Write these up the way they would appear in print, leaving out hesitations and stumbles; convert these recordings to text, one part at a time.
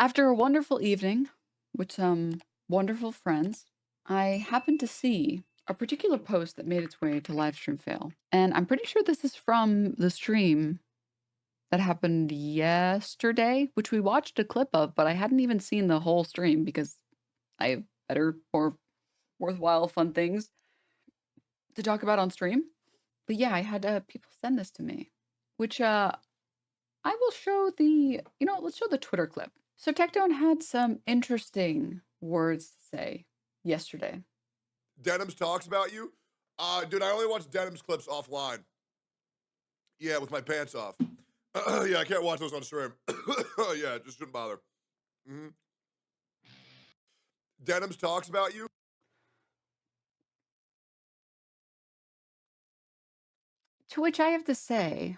After a wonderful evening with some wonderful friends, I happened to see a particular post that made its way to Livestream Fail. And I'm pretty sure this is from the stream that happened yesterday, which we watched a clip of, but I hadn't even seen the whole stream because I have better, more worthwhile, fun things to talk about on stream. But yeah, I had people send this to me, which I will show let's show the Twitter clip. So Tectone had some interesting words to say yesterday. Denims talks about you. Dude, I only watch Denims clips offline. Yeah, with my pants off. Yeah, I can't watch those on stream. Yeah, just shouldn't bother. Mm-hmm. Denims talks about you. To which I have to say,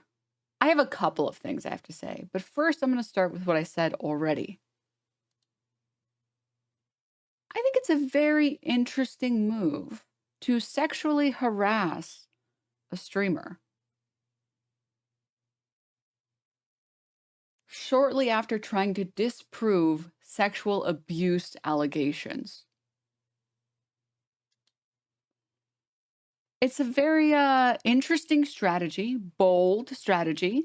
I have a couple of things I have to say, but first I'm going to start with what I said already. I think it's a very interesting move to sexually harass a streamer shortly after trying to disprove sexual abuse allegations. It's a very interesting strategy, bold strategy.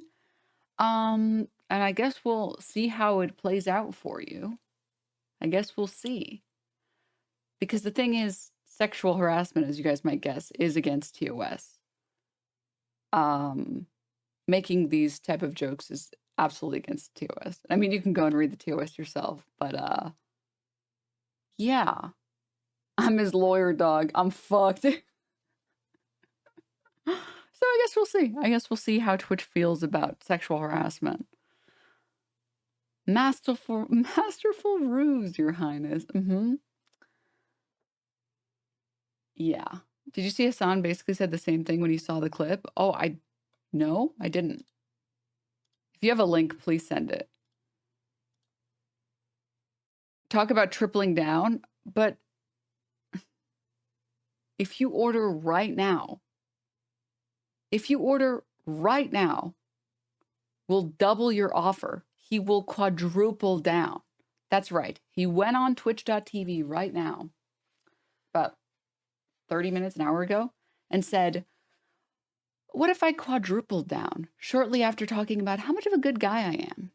And I guess we'll see how it plays out for you. I guess we'll see. Because the thing is, sexual harassment, as you guys might guess, is against TOS. Making these type of jokes is absolutely against TOS. I mean, you can go and read the TOS yourself, but yeah. I'm his lawyer dog. I'm fucked. So I guess we'll see. I guess we'll see how Twitch feels about sexual harassment. Masterful ruse, Your Highness. Yeah. Did you see Hassan basically said the same thing when he saw the clip? Oh, no, I didn't. If you have a link, please send it. Talk about tripling down, but if you order right now, we'll double your offer. He will quadruple down. That's right. He went on twitch.tv right now, about 30 minutes, an hour ago, and said, what if I quadrupled down shortly after talking about how much of a good guy I am?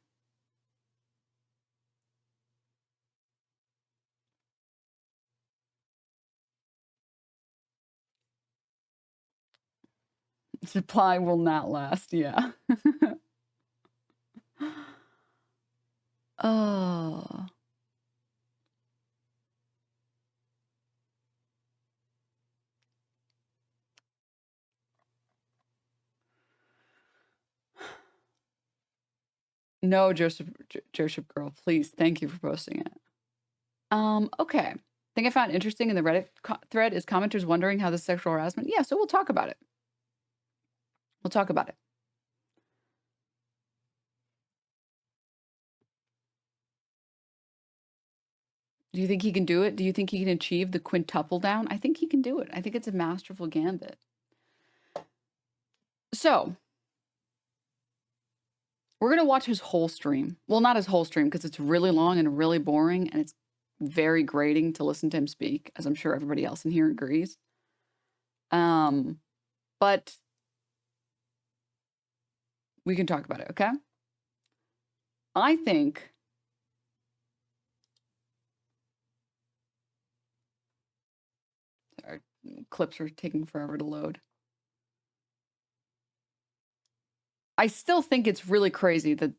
Supply will not last, yeah. Oh. No, Joseph girl, please. Thank you for posting it. Okay. Thing I found interesting in the Reddit thread is commenters wondering how the sexual harassment. Yeah, so we'll talk about it. We'll talk about it. Do you think he can do it? Do you think he can achieve the quintuple down? I think he can do it. I think it's a masterful gambit. So, we're going to watch his whole stream. Well, not his whole stream because it's really long and really boring and it's very grating to listen to him speak, as I'm sure everybody else in here agrees. But we can talk about it, okay? I think our clips are taking forever to load. I still think it's really crazy that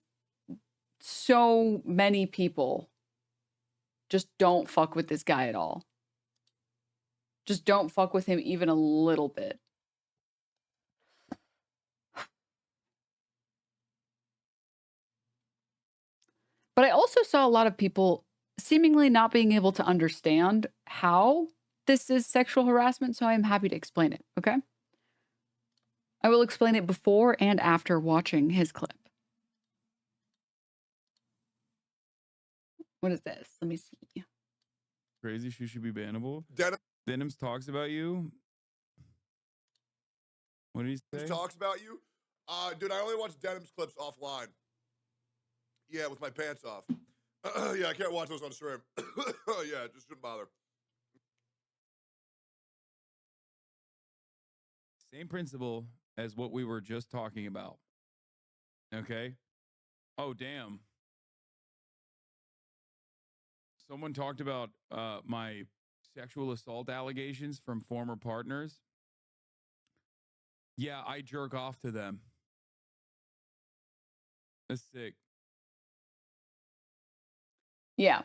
so many people just don't fuck with this guy at all. Just don't fuck with him even a little bit. But I also saw a lot of people seemingly not being able to understand how this is sexual harassment, so I'm happy to explain it, okay? I will explain it before and after watching his clip. What is this? Let me see. Crazy shoe should be bannable. Denims Denims talks about you. What did he say? Talks about you. Dude, I only watch Denims clips offline. Yeah, with my pants off. Yeah, I can't watch those on stream. Yeah, just shouldn't bother. Same principle as what we were just talking about. Okay. Oh, damn. Someone talked about my sexual assault allegations from former partners. Yeah, I jerk off to them. That's sick. Yeah.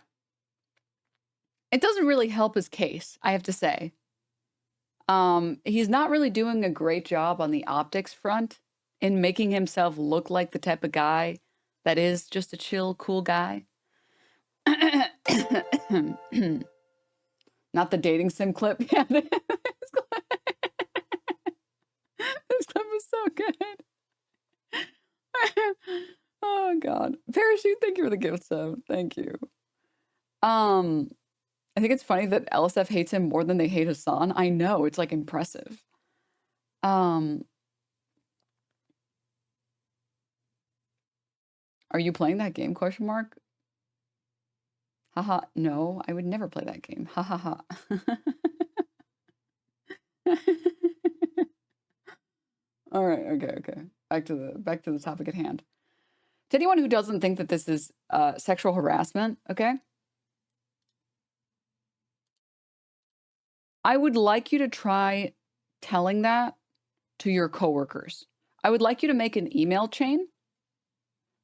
It doesn't really help his case, I have to say. He's not really doing a great job on the optics front in making himself look like the type of guy that is just a chill, cool guy. Not the dating sim clip. Yeah, this clip was so good. Oh God. Parachute, thank you for the gift sub. Thank you. I think it's funny that LSF hates him more than they hate Hassan. I know, it's like impressive. Are you playing that game? Question mark. Haha. No, I would never play that game. Ha ha ha. All right. Okay. Back to the topic at hand. To anyone who doesn't think that this is sexual harassment, okay? I would like you to try telling that to your coworkers. I would like you to make an email chain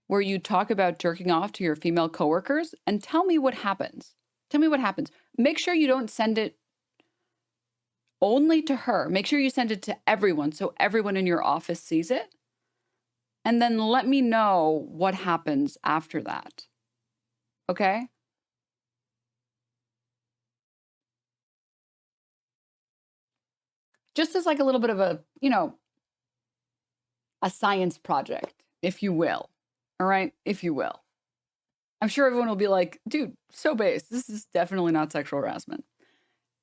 where you talk about jerking off to your female coworkers and tell me what happens. Tell me what happens. Make sure you don't send it only to her. Make sure you send it to everyone so everyone in your office sees it. And then let me know what happens after that. Okay? Just as like a little bit of a, a science project, if you will. All right? If you will. I'm sure everyone will be like, dude, so base. This is definitely not sexual harassment.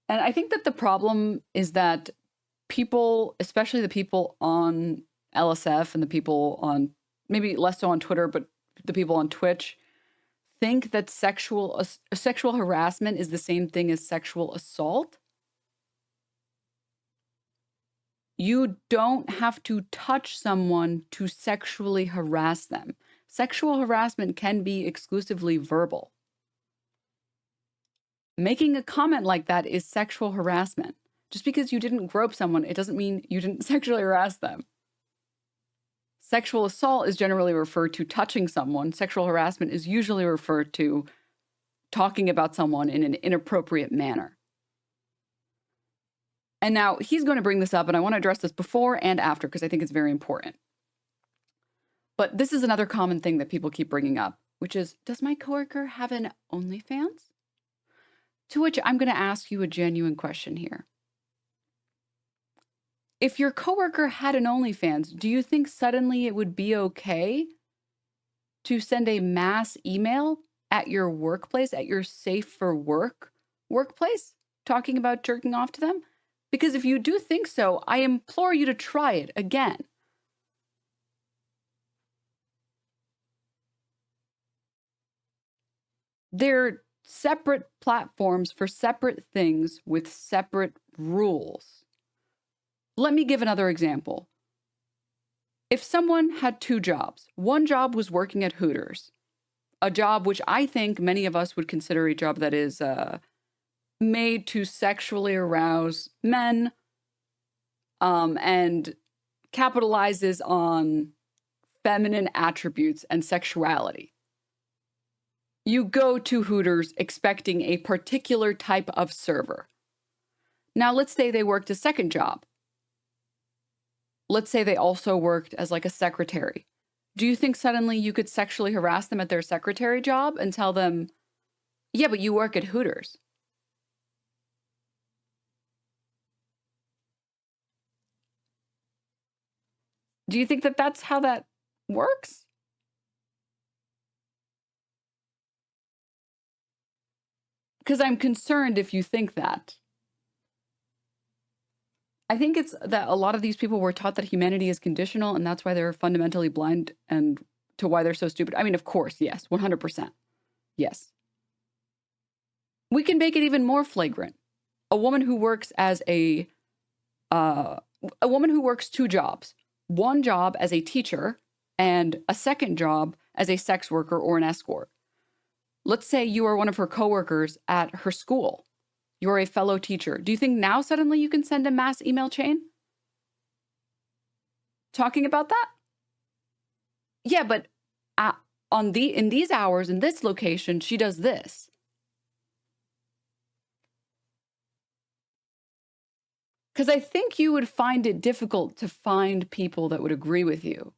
And I think that the problem is that people, especially the people on LSF and the people on, maybe less so on Twitter, but the people on Twitch, think that sexual harassment is the same thing as sexual assault. You don't have to touch someone to sexually harass them. Sexual harassment can be exclusively verbal. Making a comment like that is sexual harassment. Just because you didn't grope someone, it doesn't mean you didn't sexually harass them. Sexual assault is generally referred to touching someone. Sexual harassment is usually referred to talking about someone in an inappropriate manner. And now he's going to bring this up, and I want to address this before and after because I think it's very important. But this is another common thing that people keep bringing up, which is, does my coworker have an OnlyFans? To which I'm going to ask you a genuine question here. If your coworker had an OnlyFans, do you think suddenly it would be okay to send a mass email at your workplace, at your safe for work workplace, talking about jerking off to them? Because if you do think so, I implore you to try it again. They're separate platforms for separate things with separate rules. Let me give another example. If someone had two jobs, one job was working at Hooters, a job which I think many of us would consider a job that is made to sexually arouse men and capitalizes on feminine attributes and sexuality. You go to Hooters expecting a particular type of server. Now, let's say they worked a second job. Let's say they also worked as like a secretary. Do you think suddenly you could sexually harass them at their secretary job and tell them, yeah, but you work at Hooters? Do you think that that's how that works? Because I'm concerned if you think that. I think it's that a lot of these people were taught that humanity is conditional, and that's why they're fundamentally blind and to why they're so stupid. I mean, of course, yes, 100%. Yes. We can make it even more flagrant. A woman who works as a woman who works 2 jobs. One job as a teacher and a second job as a sex worker or an escort. Let's say you are one of her coworkers at her school. You're a fellow teacher. Do you think now suddenly you can send a mass email chain? Talking about that? Yeah, but in these hours, in this location, she does this. Because I think you would find it difficult to find people that would agree with you.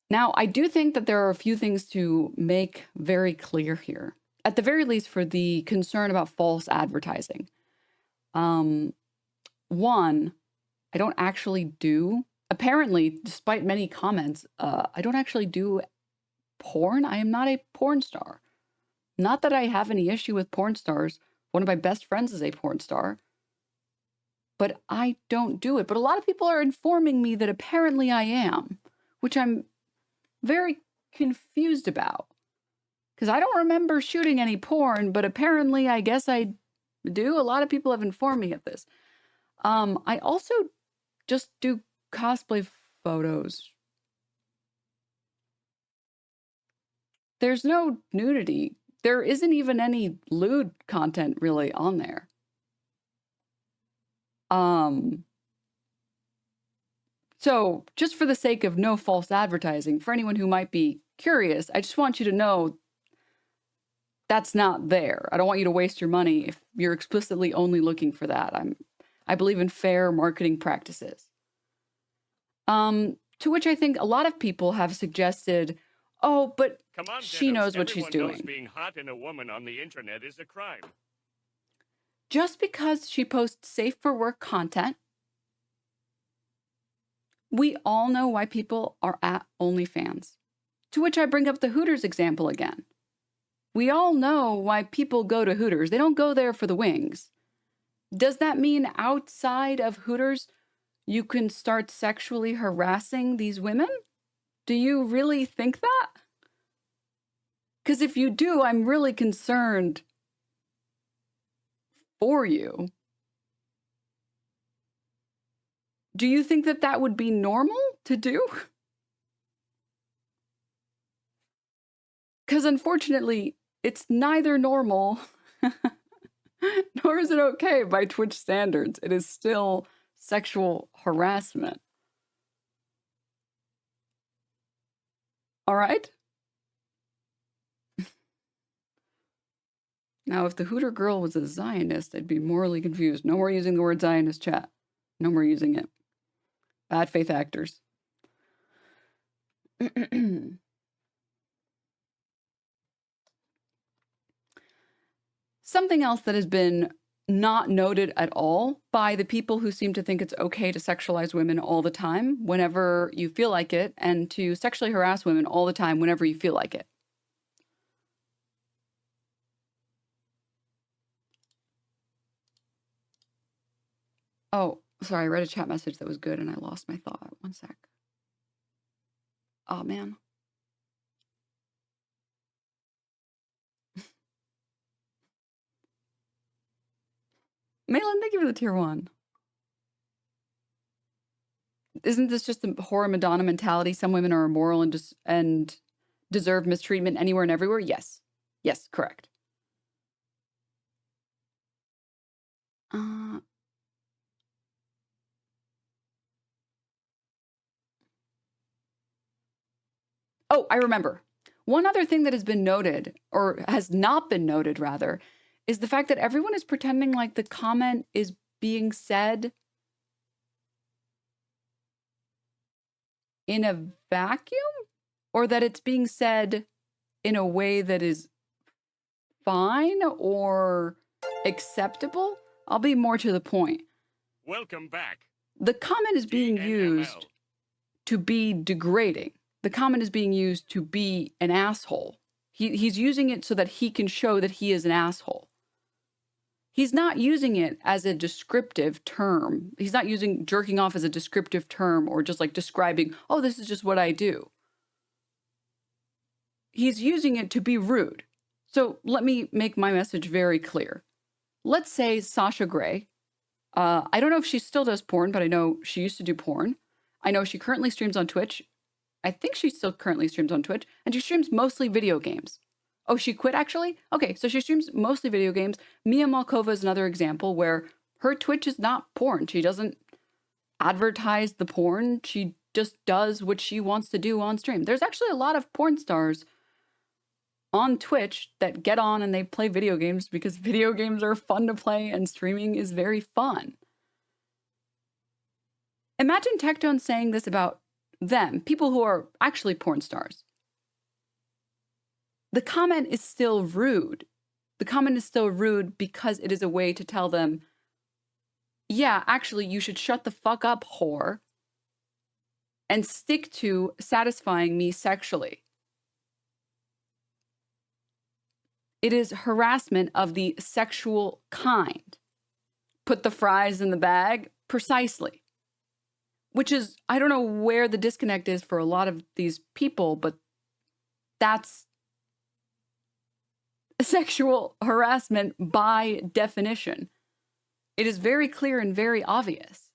Now, I do think that there are a few things to make very clear here. At the very least, for the concern about false advertising. One, I don't actually do, apparently, despite many comments, I don't actually do porn. I am not a porn star. Not that I have any issue with porn stars. One of my best friends is a porn star. But I don't do it. But a lot of people are informing me that apparently I am, which I'm very confused about. Because I don't remember shooting any porn, but apparently I guess I do. A lot of people have informed me of this. I also just do cosplay photos. There's no nudity. There isn't even any lewd content really on there. So just for the sake of no false advertising, for anyone who might be curious, I just want you to know that's not there. I don't want you to waste your money if you're explicitly only looking for that. I believe in fair marketing practices. To which I think a lot of people have suggested, oh, but Come on, she Denims. knows what she's Everyone knows doing. being hot in a woman on the internet is a crime. Just because she posts safe for work content, we all know why people are at OnlyFans. To which I bring up the Hooters example again. We all know why people go to Hooters. They don't go there for the wings. Does that mean outside of Hooters, you can start sexually harassing these women? Do you really think that? Because if you do, I'm really concerned for you. Do you think that that would be normal to do? Because unfortunately, it's neither normal nor is it okay by Twitch standards. It is still sexual harassment. All right? Now, if the Hooter girl was a Zionist, I'd be morally confused. No more using the word Zionist, chat. No more using it. Bad faith actors. Something else that has been not noted at all by the people who seem to think it's okay to sexualize women all the time whenever you feel like it, and to sexually harass women all the time whenever you feel like it. Oh, sorry, I read a chat message that was good and I lost my thought. One sec. Oh, man. Malin, thank you for the tier 1. Isn't this just the horror Madonna mentality? Some women are immoral and deserve mistreatment anywhere and everywhere? Yes. Yes, correct. Oh, I remember. One other thing that has been noted, or has not been noted rather, is the fact that everyone is pretending like the comment is being said in a vacuum, or that it's being said in a way that is fine or acceptable. I'll be more to the point. Welcome back. The comment is being DNML. used to be degrading. The comment is being used to be an asshole. He's using it so that he can show that he is an asshole. He's not using it as a descriptive term. He's not using jerking off as a descriptive term or just like describing, oh, this is just what I do. He's using it to be rude. So let me make my message very clear. Let's say Sasha Grey. I don't know if she still does porn, but I know she used to do porn. I know she currently streams on Twitch. I think she still currently streams on Twitch, and she streams mostly video games. Oh, she quit actually? Okay, so she streams mostly video games. Mia Malkova is another example where her Twitch is not porn. She doesn't advertise the porn. She just does what she wants to do on stream. There's actually a lot of porn stars on Twitch that get on and they play video games because video games are fun to play and streaming is very fun. Imagine Tectone saying this about them, people who are actually porn stars. The comment is still rude. The comment is still rude because it is a way to tell them, yeah, actually, you should shut the fuck up, whore, and stick to satisfying me sexually. It is harassment of the sexual kind. Put the fries in the bag, precisely. Which is, I don't know where the disconnect is for a lot of these people, but that's sexual harassment by definition. It is very clear and very obvious.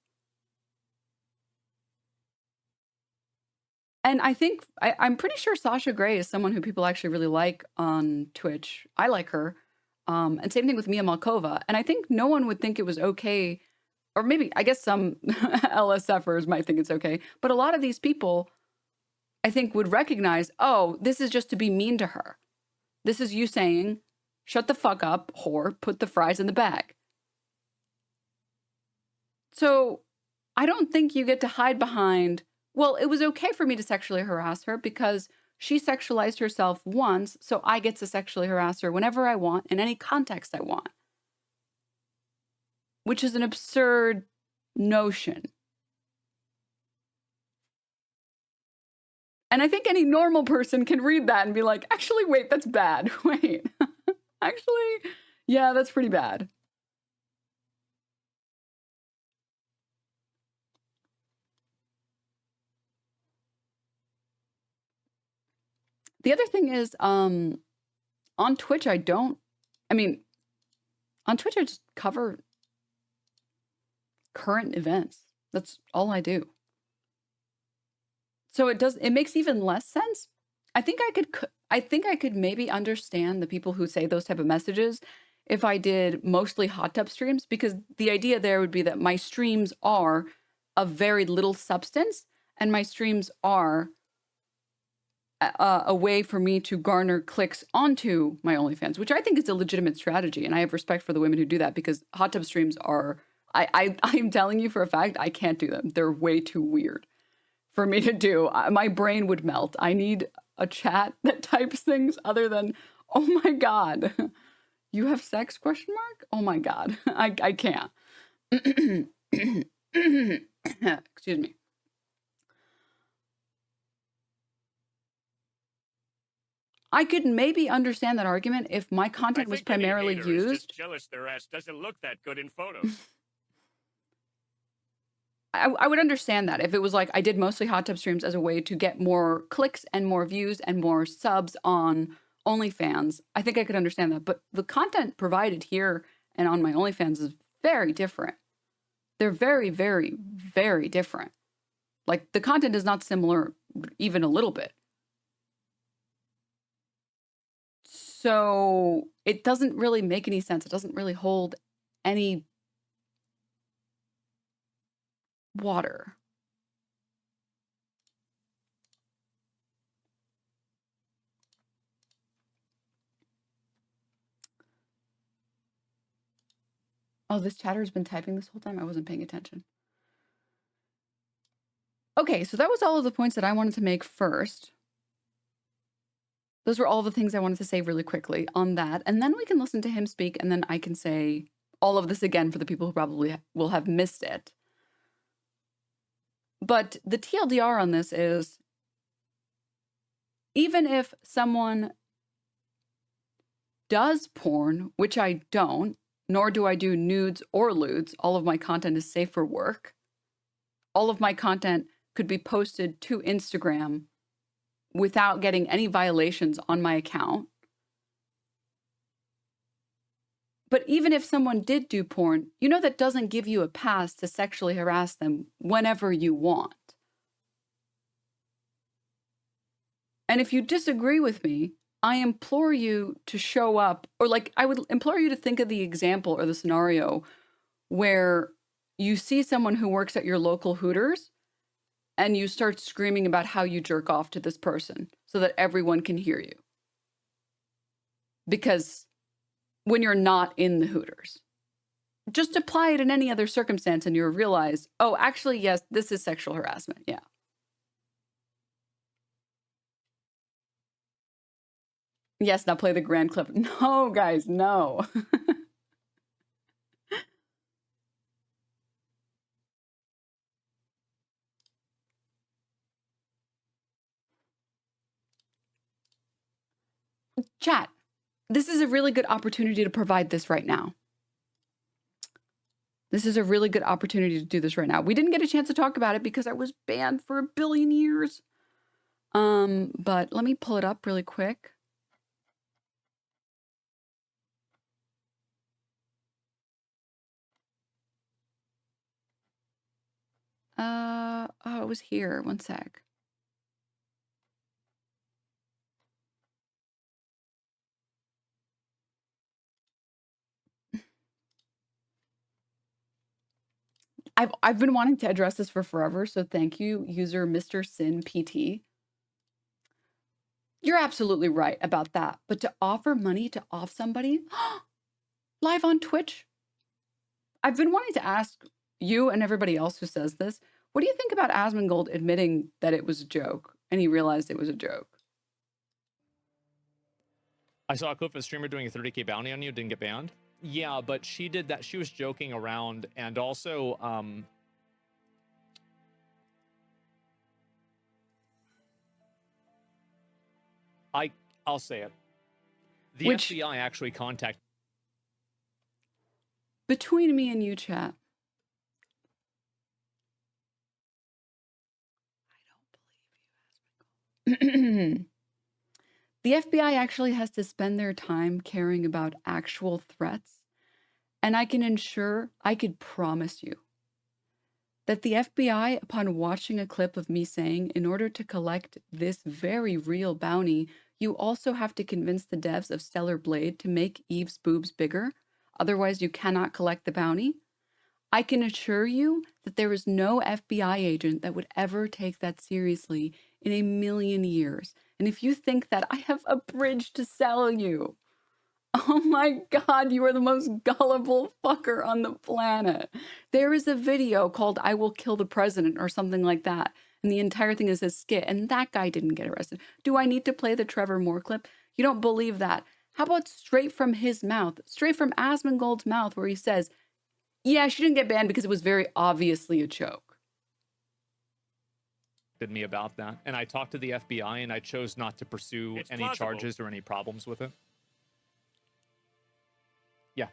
And I think, I'm pretty sure Sasha Grey is someone who people actually really like on Twitch. I like her. And same thing with Mia Malkova. And I think no one would think it was okay, or maybe, I guess some LSFers might think it's okay, but a lot of these people, I think, would recognize, oh, this is just to be mean to her. This is you saying, shut the fuck up, whore, put the fries in the bag. So I don't think you get to hide behind, well, it was okay for me to sexually harass her because she sexualized herself once, so I get to sexually harass her whenever I want, in any context I want. Which is an absurd notion. And I think any normal person can read that and be like, actually, wait, that's bad. Wait, actually, yeah, that's pretty bad. The other thing is, on Twitch, on Twitch, I just cover current events. That's all I do. So it makes even less sense. I think I could maybe understand the people who say those type of messages if I did mostly hot tub streams, because the idea there would be that my streams are of very little substance and my streams are a way for me to garner clicks onto my OnlyFans, which I think is a legitimate strategy. And I have respect for the women who do that, because hot tub streams are, I'm telling you for a fact, I can't do them. They're way too weird for me to do. My brain would melt. I need a chat that types things other than, oh my God, you have sex, question mark? Oh my God, I can't. Excuse me. I could maybe understand that argument if my content was primarily Any hater is used. just jealous their ass doesn't look that good in photos. I would understand that if it was like I did mostly hot tub streams as a way to get more clicks and more views and more subs on OnlyFans. I think I could understand that. But the content provided here and on my OnlyFans is very different. They're very, very, very different. Like, the content is not similar even a little bit. So it doesn't really make any sense. It doesn't really hold any water. Oh, this chatter has been typing this whole time. I wasn't paying attention. Okay, so that was all of the points that I wanted to make first. Those were all the things I wanted to say really quickly on that. And then we can listen to him speak, and then I can say all of this again for the people who probably will have missed it. But the TLDR on this is, even if someone does porn, which I don't, nor do I do nudes or lewds. All of my content is safe for work. All of my content could be posted to Instagram without getting any violations on my account. But even if someone did do porn, you know that doesn't give you a pass to sexually harass them whenever you want. And if you disagree with me, I implore you to show up, or like I would implore you to think of the example or the scenario where you see someone who works at your local Hooters and you start screaming about how you jerk off to this person so that everyone can hear you. Because when you're not in the Hooters, just apply it in any other circumstance and you'll realize, oh, actually, yes, this is sexual harassment. Yeah. Yes, now play the grand clip. No, guys, no. Chat, this is a really good opportunity to provide this right now. This is a really good opportunity to do this right now. We didn't get a chance to talk about it because I was banned for 1 billion years. But let me pull it up really quick. Oh, it was here. One sec. I've been wanting to address this for forever, so thank you, user Mr. Sin PT. You're absolutely right about that. But to offer money to off somebody live on Twitch, I've been wanting to ask you and everybody else who says this, what do you think about Asmongold admitting that it was a joke and he realized it was a joke? I saw a clip of a streamer doing a 30K bounty on you, didn't get banned. Yeah, but she did that. She was joking around, and also, I'll say it. The FBI actually contacted. Between me and you, chat. I don't believe you, The FBI actually has to spend their time caring about actual threats. And I could promise you that the FBI, upon watching a clip of me saying, in order to collect this very real bounty, you also have to convince the devs of Stellar Blade to make Eve's boobs bigger. Otherwise, you cannot collect the bounty. I can assure you that there is no FBI agent that would ever take that seriously in 1,000,000 years. And if you think that, I have a bridge to sell you. Oh my God, you are the most gullible fucker on the planet. There is a video called I Will Kill the President or something like that. And the entire thing is a skit. And that guy didn't get arrested. Do I need to play the Trevor Moore clip? You don't believe that. How about straight from his mouth, straight from Asmongold's mouth, where he says, yeah, she didn't get banned because it was very obviously a joke. Did me about that. And I talked to the FBI, and I chose not to pursue any charges or any problems with it. Yeah.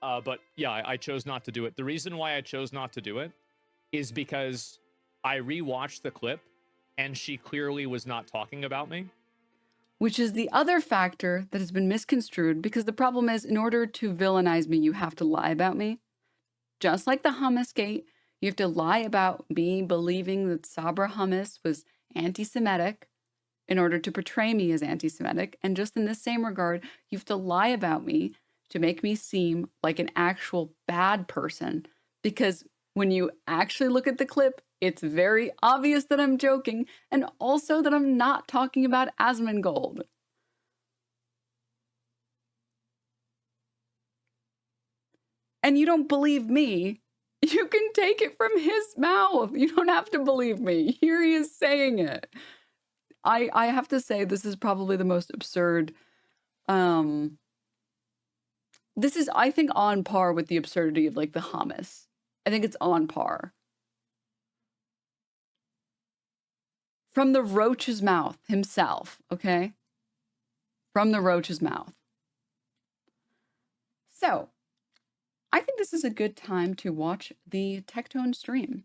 But yeah, I chose not to do it. The reason why I chose not to do it is because I rewatched the clip and she clearly was not talking about me. Which is the other factor that has been misconstrued, because the problem is, in order to villainize me, you have to lie about me. Just like the hummus gate, you have to lie about me believing that Sabra hummus was anti-Semitic in order to portray me as anti-Semitic. And just in the same regard, you have to lie about me to make me seem like an actual bad person. Because when you actually look at the clip, it's very obvious that I'm joking, and also that I'm not talking about Asmongold. And you don't believe me, you can take it from his mouth. You don't have to believe me. Here he is saying it. I have to say, this is probably the most absurd. This is, I think, on par with the absurdity of like the hummus. I think it's on par. From the roach's mouth himself, okay? From the roach's mouth. So, I think this is a good time to watch the Tectone stream.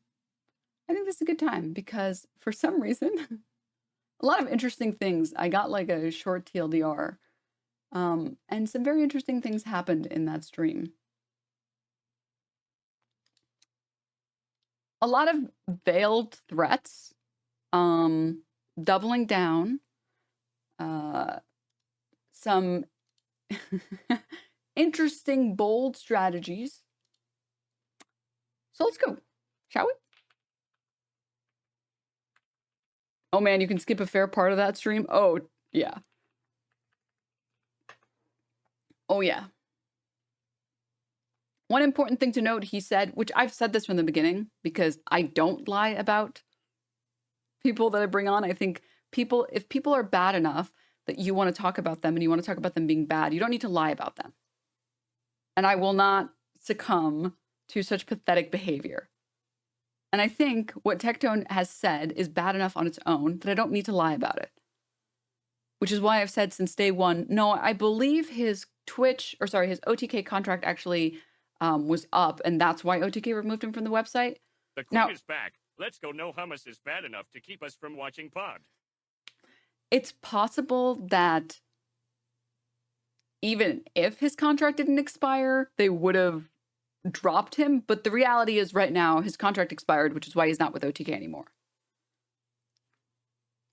I think this is a good time because for some reason, a lot of interesting things. I got like a short TLDR, and some very interesting things happened in that stream. A lot of veiled threats, doubling down, some interesting, bold strategies. So let's go, shall we? Oh man, you can skip a fair part of that stream? Oh, yeah. Oh, yeah. One important thing to note, he said, which I've said this from the beginning because I don't lie about people that I bring on. I think if people are bad enough that you want to talk about them and you want to talk about them being bad, you don't need to lie about them. And I will not succumb to such pathetic behavior. And I think what Tectone has said is bad enough on its own that I don't need to lie about it. Which is why I've said since day one, no, I believe his his OTK contract actually was up, and that's why OTK removed him from the website. The clip Now, is back. Let's go. No hummus is bad enough to keep us from watching pod. it's possible that even if his contract didn't expire, they would have dropped him. But the reality is right now his contract expired, which is why he's not with OTK anymore.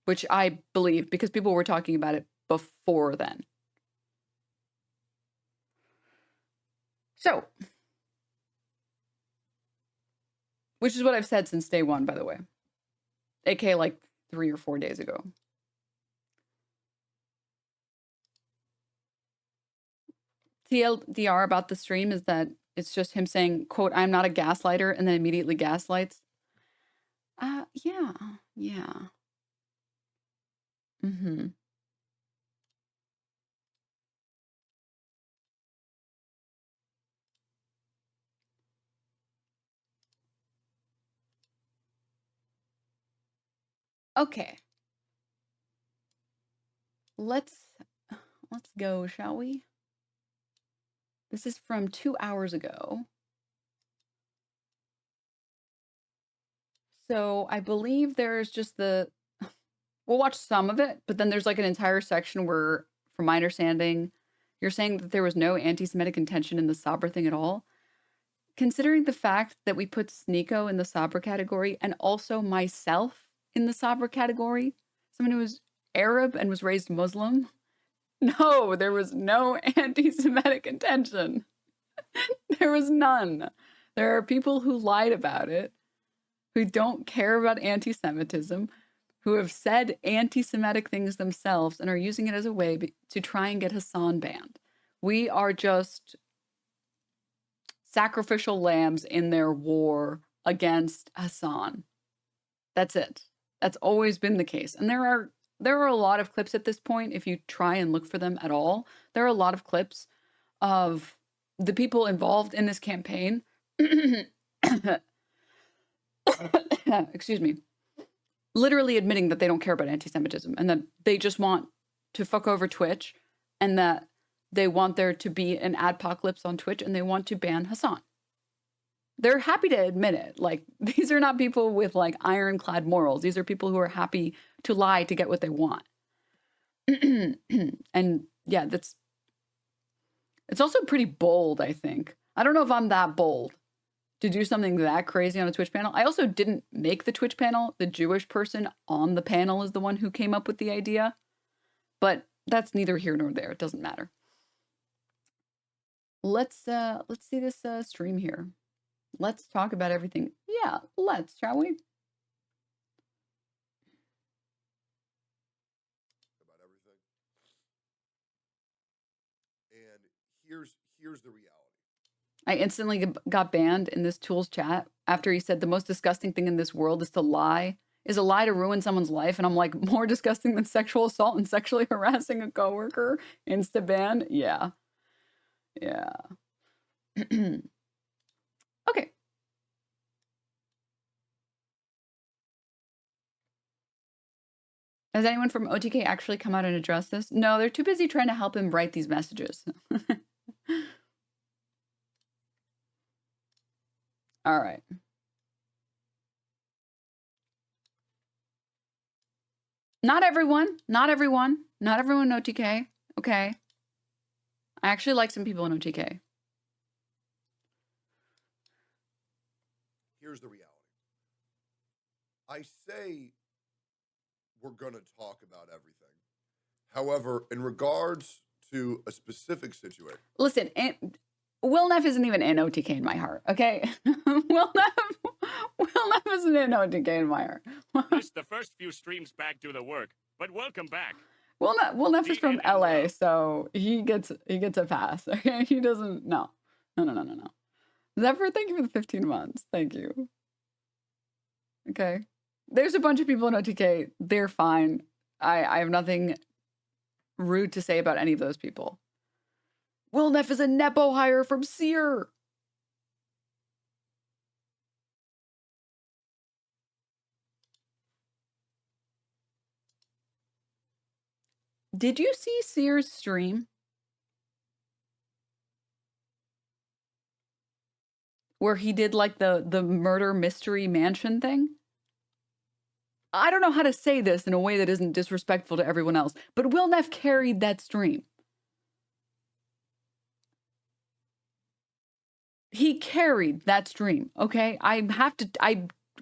Which I believe because people were talking about it before then. So, which is what I've said since day one, by the way. AK like 3 or 4 days ago. TLDR about the stream is that it's just him saying, quote, "I'm not a gaslighter," and then immediately gaslights. Yeah. Mm-hmm. Okay. Let's go, shall we? This is from 2 hours ago. So I believe there's just we'll watch some of it, but then there's like an entire section where, from my understanding, you're saying that there was no anti-Semitic intention in the Sabra thing at all. Considering the fact that we put Sneeko in the Sabra category and also myself in the Sabra category, someone who was Arab and was raised Muslim, no, there was no anti-Semitic intention. There was none. There are people who lied about it, who don't care about anti-Semitism, who have said anti-Semitic things themselves and are using it as a way to try and get Hassan banned. We are just sacrificial lambs in their war against Hassan. That's it. That's always been the case. And there are a lot of clips at this point, if you try and look for them at all. There are a lot of clips of the people involved in this campaign. Excuse me. Literally admitting that they don't care about anti-Semitism and that they just want to fuck over Twitch and that they want there to be an adpocalypse on Twitch and they want to ban Hassan. They're happy to admit it. Like, these are not people with like ironclad morals. These are people who are happy to lie to get what they want. And yeah, it's also pretty bold, I think. I don't know if I'm that bold to do something that crazy on a Twitch panel. I also didn't make the Twitch panel. The Jewish person on the panel is the one who came up with the idea. But that's neither here nor there. It doesn't matter. Let's see this stream here. Let's talk about everything. Yeah, let's, shall we? About everything. And here's the reality. I instantly got banned in this tool's chat after he said the most disgusting thing in this world is to lie. Is a lie to ruin someone's life. And I'm like, more disgusting than sexual assault and sexually harassing a coworker? Insta ban? Yeah. Yeah. Okay. Has anyone from OTK actually come out and addressed this? No, they're too busy trying to help him write these messages. All right. Not everyone. Not everyone. Not everyone in OTK. Okay. I actually like some people in OTK. Here's the reality. I say we're going to talk about everything. However, in regards to a specific situation. Listen, Will Neff isn't even in OTK in my heart, okay? Will Neff isn't in OTK in my heart. Missed the first few streams back to the work, but welcome back. Will Neff is from LA, so he gets a pass, okay? He doesn't, no. Zephyr, thank you for the 15 months. Thank you. Okay. There's a bunch of people in OTK. They're fine. I have nothing rude to say about any of those people. Will Neff is a Nepo hire from Sear. Did you see Sear's stream? Where he did like the murder mystery mansion thing? I don't know how to say this in a way that isn't disrespectful to everyone else, but Will Neff carried that stream. He carried that stream, okay?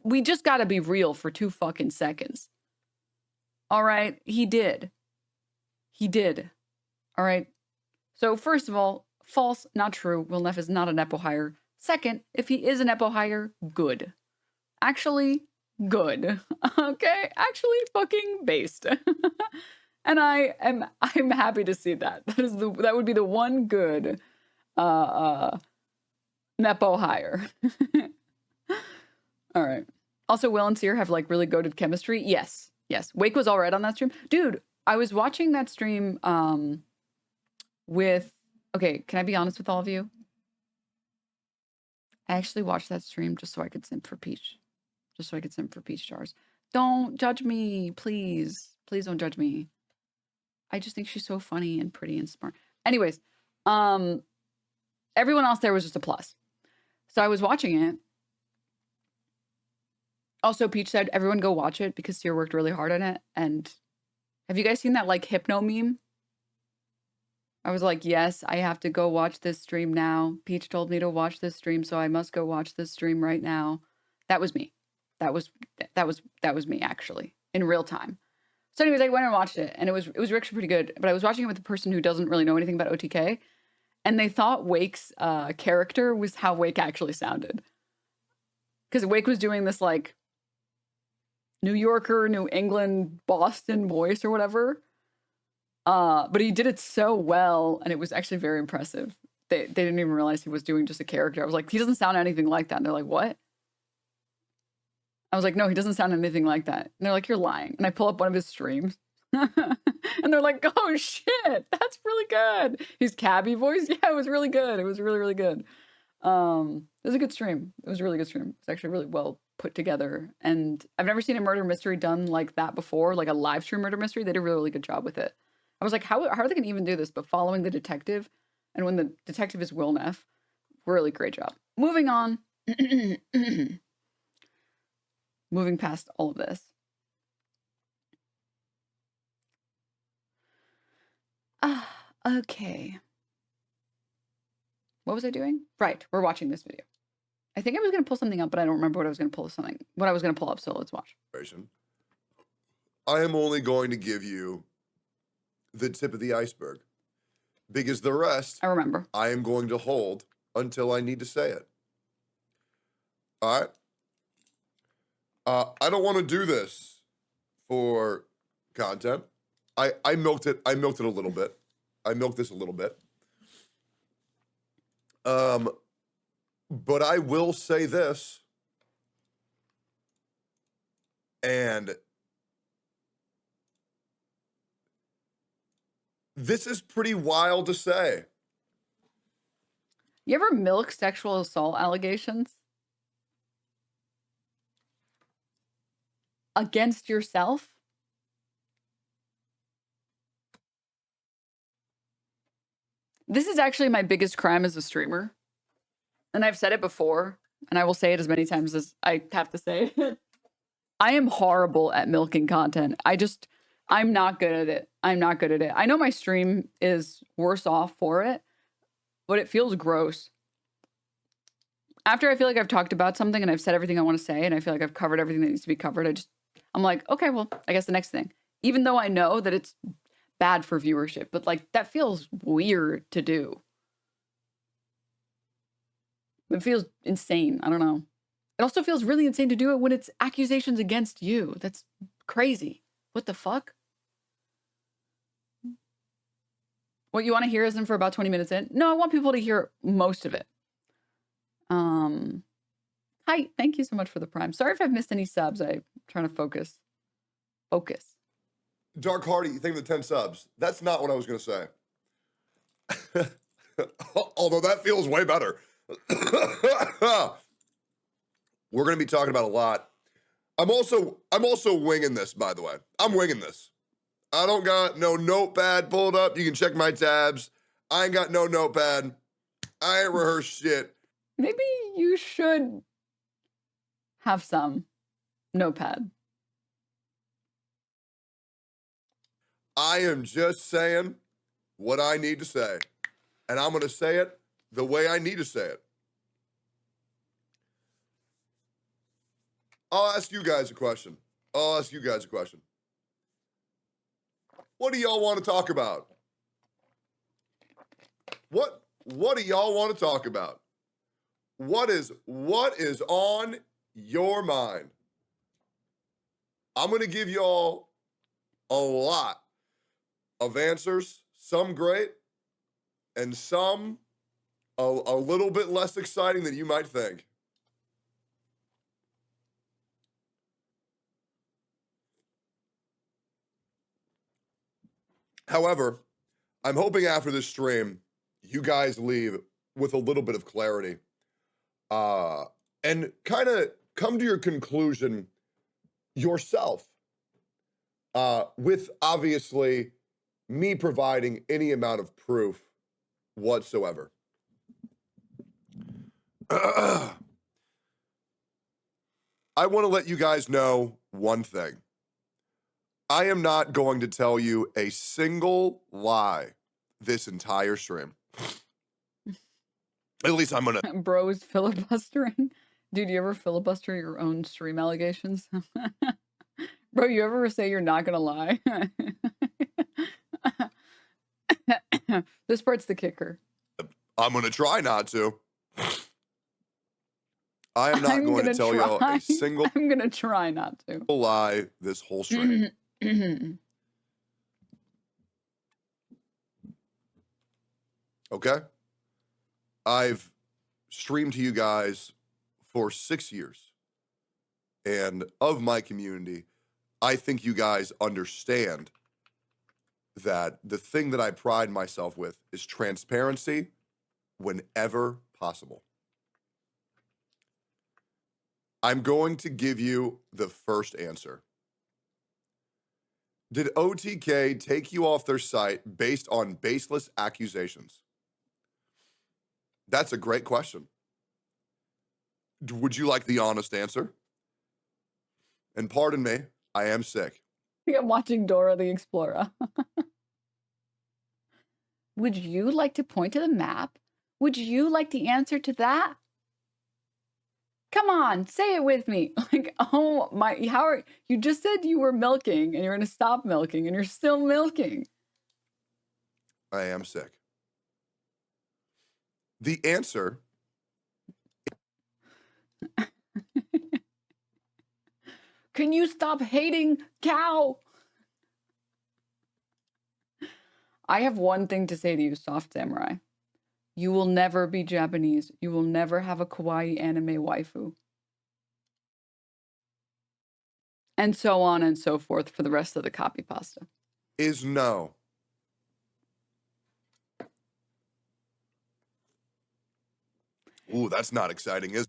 We just gotta be real for 2 fucking seconds. All right, he did. He did. All right. So first of all, false, not true. Will Neff is not a Nepo hire. Second, if he is a Nepo hire, good. Actually, good. Okay? Actually fucking based. And I'm happy to see that. That would be the one good Nepo hire. All right. Also, Will and Sear have like really goated chemistry. Yes. Wake was all right on that stream. Dude, I was watching that stream with, okay, can I be honest with all of you? I actually watched that stream just so I could simp for Peach. Just so I could simp for Peach jars. Don't judge me, please. Please don't judge me. I just think she's so funny and pretty and smart. Anyways, everyone else there was just a plus. So I was watching it. Also, Peach said, everyone go watch it because Sear worked really hard on it. And have you guys seen that like hypno meme? I was like, yes, I have to go watch this stream now. Peach told me to watch this stream, so I must go watch this stream right now. That was me. That was me actually in real time. So anyways, I went and watched it and it was actually pretty good. But I was watching it with a person who doesn't really know anything about OTK, and they thought Wake's character was how Wake actually sounded. Because Wake was doing this like New Yorker, New England, Boston voice or whatever. But he did it so well, and it was actually very impressive. They didn't even realize he was doing just a character. I was like, he doesn't sound anything like that. And they're like, what? I was like, no, he doesn't sound anything like that. And they're like, you're lying. And I pull up one of his streams. And they're like, oh shit, that's really good. His cabbie voice, yeah, it was really good. It was really, really good. It was a good stream. It was a really good stream. It's actually really well put together. And I've never seen a murder mystery done like that before, like a live stream murder mystery. They did a really, really good job with it. I was like, how are they going to even do this? But following the detective, and when the detective is Will Neff, really great job. Moving on. Moving past all of this. Okay. What was I doing? Right, we're watching this video. I think I was going to pull something up, but I don't remember what I was going to pull up, so let's watch. I am only going to give you the tip of the iceberg, because the rest I remember. I am going to hold until I need to say it. All right. I don't want to do this for content. I milked it a little bit. I milked this a little bit. But I will say this, and this is pretty wild to say. You ever milk sexual assault allegations? Against yourself? This is actually my biggest crime as a streamer. And I've said it before, and I will say it as many times as I have to say it. I am horrible at milking content. I'm not good at it. I'm not good at it. I know my stream is worse off for it, but it feels gross. After I feel like I've talked about something and I've said everything I want to say and I feel like I've covered everything that needs to be covered, I'm like, okay, well, I guess the next thing. Even though I know that it's bad for viewership, but like that feels weird to do. It feels insane. I don't know. It also feels really insane to do it when it's accusations against you. That's crazy. What the fuck? What you want to hear isn't for about 20 minutes in? No, I want people to hear most of it. Hi, thank you so much for the prime. Sorry if I've missed any subs. I'm trying to focus. Dark Hardy, thank you for the 10 subs. That's not what I was going to say. Although that feels way better. We're going to be talking about a lot. I'm also winging this, by the way. I'm winging this. I don't got no notepad pulled up. You can check my tabs. I ain't got no notepad. I ain't rehearsed shit. Maybe you should have some notepad. I am just saying what I need to say. And I'm going to say it the way I need to say it. I'll ask you guys a question. What do y'all want to talk about? What do y'all want to talk about? What is on your mind? I'm going to give y'all a lot of answers, some great and some a little bit less exciting than you might think. However, I'm hoping after this stream, you guys leave with a little bit of clarity and kind of come to your conclusion yourself with obviously me providing any amount of proof whatsoever. I want to let you guys know one thing. I am not going to tell you a single lie this entire stream. At least I'm going to. Bro is filibustering. Dude, you ever filibuster your own stream allegations? Bro, you ever say you're not going to lie? This part's the kicker. I'm going to try not to. I am not going to tell y'all a single I'm going to try not to lie this whole stream. Okay? I've streamed to you guys for 6 years. And of my community, I think you guys understand that the thing that I pride myself with is transparency whenever possible. I'm going to give you the first answer. Did OTK take you off their site based on baseless accusations? That's a great question. Would you like the honest answer? And pardon me, I am sick. I'm watching Dora the Explorer. Would you like to point to the map? Would you like the answer to that? Come on, say it with me. Like, oh my, you just said you were milking and you're going to stop milking and you're still milking. I am sick. The answer. Can you stop hating cow? I have one thing to say to you, Soft Samurai. You will never be Japanese. You will never have a kawaii anime waifu. And so on and so forth for the rest of the copy pasta. Is no. Ooh, that's not exciting, is it?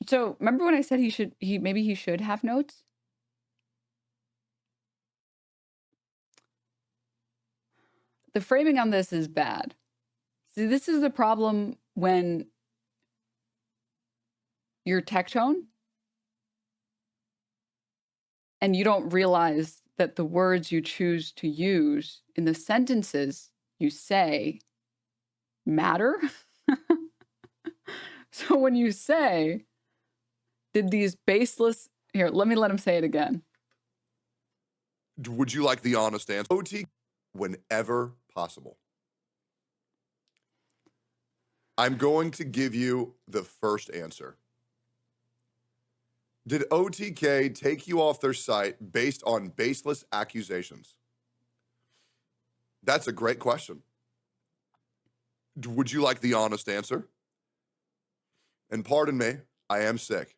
So remember when I said maybe he should have notes? The framing on this is bad. See, this is the problem when you're Tectone and you don't realize that the words you choose to use in the sentences you say matter. So when you say, did these baseless... Here, let him say it again. Would you like the honest answer? OT whenever possible. I'm going to give you the first answer. Did OTK take you off their site based on baseless accusations? That's a great question. Would you like the honest answer? And pardon me, I am sick.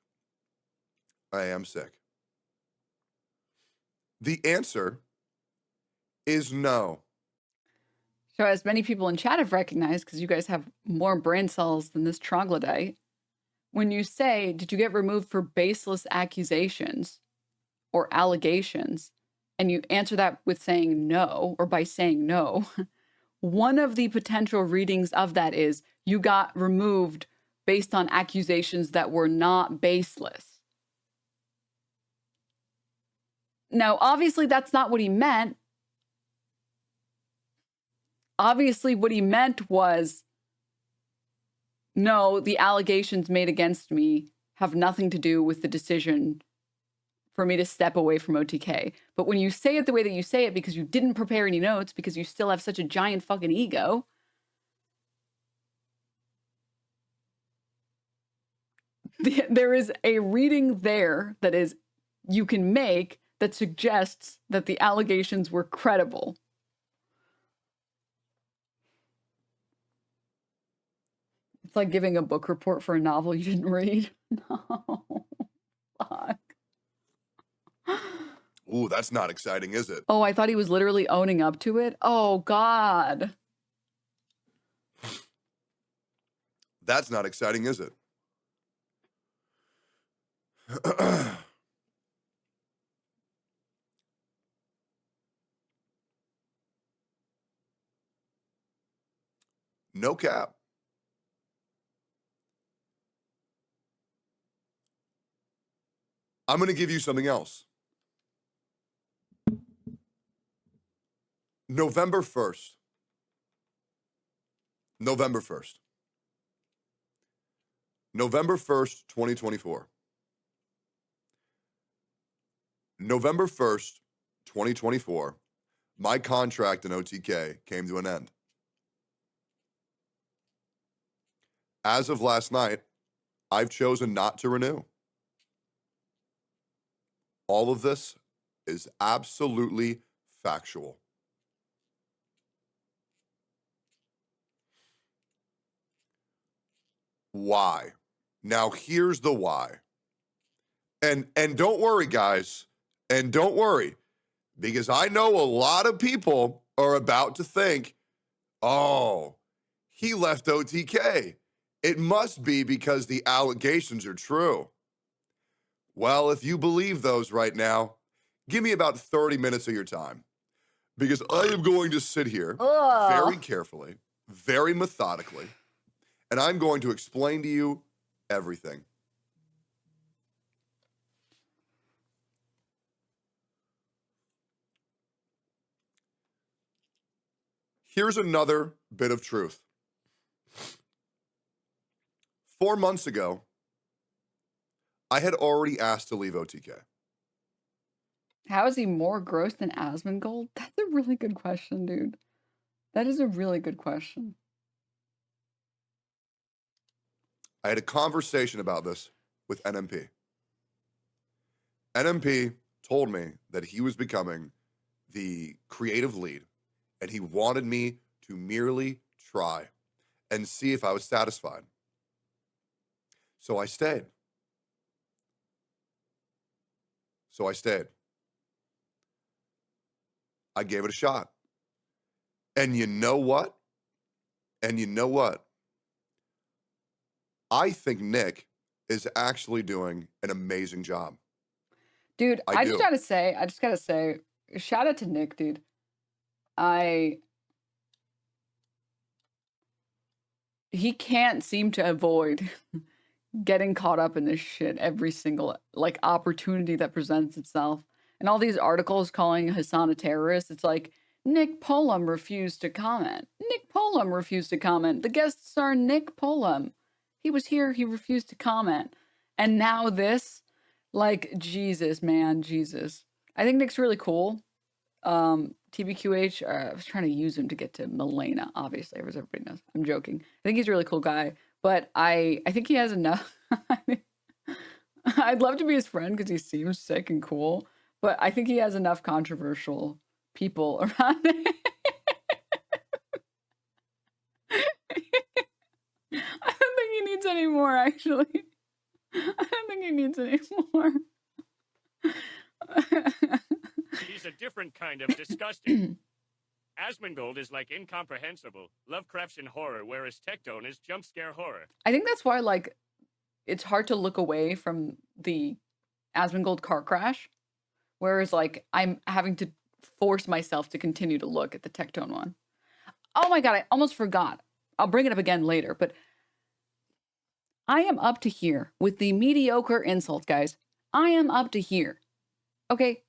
I am sick. The answer is no. So as many people in chat have recognized, because you guys have more brain cells than this troglodyte, when you say, did you get removed for baseless accusations or allegations, and you answer that with saying no, or by saying no, one of the potential readings of that is you got removed based on accusations that were not baseless. Now, obviously, that's not what he meant. Obviously, what he meant was, no, the allegations made against me have nothing to do with the decision for me to step away from OTK. But when you say it the way that you say it, because you didn't prepare any notes, because you still have such a giant fucking ego, there is a reading there that is you can make that suggests that the allegations were credible. It's like giving a book report for a novel you didn't read. No. Fuck. Ooh, that's not exciting, is it? Oh, I thought he was literally owning up to it. Oh, God. That's not exciting, is it? No cap. I'm going to give you something else. November 1st. November 1st. November 1st, 2024. November 1st, 2024, my contract in OTK came to an end. As of last night, I've chosen not to renew. All of this is absolutely factual. Why? Now here's the why. And don't worry, guys. And don't worry, because I know a lot of people are about to think, oh, he left OTK. It must be because the allegations are true. Well, if you believe those right now, give me about 30 minutes of your time, because I am going to sit here very carefully, very methodically, and I'm going to explain to you everything. Here's another bit of truth. 4 months ago, I had already asked to leave OTK. How is he more gross than Asmongold? That's a really good question, dude. That is a really good question. I had a conversation about this with NMP. NMP told me that he was becoming the creative lead, and he wanted me to merely try and see if I was satisfied. So I stayed. I gave it a shot. And you know what? I think Nick is actually doing an amazing job. Dude, I just do. gotta say, shout out to Nick, dude. he can't seem to avoid getting caught up in this shit every single like opportunity that presents itself. And all these articles calling Hassan a terrorist, it's like Nick Pullum refused to comment. Nick Pullum refused to comment. The guest star Nick Pullum. He was here, he refused to comment. And now this, like, Jesus, man, Jesus. I think Nick's really cool. TBQH, I was trying to use him to get to Milena, obviously, as everybody knows. I'm joking. I think he's a really cool guy, but I think he has enough. I'd love to be his friend because he seems sick and cool, but I think he has enough controversial people around him. I don't think he needs any more, actually. I don't think he needs any more. He's a different kind of disgusting. Asmongold is like incomprehensible, Lovecraftian horror, whereas Tectone is jump scare horror. I think that's why, like, it's hard to look away from the Asmongold car crash, whereas, like, I'm having to force myself to continue to look at the Tectone one. Oh my god, I almost forgot. I'll bring it up again later, but I am up to here with the mediocre insults, guys. I am up to here. Okay?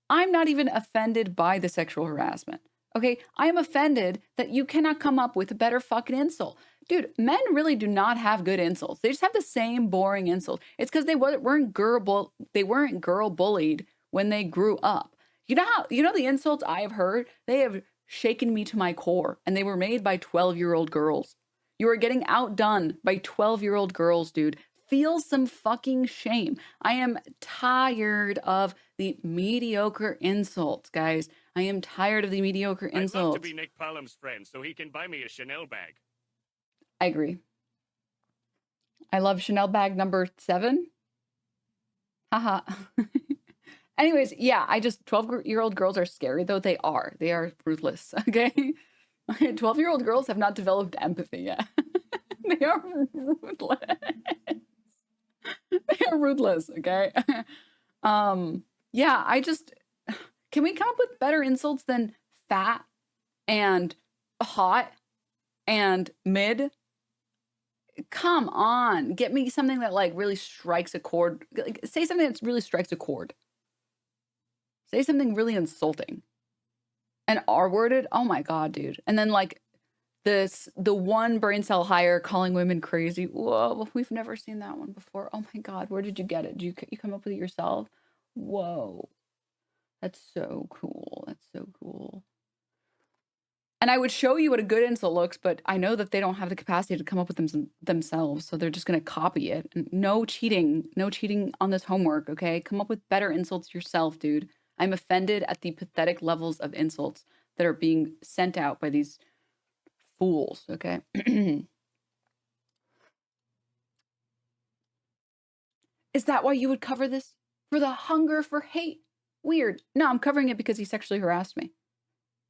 I'm not even offended by the sexual harassment. Okay? I am offended that you cannot come up with a better fucking insult. Dude, men really do not have good insults. They just have the same boring insult. It's because they weren't girl bullied when they grew up. You know the insults I have heard? They have shaken me to my core, and they were made by 12-year-old girls. You are getting outdone by 12-year-old girls, dude. Feel some fucking shame. I am tired of the mediocre insults, guys. I am tired of the mediocre insults. I'd love to be Nick Pullum's friend so he can buy me a Chanel bag. I agree. I love Chanel bag number 7. Haha. Anyways, yeah, 12-year-old girls are scary, though they are. They are ruthless, okay? 12-year-old girls have not developed empathy yet. They are ruthless. They are ruthless, okay? Yeah, can we come up with better insults than fat and hot and mid? Come on, get me something that like really strikes a chord. Like, say something that really strikes a chord. Say something really insulting. And R-worded? Oh my god, dude. And then like the one brain cell higher calling women crazy. Whoa, we've never seen that one before. Oh my god, where did you get it? Did you come up with it yourself? Whoa. That's so cool. That's so cool. And I would show you what a good insult looks, but I know that they don't have the capacity to come up with them themselves, so they're just going to copy it. And no cheating on this homework, okay? Come up with better insults yourself, dude. I'm offended at the pathetic levels of insults that are being sent out by these fools, okay? Is that why you would cover this? For the hunger for hate? Weird. No, I'm covering it because he sexually harassed me.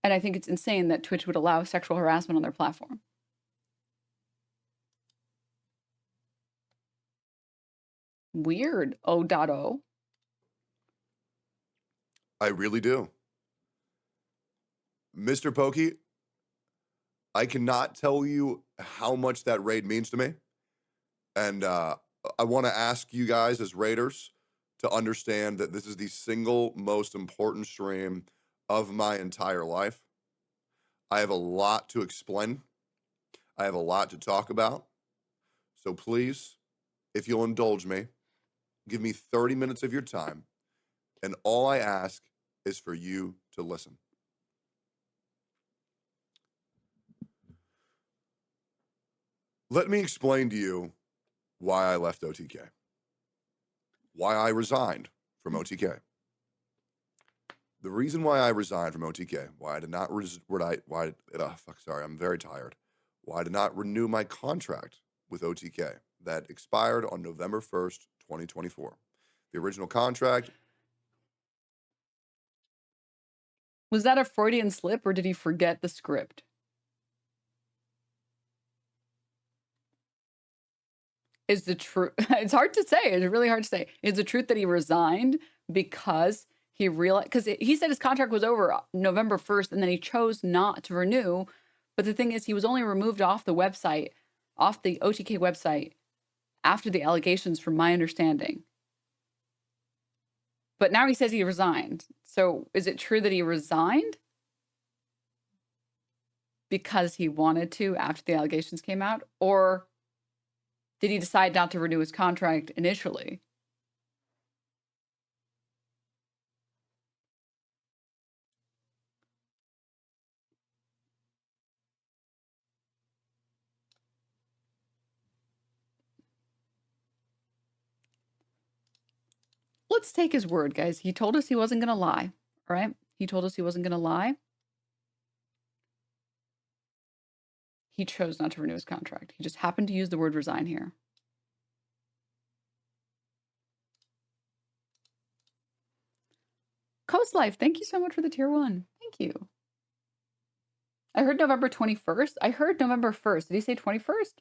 And I think it's insane that Twitch would allow sexual harassment on their platform. Weird, O.O. I really do. Mr. Pokey, I cannot tell you how much that raid means to me. And I want to ask you guys as raiders to understand that this is the single most important stream of my entire life. I have a lot to explain. I have a lot to talk about. So please, if you'll indulge me, give me 30 minutes of your time. And all I ask is for you to listen. Let me explain to you why I left OTK. Why I resigned from OTK. The reason why I resigned from OTK, why I did not I'm very tired. Why I did not renew my contract with OTK that expired on November 1st, 2024. The original contract. Was that a Freudian slip or did he forget the script? Is the truth, it's hard to say. It's really hard to say. Is the truth that he resigned because he realized, because he said his contract was over November 1st and then he chose not to renew. But the thing is, he was only removed off the website off the OTK website after the allegations, from my understanding. But now he says he resigned. So is it true that he resigned because he wanted to after the allegations came out? Or did he decide not to renew his contract initially? Let's take his word, guys. He told us he wasn't going to lie, right? He told us he wasn't going to lie. He chose not to renew his contract. He just happened to use the word resign here. Coast Life, thank you so much for the tier 1. Thank you. I heard November 21st. I heard November 1st. Did he say 21st?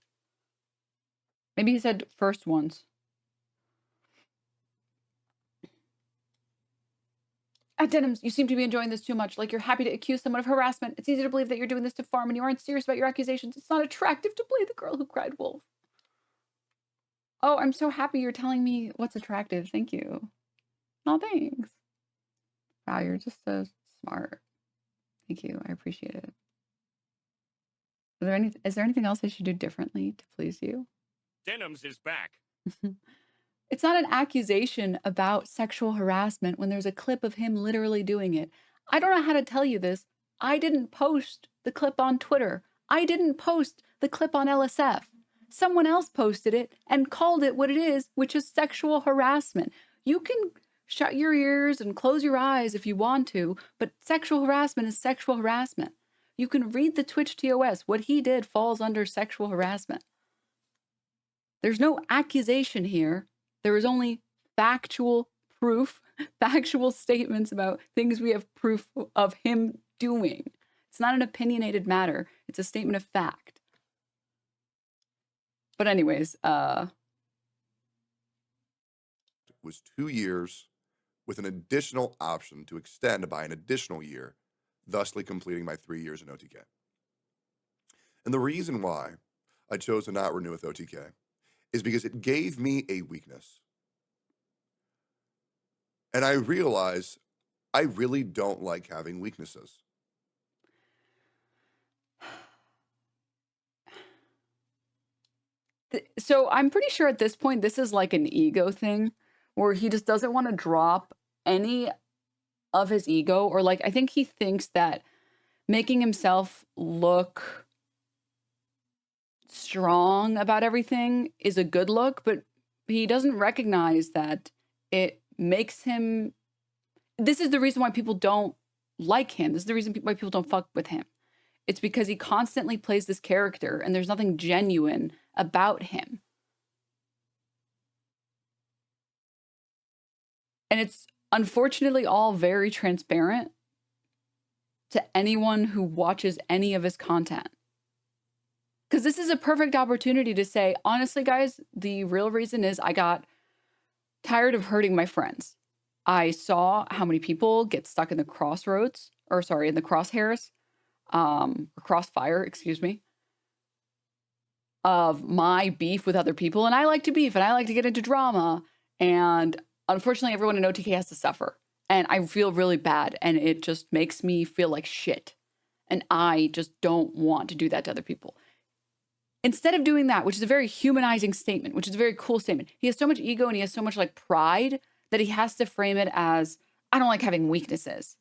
Maybe he said first once. At Denims, you seem to be enjoying this too much. Like you're happy to accuse someone of harassment. It's easy to believe that you're doing this to farm and you aren't serious about your accusations. It's not attractive to play the girl who cried wolf. Oh, I'm so happy you're telling me what's attractive. Thank you. Oh, thanks. Wow, you're just so smart. Thank you. I appreciate it. Is there anything else I should do differently to please you? Denims is back. It's not an accusation about sexual harassment when there's a clip of him literally doing it. I don't know how to tell you this. I didn't post the clip on Twitter. I didn't post the clip on LSF. Someone else posted it and called it what it is, which is sexual harassment. You can shut your ears and close your eyes if you want to, but sexual harassment is sexual harassment. You can read the Twitch TOS. What he did falls under sexual harassment. There's no accusation here. There is only factual proof, factual statements about things we have proof of him doing. It's not an opinionated matter. It's a statement of fact. But anyways, Was 2 years with an additional option to extend by an additional year, thusly completing my 3 years in OTK. And the reason why I chose to not renew with OTK is because it gave me a weakness. And I realize I really don't like having weaknesses. so I'm pretty sure at this point, this is like an ego thing where he just doesn't want to drop any of his ego, or like, I think he thinks that making himself look strong about everything is a good look, but he doesn't recognize that it makes him, this is the reason why people don't like him. This is the reason why people don't fuck with him. It's because he constantly plays this character and there's nothing genuine about him. And it's unfortunately all very transparent to anyone who watches any of his content. Because this is a perfect opportunity to say, honestly, guys, the real reason is I got tired of hurting my friends. I saw how many people get stuck in the crossroads, or sorry, in the crosshairs, crossfire, excuse me, of my beef with other people. And I like to beef and I like to get into drama. And unfortunately, everyone in OTK has to suffer. And I feel really bad. And it just makes me feel like shit. And I just don't want to do that to other people. Instead of doing that, which is a very humanizing statement, which is a very cool statement, he has so much ego and he has so much like pride that he has to frame it as, I don't like having weaknesses.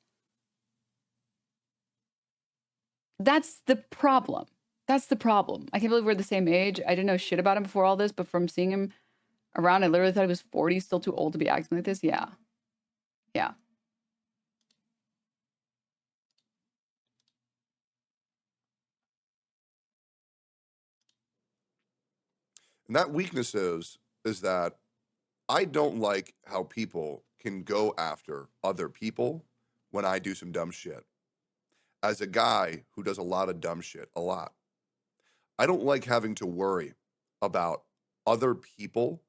That's the problem. That's the problem. I can't believe we're the same age. I didn't know shit about him before all this, but from seeing him around, I literally thought he was 40, still too old to be acting like this. Yeah. Yeah. And that weakness is that I don't like how people can go after other people when I do some dumb shit. As a guy who does a lot of dumb shit, a lot, I don't like having to worry about other people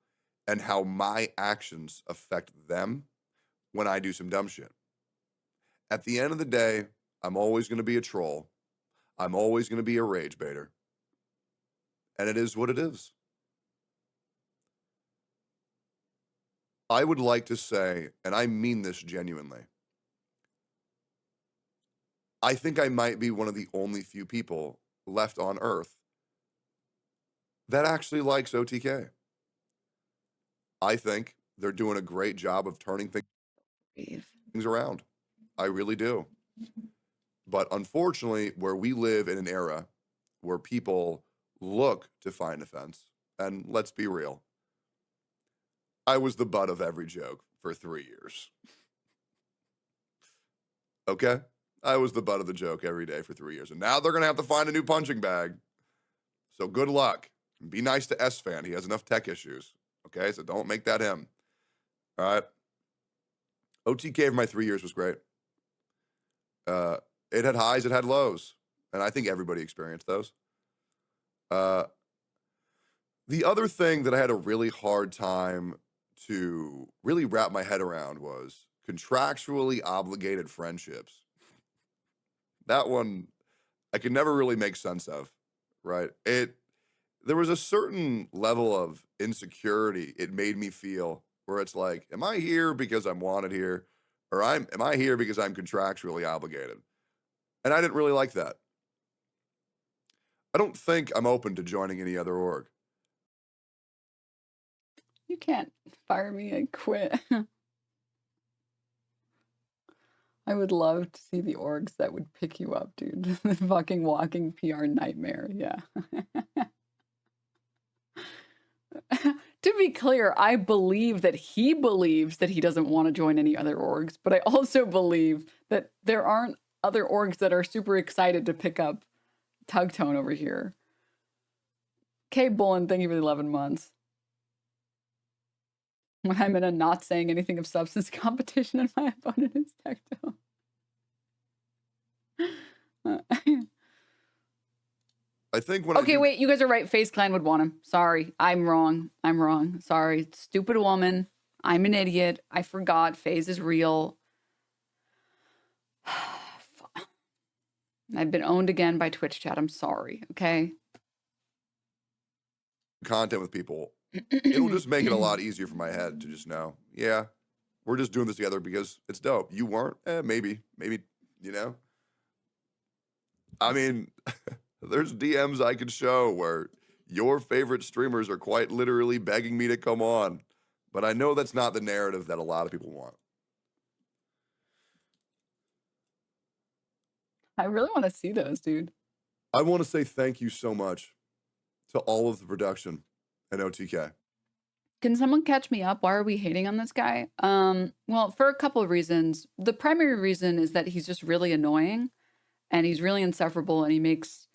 and how my actions affect them when I do some dumb shit. At the end of the day, I'm always going to be a troll. I'm always going to be a rage baiter. and it is what it is. I would like to say, and I mean this genuinely, I think I might be one of the only few people left on Earth that actually likes OTK. I think they're doing a great job of turning things around. I really do. But unfortunately, where we live in an era where people look to find offense, and let's be real, I was the butt of every joke for 3 years. Okay? I was the butt of the joke every day for 3 years. And now they're going to have to find a new punching bag. So good luck. Be nice to S-Fan. He has enough tech issues. Okay? So don't make that him. All right? OTK for my 3 years was great. It had highs, it had lows. And I think everybody experienced those. The other thing that I had a really hard time to really wrap my head around was contractually obligated friendships. That one I could never really make sense of, right? There was a certain level of insecurity it made me feel where it's like, am I here because I'm wanted here? Or am I here because I'm contractually obligated? And I didn't really like that. I don't think I'm open to joining any other org. You can't fire me. I quit. I would love to see the orgs that would pick you up, dude. The fucking walking PR nightmare. Yeah. To be clear, I believe that he believes that he doesn't want to join any other orgs, but I also believe that there aren't other orgs that are super excited to pick up Tectone over here. K Bullen, thank you for the 11 months. When I'm in a not saying anything of substance competition and my opponent is Tectone. I think when Okay, wait, you guys are right. FaZe Clan would want him. Sorry, I'm wrong. I'm wrong. Sorry, stupid woman. I'm an idiot. I forgot. FaZe is real. I've been owned again by Twitch chat. I'm sorry, okay? content with people, it'll just make it a lot easier for my head to just know, yeah, we're just doing this together because it's dope. You weren't? Maybe, you know? I mean, there's DMs I could show where your favorite streamers are quite literally begging me to come on. But I know that's not the narrative that a lot of people want. I really want to see those, dude. I want to say thank you so much to all of the production at OTK. Can someone catch me up? Why are we hating on this guy? Well, for a couple of reasons. The primary reason is that he's just really annoying and he's really insufferable and he makes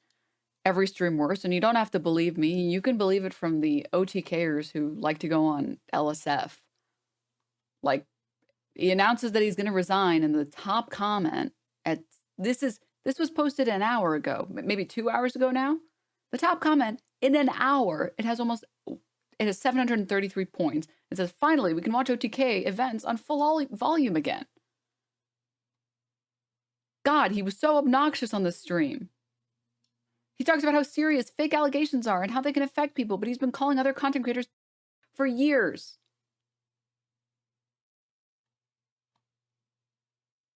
every stream worse. And you don't have to believe me. You can believe it from the OTKers who like to go on LSF. Like, he announces that he's going to resign and the top comment at this was posted an hour ago, maybe 2 hours ago now. The top comment in an hour, it has 733 points. It says, finally, we can watch OTK events on full volume again. God, he was so obnoxious on the stream. He talks about how serious fake allegations are and how they can affect people, but he's been calling other content creators for years.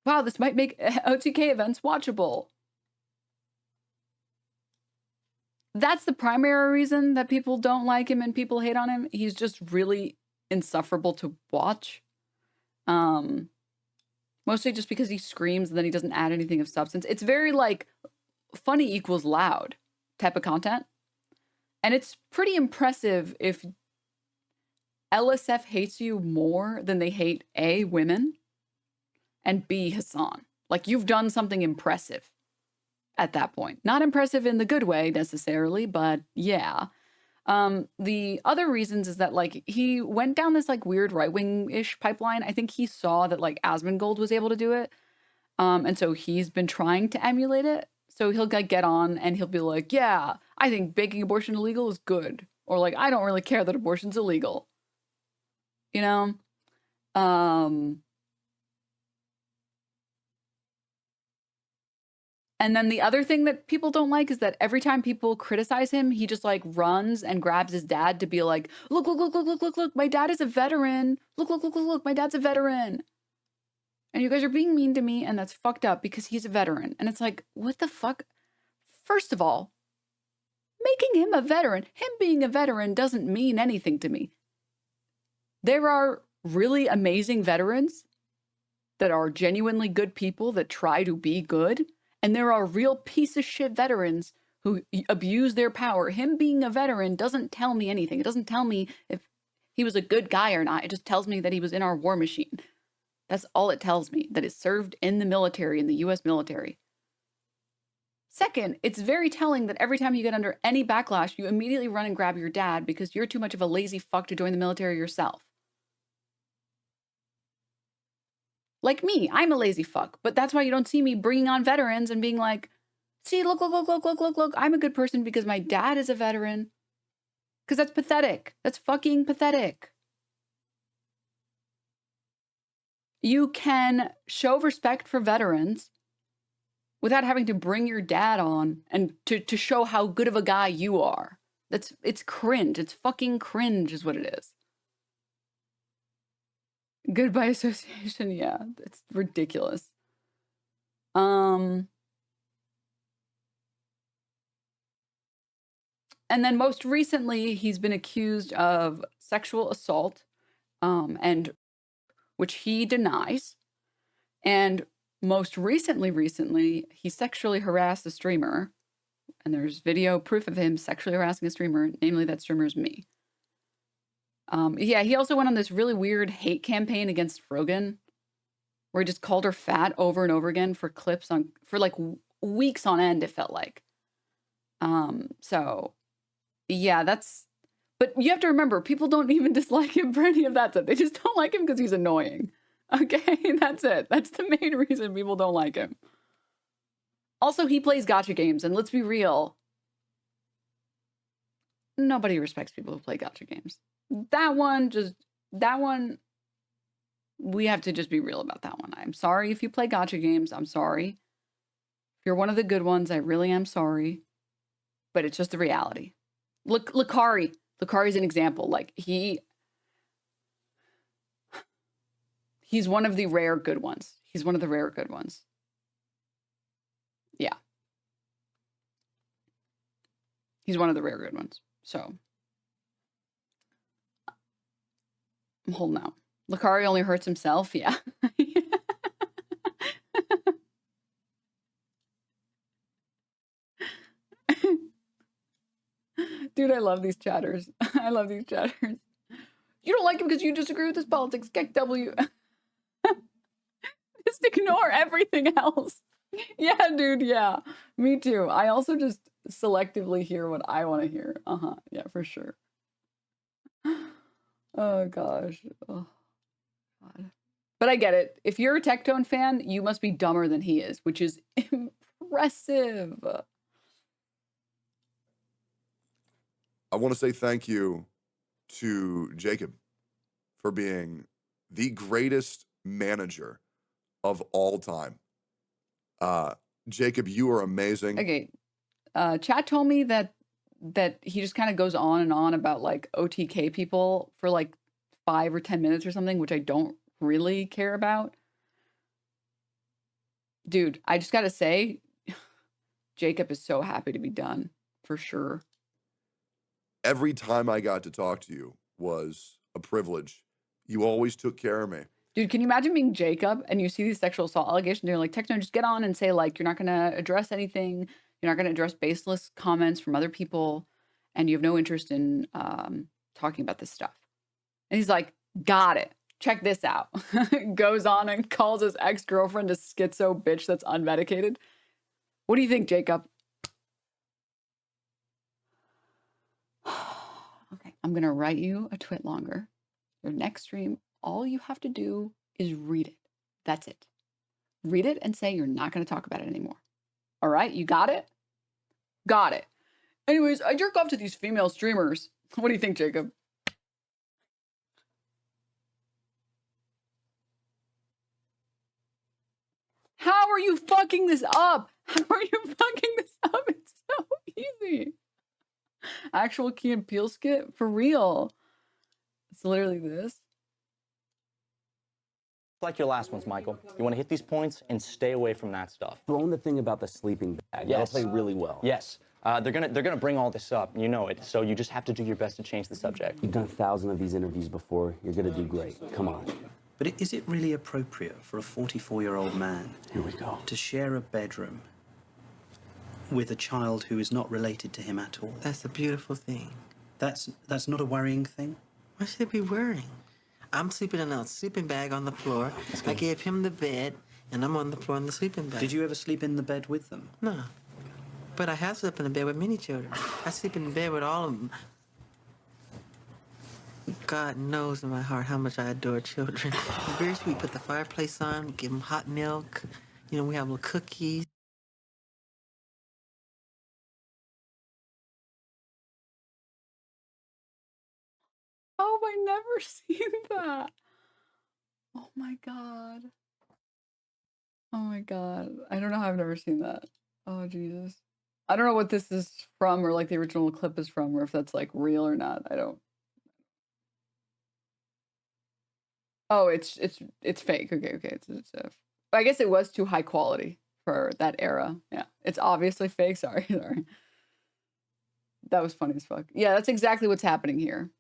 Wow, this might make OTK events watchable. That's the primary reason that people don't like him and people hate on him. He's just really insufferable to watch. Mostly just because he screams and then he doesn't add anything of substance. It's very like funny equals loud type of content. And it's pretty impressive if LSF hates you more than they hate A, women, and B, Hassan. Like, you've done something impressive at that point. Not impressive in the good way necessarily, but yeah. The other reasons is that like he went down this like weird right-wing-ish pipeline. I think he saw that like Asmongold was able to do it. And so he's been trying to emulate it. So he'll like get on and he'll be like, yeah, I think making abortion illegal is good. Or like, I don't really care that abortion's illegal. You know? And then the other thing that people don't like is that every time people criticize him, he just like runs and grabs his dad to be like, look, look, look, look, look, look, look, my dad is a veteran. Look, look, look, look, look, my dad's a veteran. And you guys are being mean to me, and that's fucked up because he's a veteran. And it's like, what the fuck? First of all, making him a veteran, him being a veteran doesn't mean anything to me. There are really amazing veterans that are genuinely good people that try to be good. And there are real piece of shit veterans who abuse their power. Him being a veteran doesn't tell me anything. It doesn't tell me if he was a good guy or not. It just tells me that he was in our war machine. That's all it tells me, that it served in the military, in the US military. Second, it's very telling that every time you get under any backlash, you immediately run and grab your dad because you're too much of a lazy fuck to join the military yourself. Like me, I'm a lazy fuck, but that's why you don't see me bringing on veterans and being like, see, look, look, look, look, look, look, look, I'm a good person because my dad is a veteran. Because that's pathetic. That's fucking pathetic. You can show respect for veterans without having to bring your dad on and to show how good of a guy you are. It's cringe. It's fucking cringe is what it is. Good by association, yeah. It's ridiculous. And then most recently, he's been accused of sexual assault, and which he denies. And most recently, he sexually harassed a streamer. And there's video proof of him sexually harassing a streamer, namely that streamer is me. Yeah, he also went on this really weird hate campaign against Rogan, where he just called her fat over and over again for clips for like weeks on end, it felt like. So yeah, but you have to remember, people don't even dislike him for any of that stuff. They just don't like him because he's annoying. Okay, that's it. That's the main reason people don't like him. Also, he plays gacha games, and let's be real, nobody respects people who play gacha games. That one, we have to just be real about that one. I'm sorry if you play gacha games. I'm sorry. If you're one of the good ones, I really am sorry. But it's just the reality. Look, Lucari. Lucari's an example. Like, he's one of the rare good ones. He's one of the rare good ones. Yeah. He's one of the rare good ones. So I'm holding out. Lucari only hurts himself. Yeah. Dude, I love these chatters. I love these chatters. You don't like him because you disagree with his politics. Get W. Just ignore everything else. Yeah, dude. Yeah. Me too. I also just selectively hear what I want to hear. Yeah, for sure. Oh, gosh. Oh, God. But I get it. If you're a Tectone fan, you must be dumber than he is, which is impressive. I want to say thank you to Jacob for being the greatest manager of all time. Jacob, you are amazing. Okay. Chat told me that he just kind of goes on and on about like OTK people for like 5 or 10 minutes or something, which I don't really care about. Dude, I just gotta say, Jacob is so happy to be done, for sure. Every time I got to talk to you was a privilege. You always took care of me. Dude, can you imagine being Jacob and you see these sexual assault allegations and you're like, Tectone, just get on and say like, you're not gonna address anything. You're not gonna address baseless comments from other people. And you have no interest in talking about this stuff. And he's like, got it. Check this out. Goes on and calls his ex-girlfriend a schizo bitch that's unmedicated. What do you think, Jacob? Okay, I'm gonna write you a twit longer. Your next stream, all you have to do is read it. That's it. Read it and say you're not gonna talk about it anymore. All right, you got it? Got it. Anyways, I jerk off to these female streamers. What do you think, Jacob? How are you fucking this up? How are you fucking this up? It's so easy. Actual Key and Peele skit? For real. It's literally this. Like your last ones, Michael. You want to hit these points and stay away from that stuff. Throwing the thing about the sleeping bag. Yes. That'll play really well. Yes. They're gonna bring all this up. You know it. So you just have to do your best to change the subject. You've done 1,000 of these interviews before. You're gonna do great. Come on. But is it really appropriate for a 44-year-old man Here we go. to share a bedroom with a child who is not related to him at all? That's a beautiful thing. That's not a worrying thing? Why should it be worrying? I'm sleeping in a sleeping bag on the floor. I gave him the bed, and I'm on the floor in the sleeping bag. Did you ever sleep in the bed with them? No. But I have slept in the bed with many children. I sleep in the bed with all of them. God knows in my heart how much I adore children. They're very sweet. Put the fireplace on, give them hot milk. You know, we have little cookies. Oh, I never seen that. Oh my god. Oh my god. I don't know how I've never seen that. Oh Jesus. I don't know what this is from or like the original clip is from or if that's like real or not. I don't. Oh, it's fake. Okay. I guess it was too high quality for that era. Yeah. It's obviously fake. Sorry. That was funny as fuck. Yeah, that's exactly what's happening here.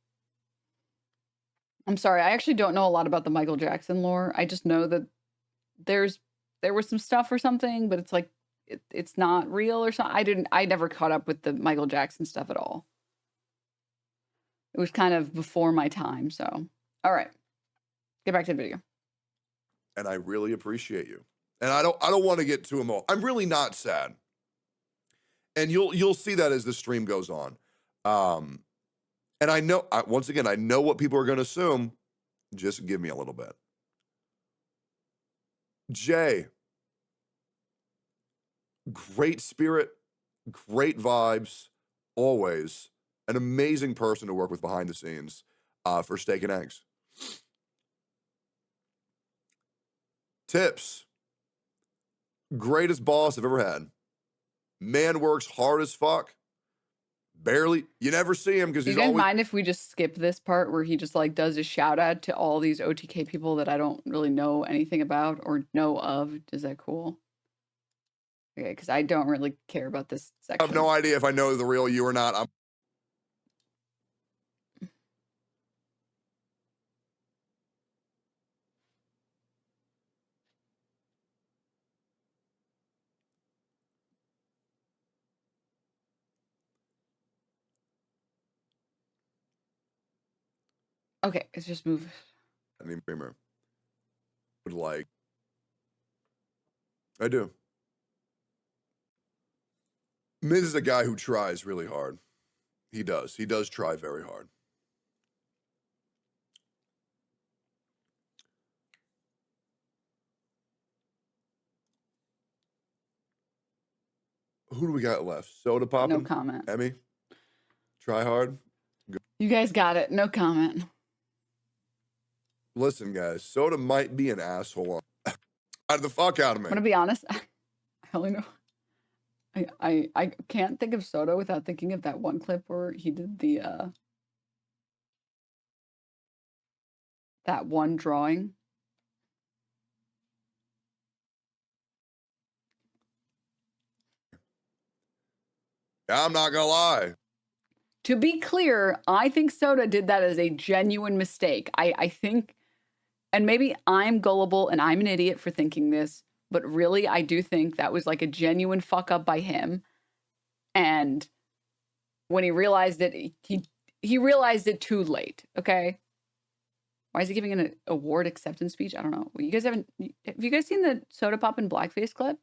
I'm sorry. I actually don't know a lot about the Michael Jackson lore. I just know that there was some stuff or something, but it's like it's not real or something. I never caught up with the Michael Jackson stuff at all. It was kind of before my time, so. All right. Get back to the video. And I really appreciate you. And I don't want to get too emotional. I'm really not sad. And you'll see that as the stream goes on. And I know, once again, I know what people are going to assume. Just give me a little bit. Jay, great spirit, great vibes, always. An amazing person to work with behind the scenes for Steak and Eggs. Tips, greatest boss I've ever had. Man works hard as fuck. Barely, you never see him because Do he's you guys always. mind if we just skip this part where he just like does a shout out to all these OTK people that I don't really know anything about or know of? Is that cool? Okay, because I don't really care about this I section. have no idea if I know the real you or not. Okay, let's just move. I mean, Bremer would like. I do. Miz is a guy who tries really hard. He does. He does try very hard. Who do we got left? Soda popping? No comment. Emmy? Try hard? You guys got it. No comment. Listen, guys, Soda might be an asshole. Out of the fuck out of me. I'm gonna be honest. I only know. I can't think of Soda without thinking of that one clip where he did the that one drawing. I'm not gonna lie. To be clear, I think Soda did that as a genuine mistake. I think, and maybe I'm gullible and I'm an idiot for thinking this, but really I do think that was like a genuine fuck up by him. And when he realized it, he realized it too late. Okay. Why is he giving an award acceptance speech? I don't know. You guys have you guys seen the Soda Pop and Blackface clip?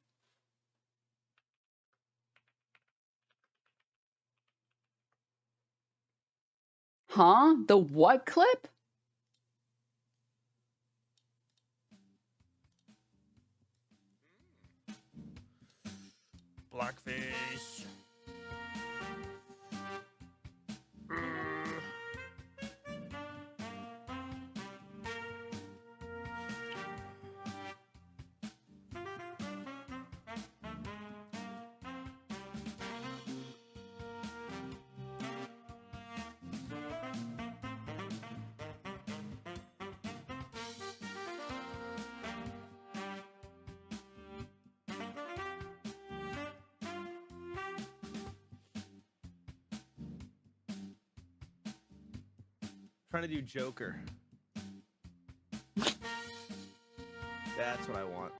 Huh? The what clip? Blackface. Trying to do Joker. That's what I want.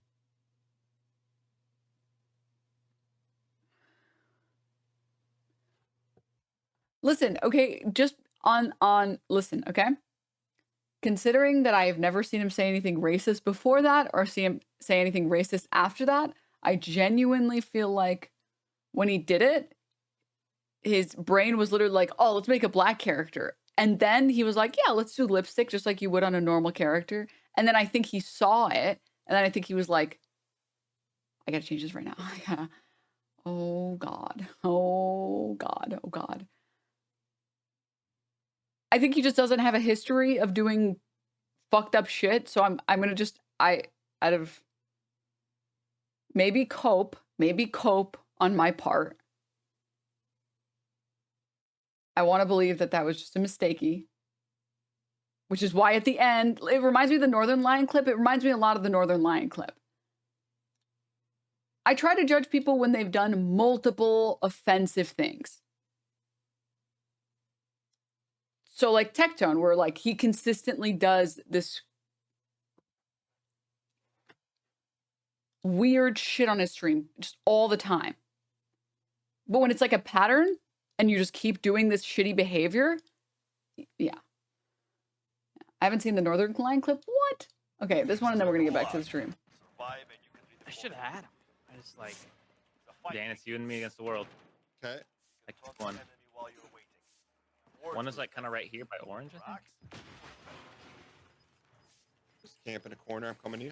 Listen, okay, just on listen, okay? Considering that I have never seen him say anything racist before that or see him say anything racist after that, I genuinely feel like when he did it, his brain was literally like, "Oh, let's make a black character." And then he was like, "Yeah, let's do lipstick just like you would on a normal character." And then I think he saw it, and then I think he was like, "I got to change this right now." Oh god. Oh god. Oh god. I think he just doesn't have a history of doing fucked up shit, so I'm gonna just out of maybe cope on my part. I want to believe that that was just a mistakey, which is why at the end it reminds me of the Northern Lion clip. It reminds me a lot of the Northern Lion clip. I try to judge people when they've done multiple offensive things. So like Tectone, where like he consistently does this weird shit on his stream just all the time. But when it's like a pattern and you just keep doing this shitty behavior, yeah. I haven't seen the Northern Lion clip. What? Okay, this one, and then we're gonna get back to the stream. I should have had him. I just like. Dan, it's you and me against the world. Okay. I picked one. One is like kind of right here by orange, I think. Just camp in a corner. I'm coming to you.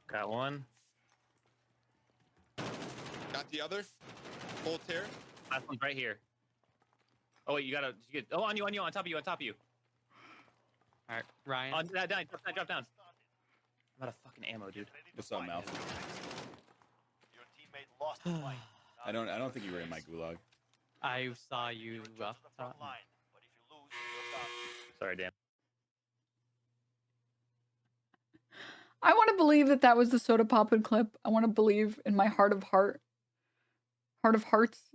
Got one. Got the other. Full tear. Last one's right here. Oh wait, you gotta. Oh, on you, on top of you. All right, Ryan. Drop down. I'm out of fucking ammo, dude. What's up, Mouth? I don't think you were in my gulag. I saw you up top. Sorry, Dan. I want to believe that that was the soda poppin' clip. I want to believe in my heart of hearts,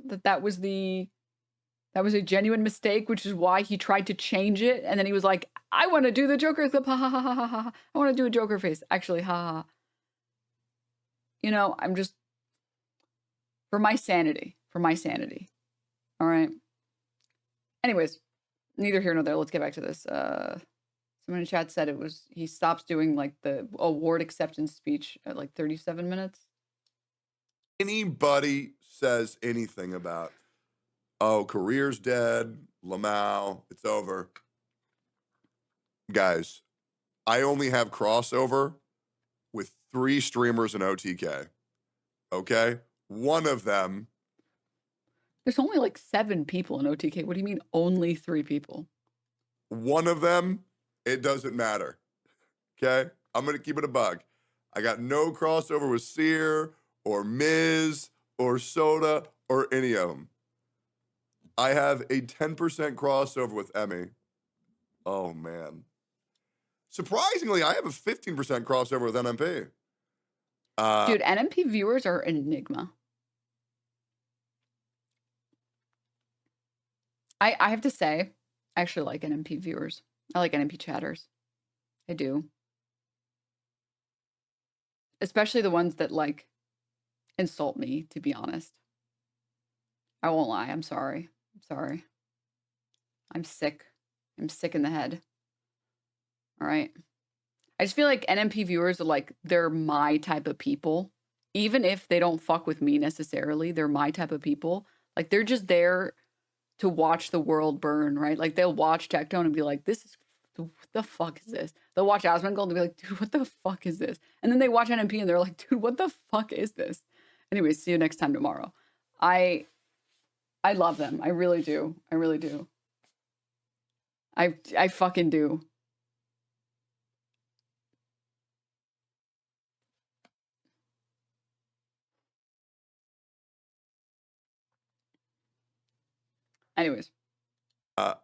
that that was a genuine mistake, which is why he tried to change it. And then he was like, I want to do the Joker clip. Ha ha ha ha ha ha. I want to do a Joker face. Actually, ha ha. You know, I'm just for my sanity. All right. Anyways, neither here nor there. Let's get back to this. Someone in chat said he stops doing like the award acceptance speech at like 37 minutes. Anybody says anything about, oh, career's dead, Lamau, it's over. Guys, I only have crossover with 3 streamers in OTK. Okay? One of them. There's only like 7 people in OTK. What do you mean only 3 people? One of them, it doesn't matter. Okay? I'm going to keep it a bug. I got no crossover with Seer or Miz or Soda or any of them. I have a 10% crossover with Emmy. Oh, man. Surprisingly, I have a 15% crossover with NMP. Dude, NMP viewers are an enigma. I have to say, I actually like NMP viewers. I like NMP chatters. I do. Especially the ones that, like, insult me, to be honest. I won't lie. I'm sorry. I'm sick. I'm sick in the head. All right. I just feel like NMP viewers are like, they're my type of people. Even if they don't fuck with me necessarily, they're my type of people. Like, they're just there to watch the world burn, right? Like, they'll watch Tectone and be like, what the fuck is this? They'll watch Asmongold and be like, dude, what the fuck is this? And then they watch NMP and they're like, dude, what the fuck is this? Anyways, see you next time tomorrow. I love them. I really do. I fucking do. Anyways. I'm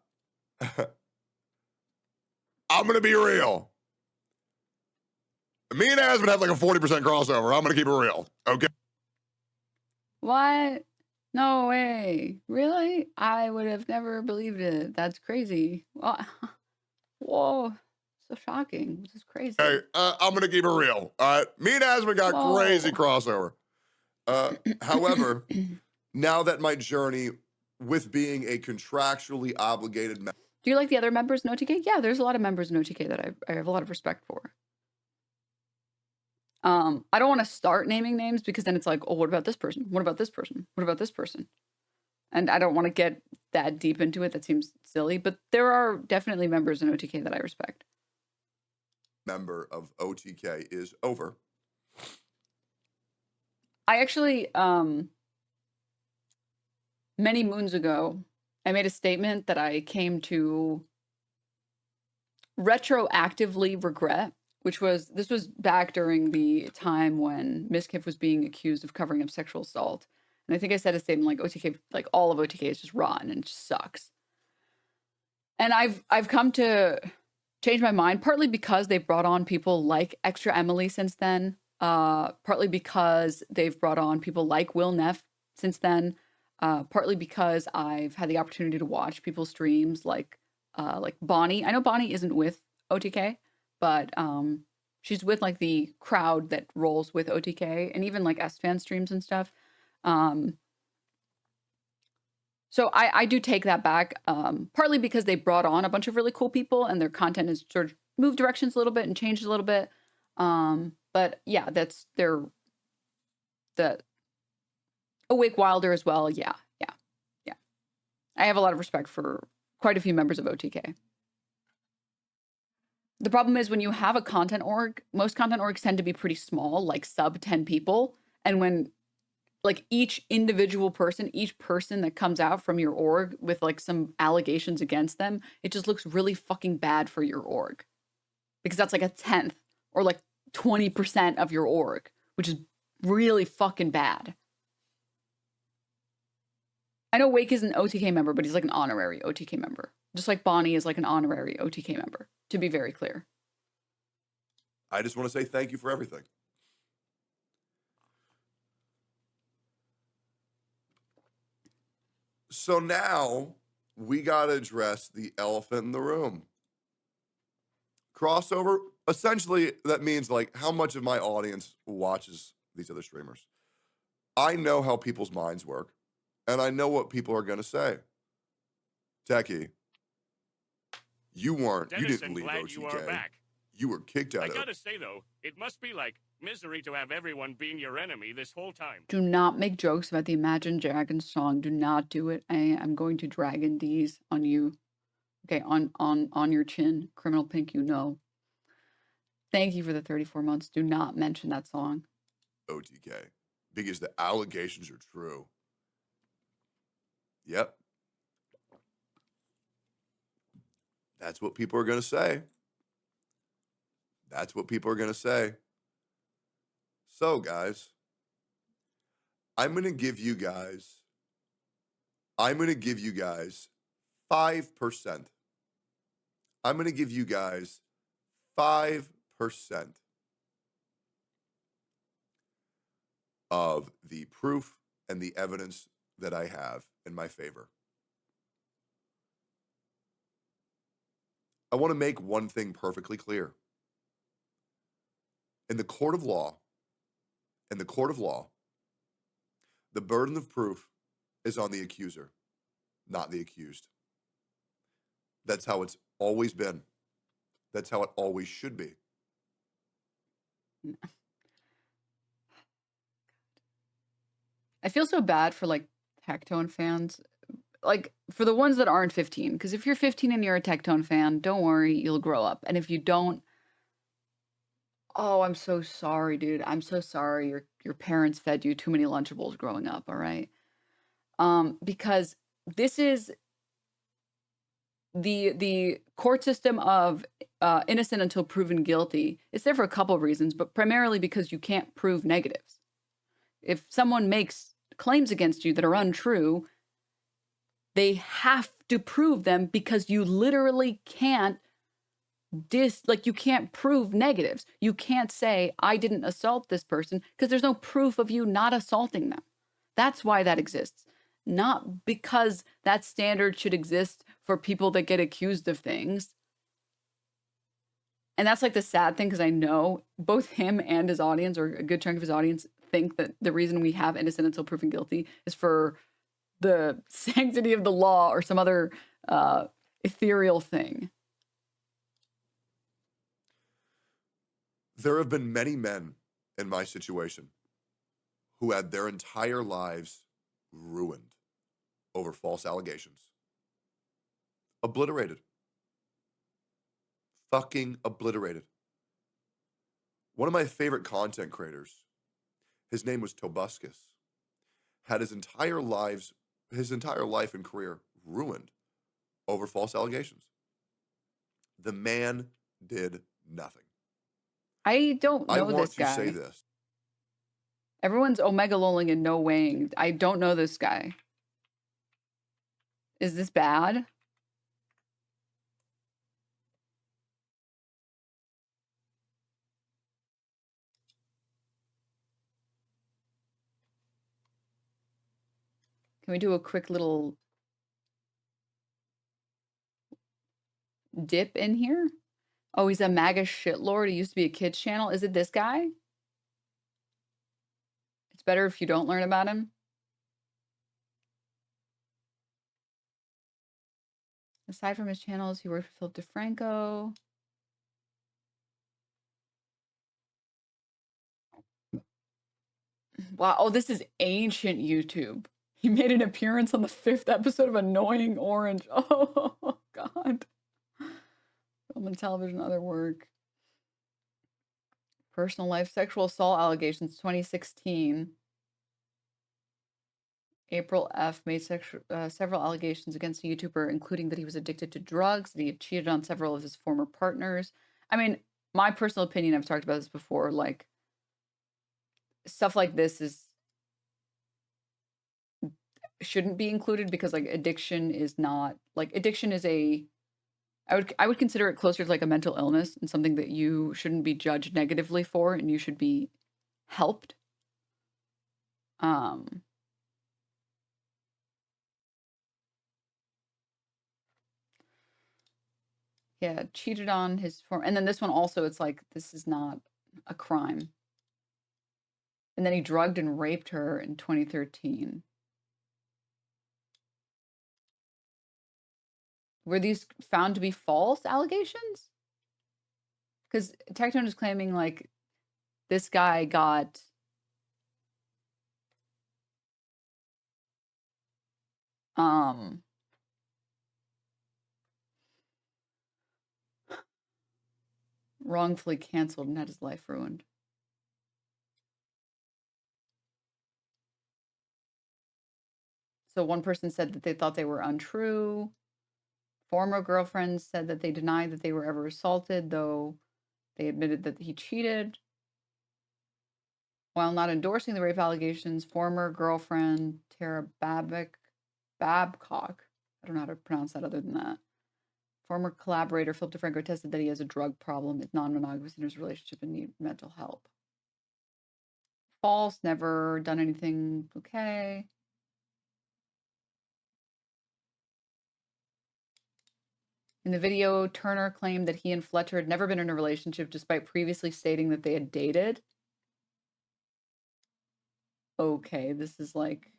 going to be real. Me and Asmon have like a 40% crossover. I'm going to keep it real. Okay? What? No way. Really? I would have never believed it. That's crazy. Whoa. So shocking. This is crazy. Hey, I'm gonna keep it real. All right, me and Asmund got crazy Whoa. crossover. However, now that my journey with being a contractually obligated member. Do you like the other members in OTK? Yeah, there's a lot of members in OTK that I have a lot of respect for. I don't want to start naming names because then it's like, oh, what about this person? What about this person? What about this person? And I don't want to get that deep into it. That seems silly, but there are definitely members in OTK that I respect. Member of OTK is over. I actually, many moons ago, I made a statement that I came to retroactively regret, this was back during the time when Miskiff was being accused of covering up sexual assault. And I think I said a statement like OTK, like all of OTK is just rotten and it just sucks. And I've come to change my mind, partly because they've brought on people like Extra Emily since then, partly because they've brought on people like Will Neff since then, partly because I've had the opportunity to watch people's streams like Bonnie. I know Bonnie isn't with OTK, but she's with like the crowd that rolls with OTK and even like S-Fan streams and stuff. So I do take that back, partly because they brought on a bunch of really cool people and their content has sort of moved directions a little bit and changed a little bit. But yeah, they're Awake Wilder as well. Yeah. I have a lot of respect for quite a few members of OTK. The problem is when you have a content org, most content orgs tend to be pretty small, like sub 10 people. And when like each individual person, each person that comes out from your org with like some allegations against them, it just looks really fucking bad for your org. Because that's like a 10th or like 20% of your org, which is really fucking bad. I know Wake is an OTK member, but he's like an honorary OTK member. Just like Bonnie is like an honorary OTK member, to be very clear. I just want to say thank you for everything. So now we got to address the elephant in the room. Crossover, essentially, that means like how much of my audience watches these other streamers. I know how people's minds work, and I know what people are going to say. Techie, you didn't leave glad OTK. you are back. You were kicked out I of gotta say though, it must be like misery to have everyone being your enemy this whole time. Do not make jokes about the Imagine Dragons song. Do not do it. I am going to Dragon D's on you. Okay, on your chin. Criminal Pink, you know. Thank you for the 34 months. Do not mention that song. OTK, because the allegations are true. Yep. That's what people are going to say. That's what people are going to say. So, guys, I'm going to give you guys 5%. I'm going to give you guys 5% of the proof and the evidence that I have in my favor. I want to make one thing perfectly clear. In the court of law, the burden of proof is on the accuser, not the accused. That's how it's always been. That's how it always should be. I feel so bad for like Tectone fans. Like for the ones that aren't 15, because if you're 15 and you're a Tectone fan, don't worry, you'll grow up. And if you don't, oh, I'm so sorry, dude. I'm so sorry. Your parents fed you too many Lunchables growing up, all right? Because this is the court system of innocent until proven guilty. It's there for a couple of reasons, but primarily because you can't prove negatives. If someone makes claims against you that are untrue, they have to prove them because you literally can't you can't prove negatives. You can't say, I didn't assault this person because there's no proof of you not assaulting them. That's why that exists. not because that standard should exist for people that get accused of things. And that's like the sad thing, because I know both him and his audience, or a good chunk of his audience, think that the reason we have innocent until proven guilty is for the sanctity of the law or some other ethereal thing. There have been many men in my situation who had their entire lives ruined over false allegations. Obliterated. Fucking obliterated. One of my favorite content creators, his name was Tobuscus, had his entire life and career ruined over false allegations. The man did nothing. I don't know I want this to guy. say this. Everyone's omega lolling and no weighing. I don't know this guy. Is this bad? Can we do a quick little dip in here? Oh, he's a MAGA shitlord. He used to be a kids channel. Is it this guy? It's better if you don't learn about him. Aside from his channels, he worked with Philip DeFranco. Wow. Oh, this is ancient YouTube. He made an appearance on the 5th episode of Annoying Orange. Oh, God. Film and television, other work. Personal life, sexual assault allegations, 2016. April F. made several allegations against the YouTuber, including that he was addicted to drugs, that he had cheated on several of his former partners. I mean, my personal opinion, I've talked about this before, like, stuff like this shouldn't be included, because like addiction is not, like, addiction is I would consider it closer to like a mental illness, and something that you shouldn't be judged negatively for, and you should be helped. Yeah, cheated on his form, and then this one also, it's like, this is not a crime. And then he drugged and raped her in 2013. Were these found to be false allegations? Because Tectone is claiming like this guy got wrongfully canceled and had his life ruined. So one person said that they thought they were untrue. Former girlfriends said that they denied that they were ever assaulted, though they admitted that he cheated. While not endorsing the rape allegations, former girlfriend Tara Babcock, I don't know how to pronounce that other than that. Former collaborator Philip DeFranco tested that he has a drug problem, is non-monogamous in his relationship, and need mental help. False, never done anything. Okay. In the video, Turner claimed that he and Fletcher had never been in a relationship, despite previously stating that they had dated. Okay, this is like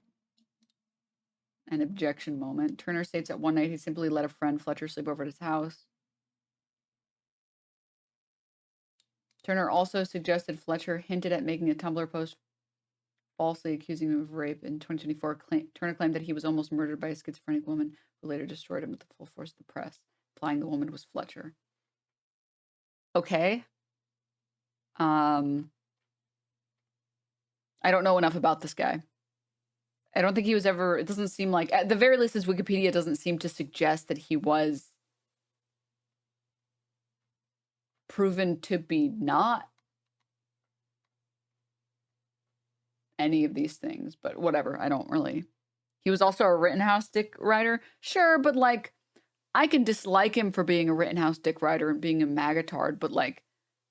an objection moment. Turner states that one night he simply let a friend, Fletcher, sleep over at his house. Turner also suggested Fletcher hinted at making a Tumblr post falsely accusing him of rape. In 2024, Turner claimed that he was almost murdered by a schizophrenic woman who later destroyed him with the full force of the press, implying the woman was Fletcher. Okay. I don't know enough about this guy. I don't think he was ever, it doesn't seem like, at the very least, his Wikipedia doesn't seem to suggest that he was proven to be not any of these things, but whatever. I don't really. He was also a Rittenhouse dick writer. Sure, but like, I can dislike him for being a Rittenhouse dick writer and being a magatard, but like,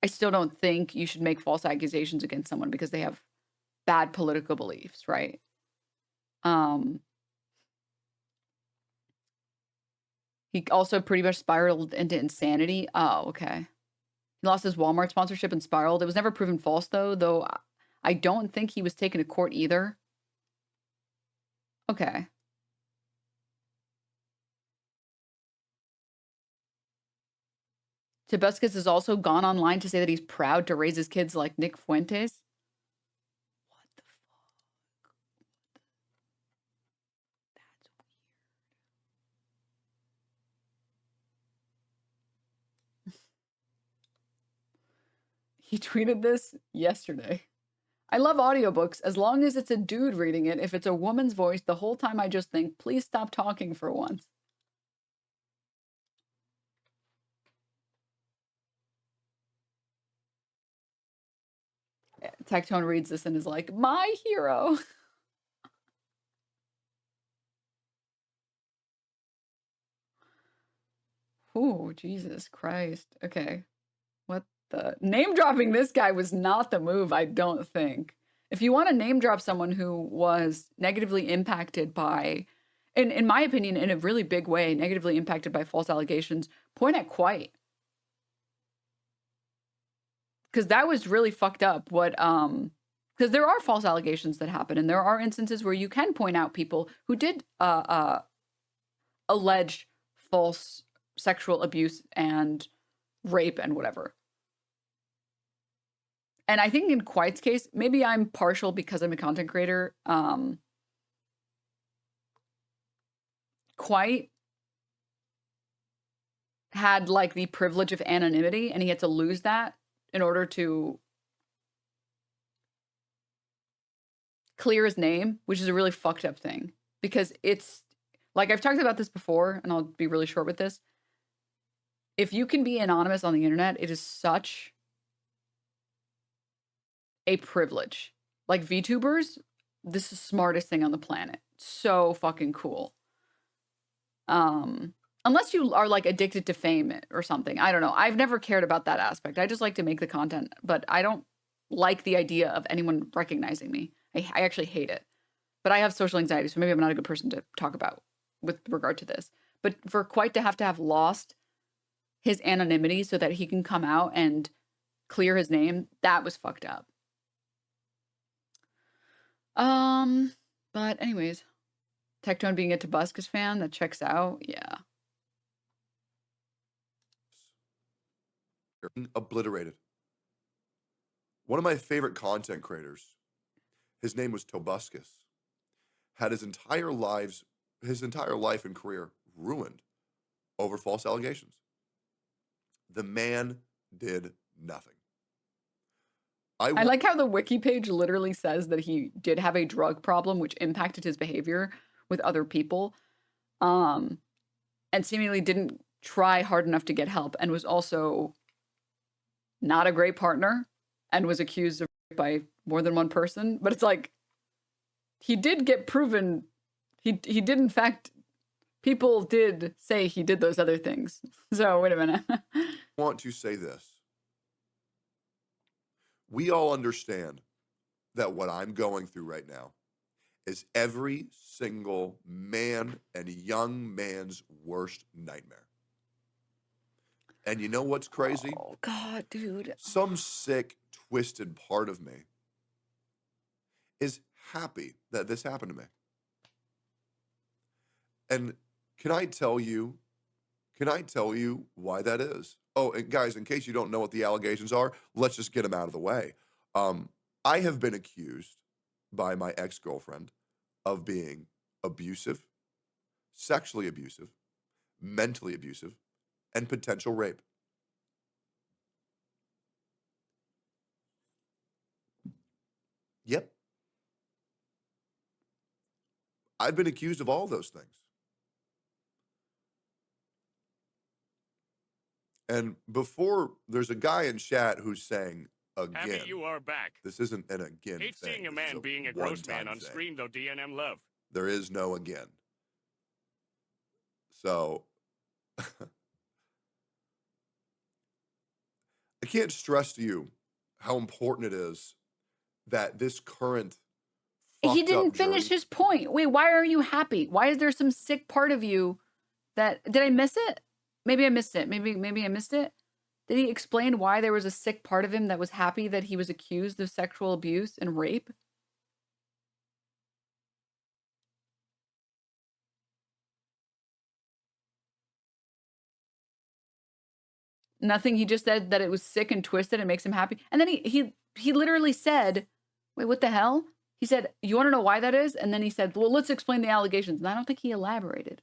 I still don't think you should make false accusations against someone because they have bad political beliefs, right? He also pretty much spiraled into insanity. Oh, okay. He lost his Walmart sponsorship and spiraled. It was never proven false, though I don't think he was taken to court either. Okay. Tobuscus has also gone online to say that he's proud to raise his kids like Nick Fuentes. What the fuck? That's weird. He tweeted this yesterday. I love audiobooks as long as it's a dude reading it. If it's a woman's voice, the whole time I just think, please stop talking for once. Tectone reads this and is like, my hero. Oh, Jesus Christ. Okay. What the? Name dropping this guy was not the move, I don't think. If you want to name drop someone who was negatively impacted by, in my opinion, in a really big way, negatively impacted by false allegations, point at Quite. Because that was really fucked up. What, because there are false allegations that happen, and there are instances where you can point out people who did allege false sexual abuse and rape and whatever. And I think in Quite's case, maybe I'm partial because I'm a content creator. Quite had like the privilege of anonymity, and he had to lose that in order to clear his name, which is a really fucked up thing. Because it's, like I've talked about this before, and I'll be really short with this. If you can be anonymous on the internet, it is such a privilege. Like VTubers, this is the smartest thing on the planet. So fucking cool. Unless you are like addicted to fame or something. I don't know. I've never cared about that aspect. I just like to make the content, but I don't like the idea of anyone recognizing me. I actually hate it. But I have social anxiety, so maybe I'm not a good person to talk about with regard to this. But for Quite to have lost his anonymity so that he can come out and clear his name, that was fucked up. But anyways, Tectone being a Tobuscus fan, that checks out. Yeah. Obliterated. One of my favorite content creators, his name was Tobuscus, had his entire life and career ruined over false allegations. The man did nothing. I like how the wiki page literally says that he did have a drug problem which impacted his behavior with other people, and seemingly didn't try hard enough to get help, and was also not a great partner and was accused of rape by more than one person. But it's like, he did get proven, he did in fact, people did say he did those other things. So wait a minute. I want to say this. We all understand that what I'm going through right now is every single man and young man's worst nightmare. And you know what's crazy? Oh, God, dude. Some sick, twisted part of me is happy that this happened to me. And can I tell you why that is? Oh, and guys, in case you don't know what the allegations are, let's just get them out of the way. I have been accused by my ex-girlfriend of being abusive, sexually abusive, mentally abusive, and potential rape. Yep. I've been accused of all those things. And before, there's a guy in chat who's saying, again. Happy you are back. This isn't an again Hate thing. seeing a This man is being a gross man one-time on thing. stream, though DNM love. There is no again. So, I can't stress to you how important it is that this current He fucked didn't up finish journey- his point. Wait, why are you happy? Why is there some sick part of you that did I miss it? Maybe I missed it. Maybe I missed it. Did he explain why there was a sick part of him that was happy that he was accused of sexual abuse and rape? Nothing. He just said that it was sick and twisted and makes him happy. And then he literally said, "Wait, what the hell?" He said, "You want to know why that is?" And then he said, "Well, let's explain the allegations." And I don't think he elaborated.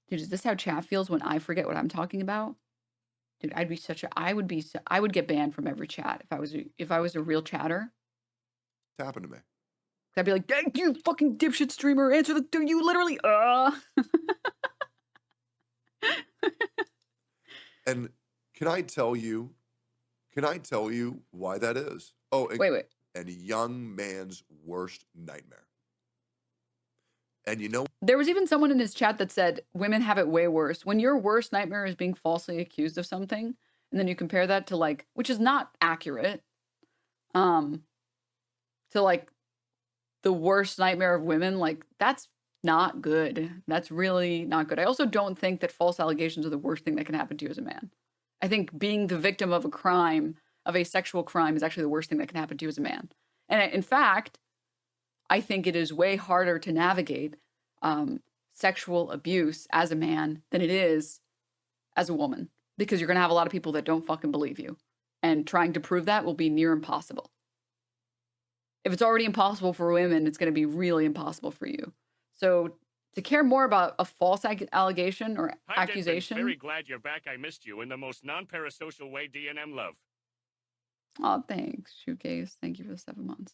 Dude, is this how chat feels when I forget what I'm talking about? Dude, I would get banned from every chat if I was a real chatter. It's happened to me. I'd be like, "Thank you, fucking dipshit streamer. Answer the you literally And can I tell you why that is? Oh, wait. And a young man's worst nightmare. And you know, There was even someone in his chat that said women have it way worse. When your worst nightmare is being falsely accused of something, and then you compare that to like, which is not accurate, to like the worst nightmare of women, like that's not good. That's really not good. I also don't think that false allegations are the worst thing that can happen to you as a man. I think being the victim of a crime, of a sexual crime, is actually the worst thing that can happen to you as a man. And in fact, I think it is way harder to navigate sexual abuse as a man than it is as a woman, because you're going to have a lot of people that don't fucking believe you. And trying to prove that will be near impossible. If it's already impossible for women, it's going to be really impossible for you. So to care more about a false allegation or Hi, accusation. Very glad you're back. I missed you in the most non-parasocial way. DNM love. Oh, thanks, Shoegaze. Thank you for the 7 months.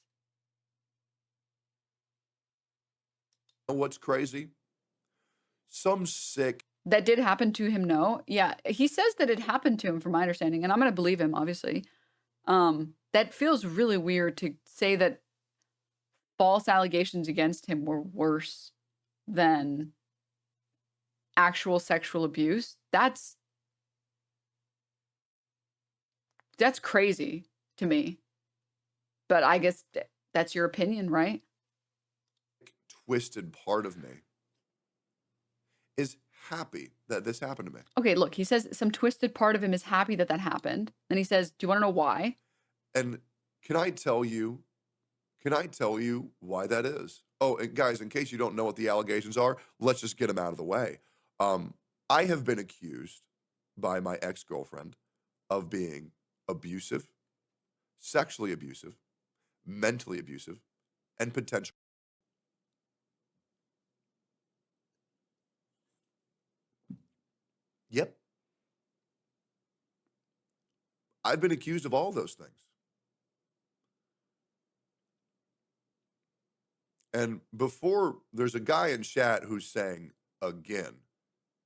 What's crazy? Some sick. That did happen to him, no? Yeah, he says that it happened to him, from my understanding, and I'm going to believe him, obviously. That feels really weird to say that false allegations against him were worse than actual sexual abuse. That's crazy to me. But I guess that's your opinion, right? Twisted part of me is happy that this happened to me. Okay, look, he says some twisted part of him is happy that that happened. Then he says, "Do you want to know why?" And can I tell you why that is? Oh, and guys, in case you don't know what the allegations are, let's just get them out of the way. I have been accused by my ex-girlfriend of being abusive, sexually abusive, mentally abusive, and potential. Yep. I've been accused of all those things. And before, there's a guy in chat who's saying, again,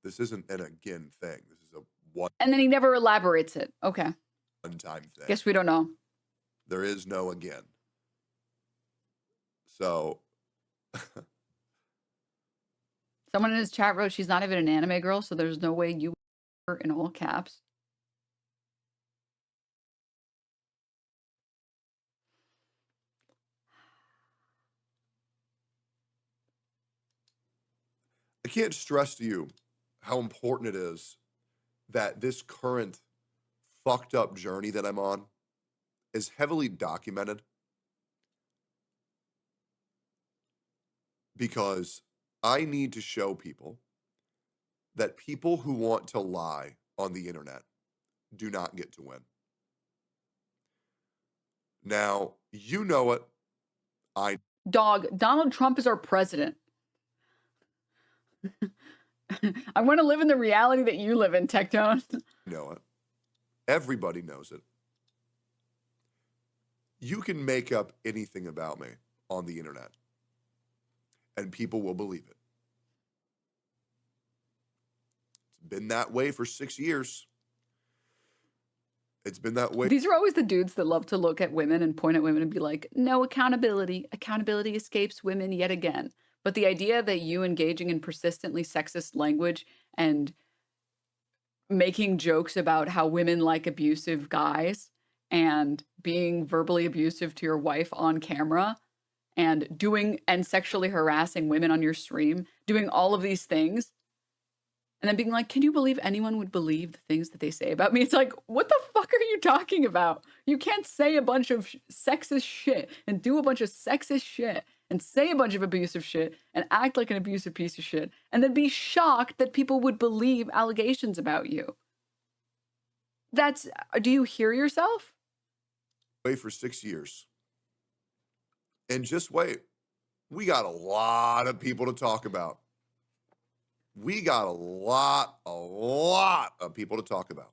this isn't an again thing. This is a one. And then he never elaborates it. Okay. One-time thing. Guess we don't know. There is no again. So. Someone in his chat wrote she's not even an anime girl, so there's no way you were in all caps. I can't stress to you how important it is that this current fucked up journey that I'm on is heavily documented, because I need to show people that people who want to lie on the internet do not get to win. Now, you know it. Dog, Donald Trump is our president. I want to live in the reality that you live in, Tectone. Know it. Everybody knows it. You can make up anything about me on the internet, and people will believe it. It's been that way for 6 years. It's been that way. These are always the dudes that love to look at women and point at women and be like, no accountability. Accountability escapes women yet again. But the idea that you engaging in persistently sexist language and making jokes about how women like abusive guys and being verbally abusive to your wife on camera and doing and sexually harassing women on your stream, doing all of these things, and then being like, can you believe anyone would believe the things that they say about me? It's like, what the fuck are you talking about? You can't say a bunch of sexist shit and do a bunch of sexist shit and say a bunch of abusive shit and act like an abusive piece of shit and then be shocked that people would believe allegations about you. That's, do you hear yourself? Wait for 6 years. And just wait. We got a lot of people to talk about. We got a lot of people to talk about.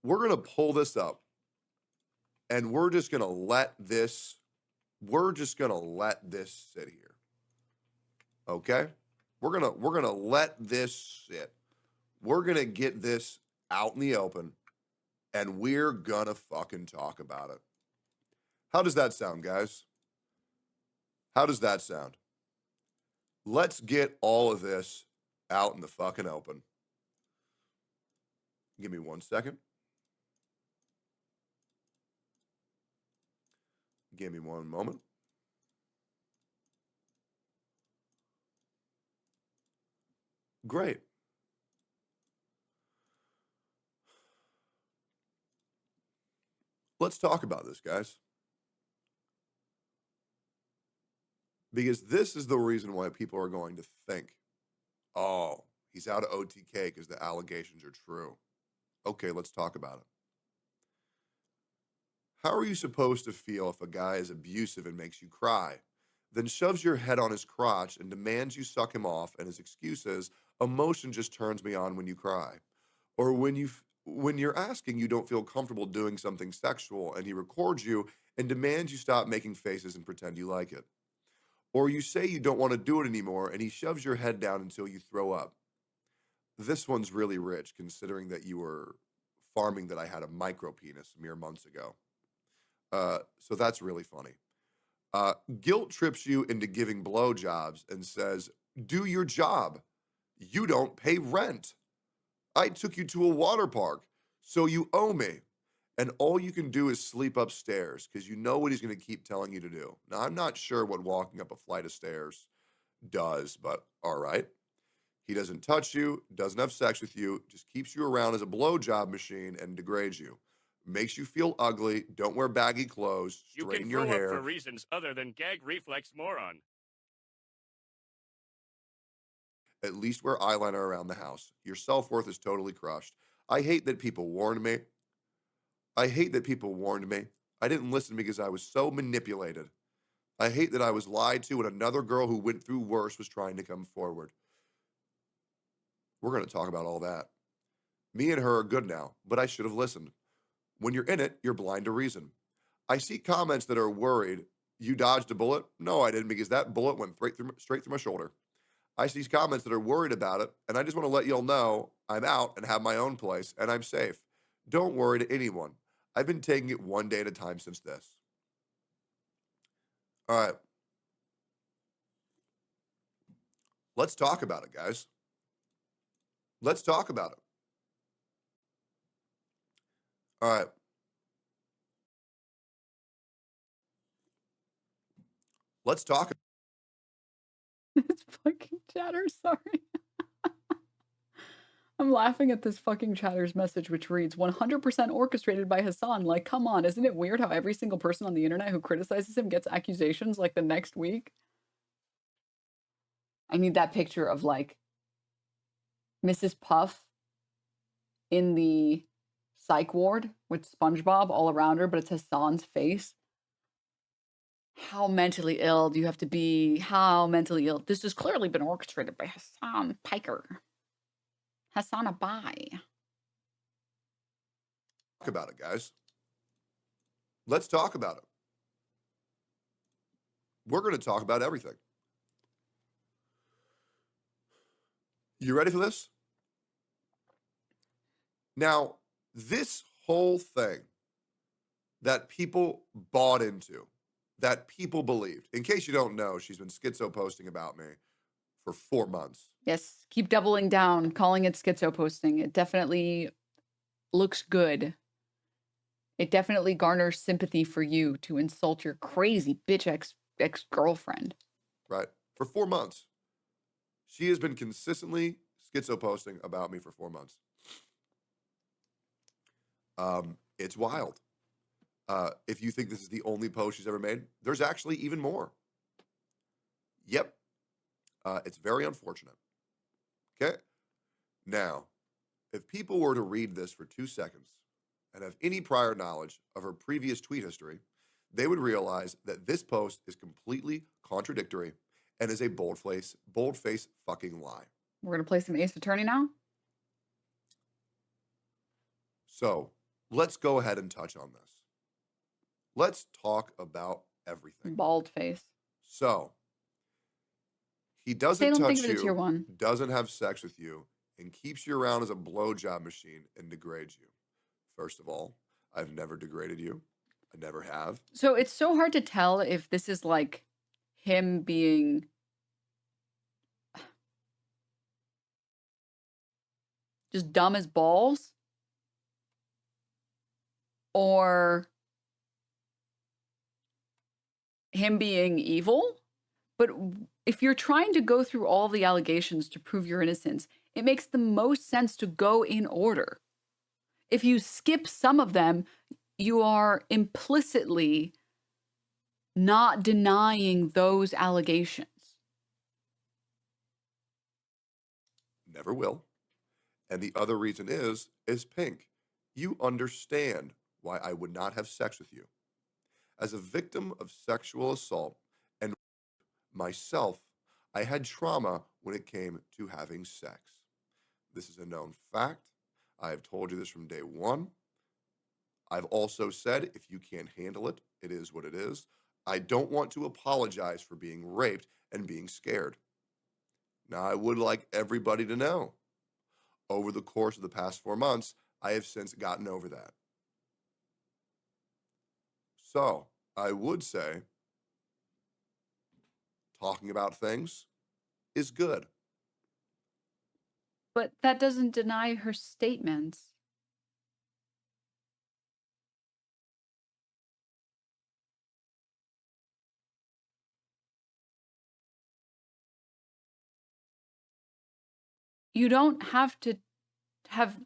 We're going to pull this up and we're just going to let this sit here. Okay? We're going to let this sit. We're going to get this out in the open and we're going to fucking talk about it. How does that sound, guys? How does that sound? Let's get all of this out in the fucking open. Give me 1 second. Give me one moment. Great. Let's talk about this, guys. Because this is the reason why people are going to think, oh, he's out of OTK because the allegations are true. Okay, let's talk about it. How are you supposed to feel if a guy is abusive and makes you cry, then shoves your head on his crotch and demands you suck him off, and his excuse is, emotion just turns me on when you cry? Or when you're asking you don't feel comfortable doing something sexual and he records you and demands you stop making faces and pretend you like it? Or you say you don't want to do it anymore and he shoves your head down until you throw up. This one's really rich considering that you were farming that I had a micro penis mere months ago. So that's really funny. Guilt trips you into giving blowjobs and says, do your job. You don't pay rent. I took you to a water park, so you owe me. And all you can do is sleep upstairs because you know what he's going to keep telling you to do. Now, I'm not sure what walking up a flight of stairs does, but all right. He doesn't touch you, doesn't have sex with you, just keeps you around as a blowjob machine and degrades you. Makes you feel ugly, don't wear baggy clothes, You straighten can your throw up hair. for reasons other than gag reflex moron. At least wear eyeliner around the house. Your self-worth is totally crushed. I hate that people warned me. I didn't listen because I was so manipulated. I hate that I was lied to and another girl who went through worse was trying to come forward. We're going to talk about all that. Me and her are good now, but I should have listened. When you're in it, you're blind to reason. I see comments that are worried. You dodged a bullet? No, I didn't, because that bullet went straight through my shoulder. I see comments that are worried about it, and I just want to let y'all know I'm out and have my own place, and I'm safe. Don't worry to anyone. I've been taking it one day at a time since this. All right. Let's talk about it, guys. Let's talk about it. All right. Let's talk. It's fucking chatter, sorry. I'm laughing at this fucking chatter's message, which reads 100% orchestrated by Hassan. Like, come on, isn't it weird how every single person on the internet who criticizes him gets accusations like the next week? I need that picture of like Mrs. Puff in the psych ward with SpongeBob all around her, but it's Hassan's face. How mentally ill do you have to be? How mentally ill? This has clearly been orchestrated by Hassan Piker. Hassan Abai. Talk about it, guys. Let's talk about it. We're going to talk about everything. You ready for this? Now, this whole thing that people bought into, that people believed, in case you don't know, she's been schizo posting about me for 4 months. Yes, keep doubling down, calling it schizo posting. It definitely looks good. It definitely garners sympathy for you to insult your crazy bitch ex-girlfriend. Right. For 4 months. She has been consistently schizo posting about me for 4 months. It's wild. If you think this is the only post she's ever made, there's actually even more. Yep. It's very unfortunate. Okay. Now, if people were to read this for 2 seconds and have any prior knowledge of her previous tweet history, they would realize that this post is completely contradictory and is a bold-face fucking lie. We're going to play some Ace Attorney now? So, let's go ahead and touch on this. Let's talk about everything. Bald face. So, he doesn't Say, don't touch think of it as tier you, 1. doesn't have sex with you, and keeps you around as a blowjob machine and degrades you. First of all, I've never degraded you. I never have. So it's so hard to tell if this is like him being just dumb as balls or him being evil. But if you're trying to go through all the allegations to prove your innocence, it makes the most sense to go in order. If you skip some of them, you are implicitly not denying those allegations. Never will. And the other reason is Pink. You understand why I would not have sex with you. As a victim of sexual assault and myself, I had trauma when it came to having sex. This is a known fact. I have told you this from day one. I've also said, if you can't handle it, it is what it is. I don't want to apologize for being raped and being scared. Now, I would like everybody to know, over the course of the past 4 months, I have since gotten over that. So, I would say, talking about things is good. But that doesn't deny her statements. You don't have to have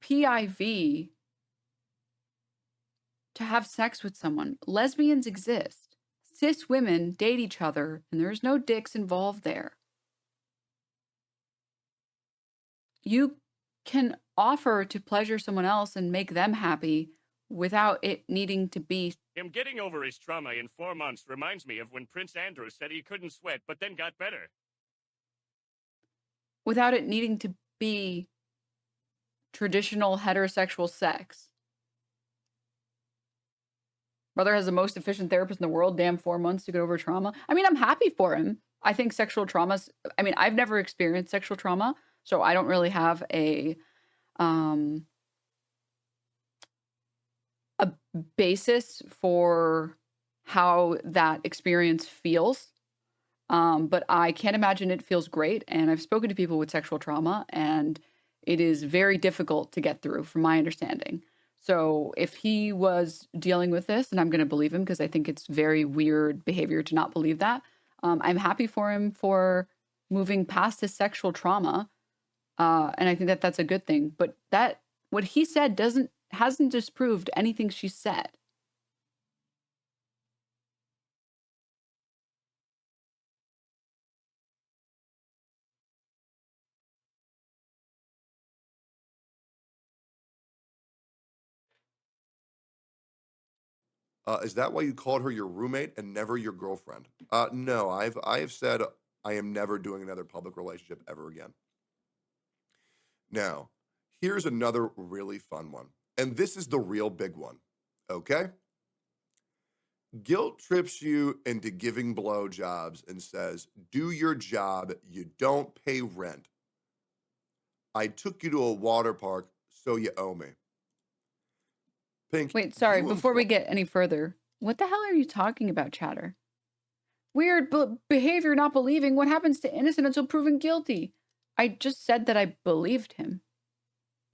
PIV to have sex with someone. Lesbians exist. Cis women date each other, and there's no dicks involved there. You can offer to pleasure someone else and make them happy without it needing to be. Him getting over his trauma in 4 months reminds me of when Prince Andrew said he couldn't sweat, but then got better. Without it needing to be traditional heterosexual sex. Brother has the most efficient therapist in the world. Damn, 4 months to get over trauma. I mean, I'm happy for him. I think sexual traumas. I mean, I've never experienced sexual trauma, so I don't really have a basis for how that experience feels. But I can't imagine it feels great. And I've spoken to people with sexual trauma, and it is very difficult to get through, from my understanding. So if he was dealing with this, and I'm going to believe him because I think it's very weird behavior to not believe that, I'm happy for him for moving past his sexual trauma. And I think that that's a good thing. But that what he said hasn't disproved anything she said. Is that why you called her your roommate and never your girlfriend? No, I have said I am never doing another public relationship ever again. Now, here's another really fun one. And this is the real big one. Okay? Guilt trips you into giving blowjobs and says, do your job, you don't pay rent. I took you to a water park, so you owe me. Pink. Wait, sorry, before we get any further, what the hell are you talking about, Chatter? Weird behavior, not believing. What happens to innocent until proven guilty? I just said that I believed him.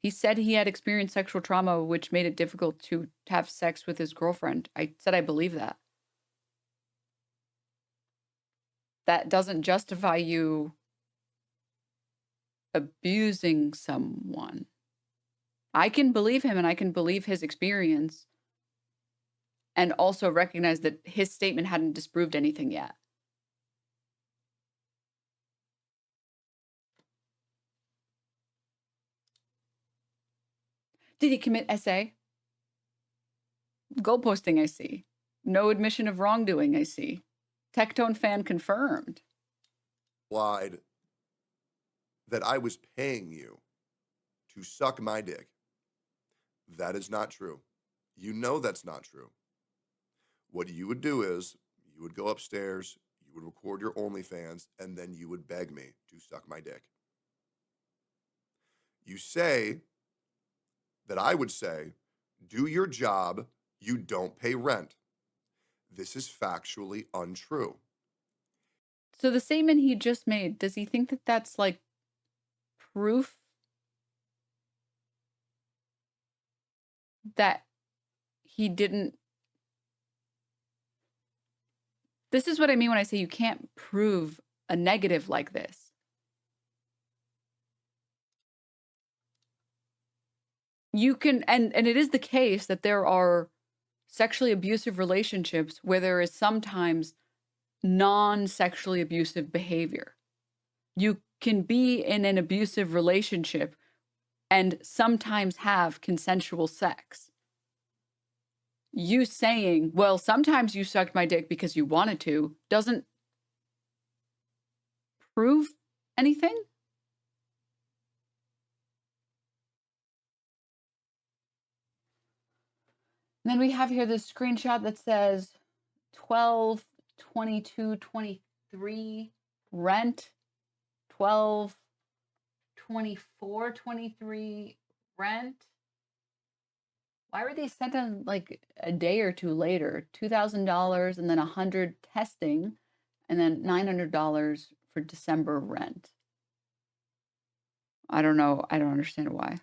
He said he had experienced sexual trauma, which made it difficult to have sex with his girlfriend. I said I believe that. That doesn't justify you abusing someone. I can believe him and I can believe his experience and also recognize that his statement hadn't disproved anything yet. Did he commit SA? Goal posting, I see. No admission of wrongdoing, I see. Tectone fan confirmed. Lied that I was paying you to suck my dick. That is not true. You know that's not true. What you would do is you would go upstairs, you would record your OnlyFans, and then you would beg me to suck my dick. You say that I would say, do your job, you don't pay rent. This is factually untrue. So the statement he just made, does he think that that's like proof that he didn't? This is what I mean when I say you can't prove a negative like this. You can, and it is the case that there are sexually abusive relationships where there is sometimes non-sexually abusive behavior. You can be in an abusive relationship and sometimes have consensual sex. You saying, well, sometimes you sucked my dick because you wanted to, doesn't prove anything. And then we have here this screenshot that says 12/22/23 rent, 12/24/23 rent. Why were these sent in like a day or two later? $2,000 and then $100 testing and then $900 for December rent. I don't know. I don't understand why.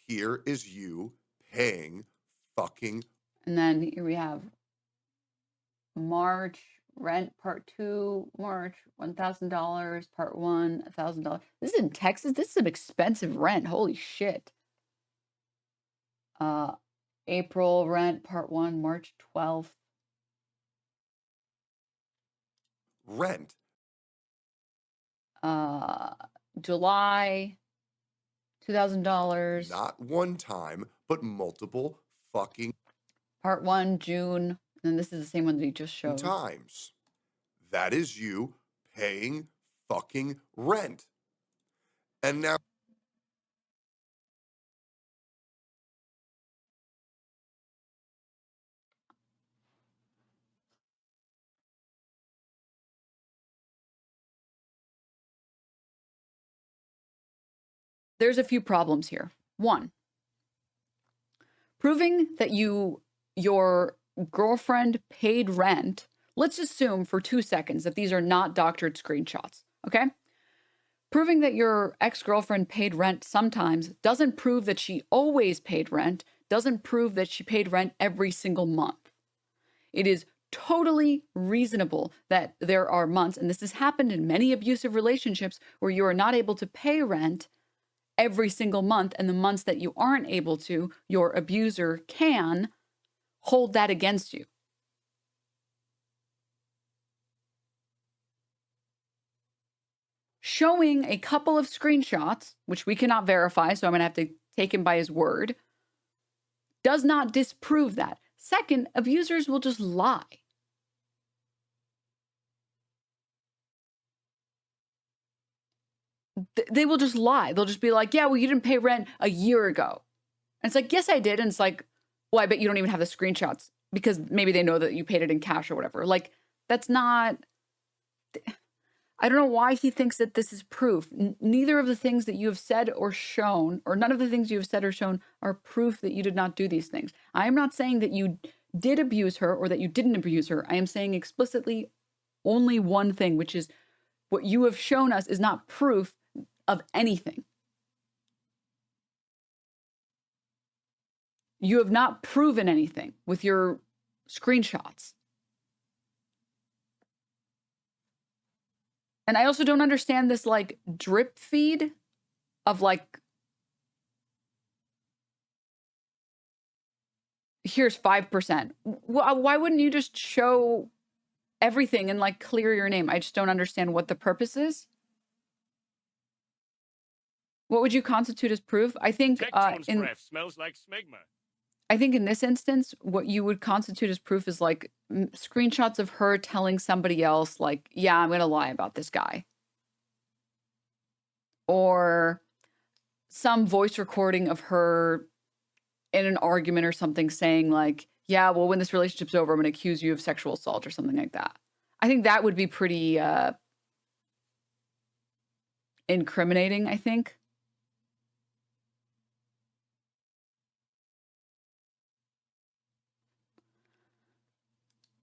Here is you paying fucking. And then here we have March rent part 2, March $1,000, part 1 $1,000. This is in Texas. This is some expensive rent. Holy shit. April rent part 1, March 12th. Rent. July $2,000. Not one time, but multiple fucking Part 1, June. And this is the same one that he just showed. times. That is you paying fucking rent. And now there's a few problems here. One, proving that your girlfriend paid rent. Let's assume for 2 seconds that these are not doctored screenshots, okay? Proving that your ex-girlfriend paid rent sometimes doesn't prove that she always paid rent, doesn't prove that she paid rent every single month. It is totally reasonable that there are months, and this has happened in many abusive relationships, where you are not able to pay rent every single month, and the months that you aren't able to, your abuser can hold that against you. Showing a couple of screenshots, which we cannot verify, so I'm going to have to take him by his word, does not disprove that. Second, abusers will just lie. They will just lie. They'll just be like, yeah, well, you didn't pay rent a year ago. And it's like, yes, I did. And it's like, well, I bet you don't even have the screenshots because maybe they know that you paid it in cash or whatever. Like, that's not, I don't know why he thinks that this is proof. Neither of the things that you have said or shown, or none of the things you have said or shown, are proof that you did not do these things. I am not saying that you did abuse her or that you didn't abuse her. I am saying explicitly only one thing, which is what you have shown us is not proof of anything. You have not proven anything with your screenshots. And I also don't understand this like drip feed of like, here's 5%. Why wouldn't you just show everything and like clear your name? I just don't understand what the purpose is. What would you constitute as proof? I think Tectone's breath smells like smegma. I think in this instance, what you would constitute as proof is like screenshots of her telling somebody else, like, yeah, I'm going to lie about this guy. Or some voice recording of her in an argument or something saying like, yeah, well, when this relationship's over, I'm going to accuse you of sexual assault or something like that. I think that would be pretty incriminating, I think.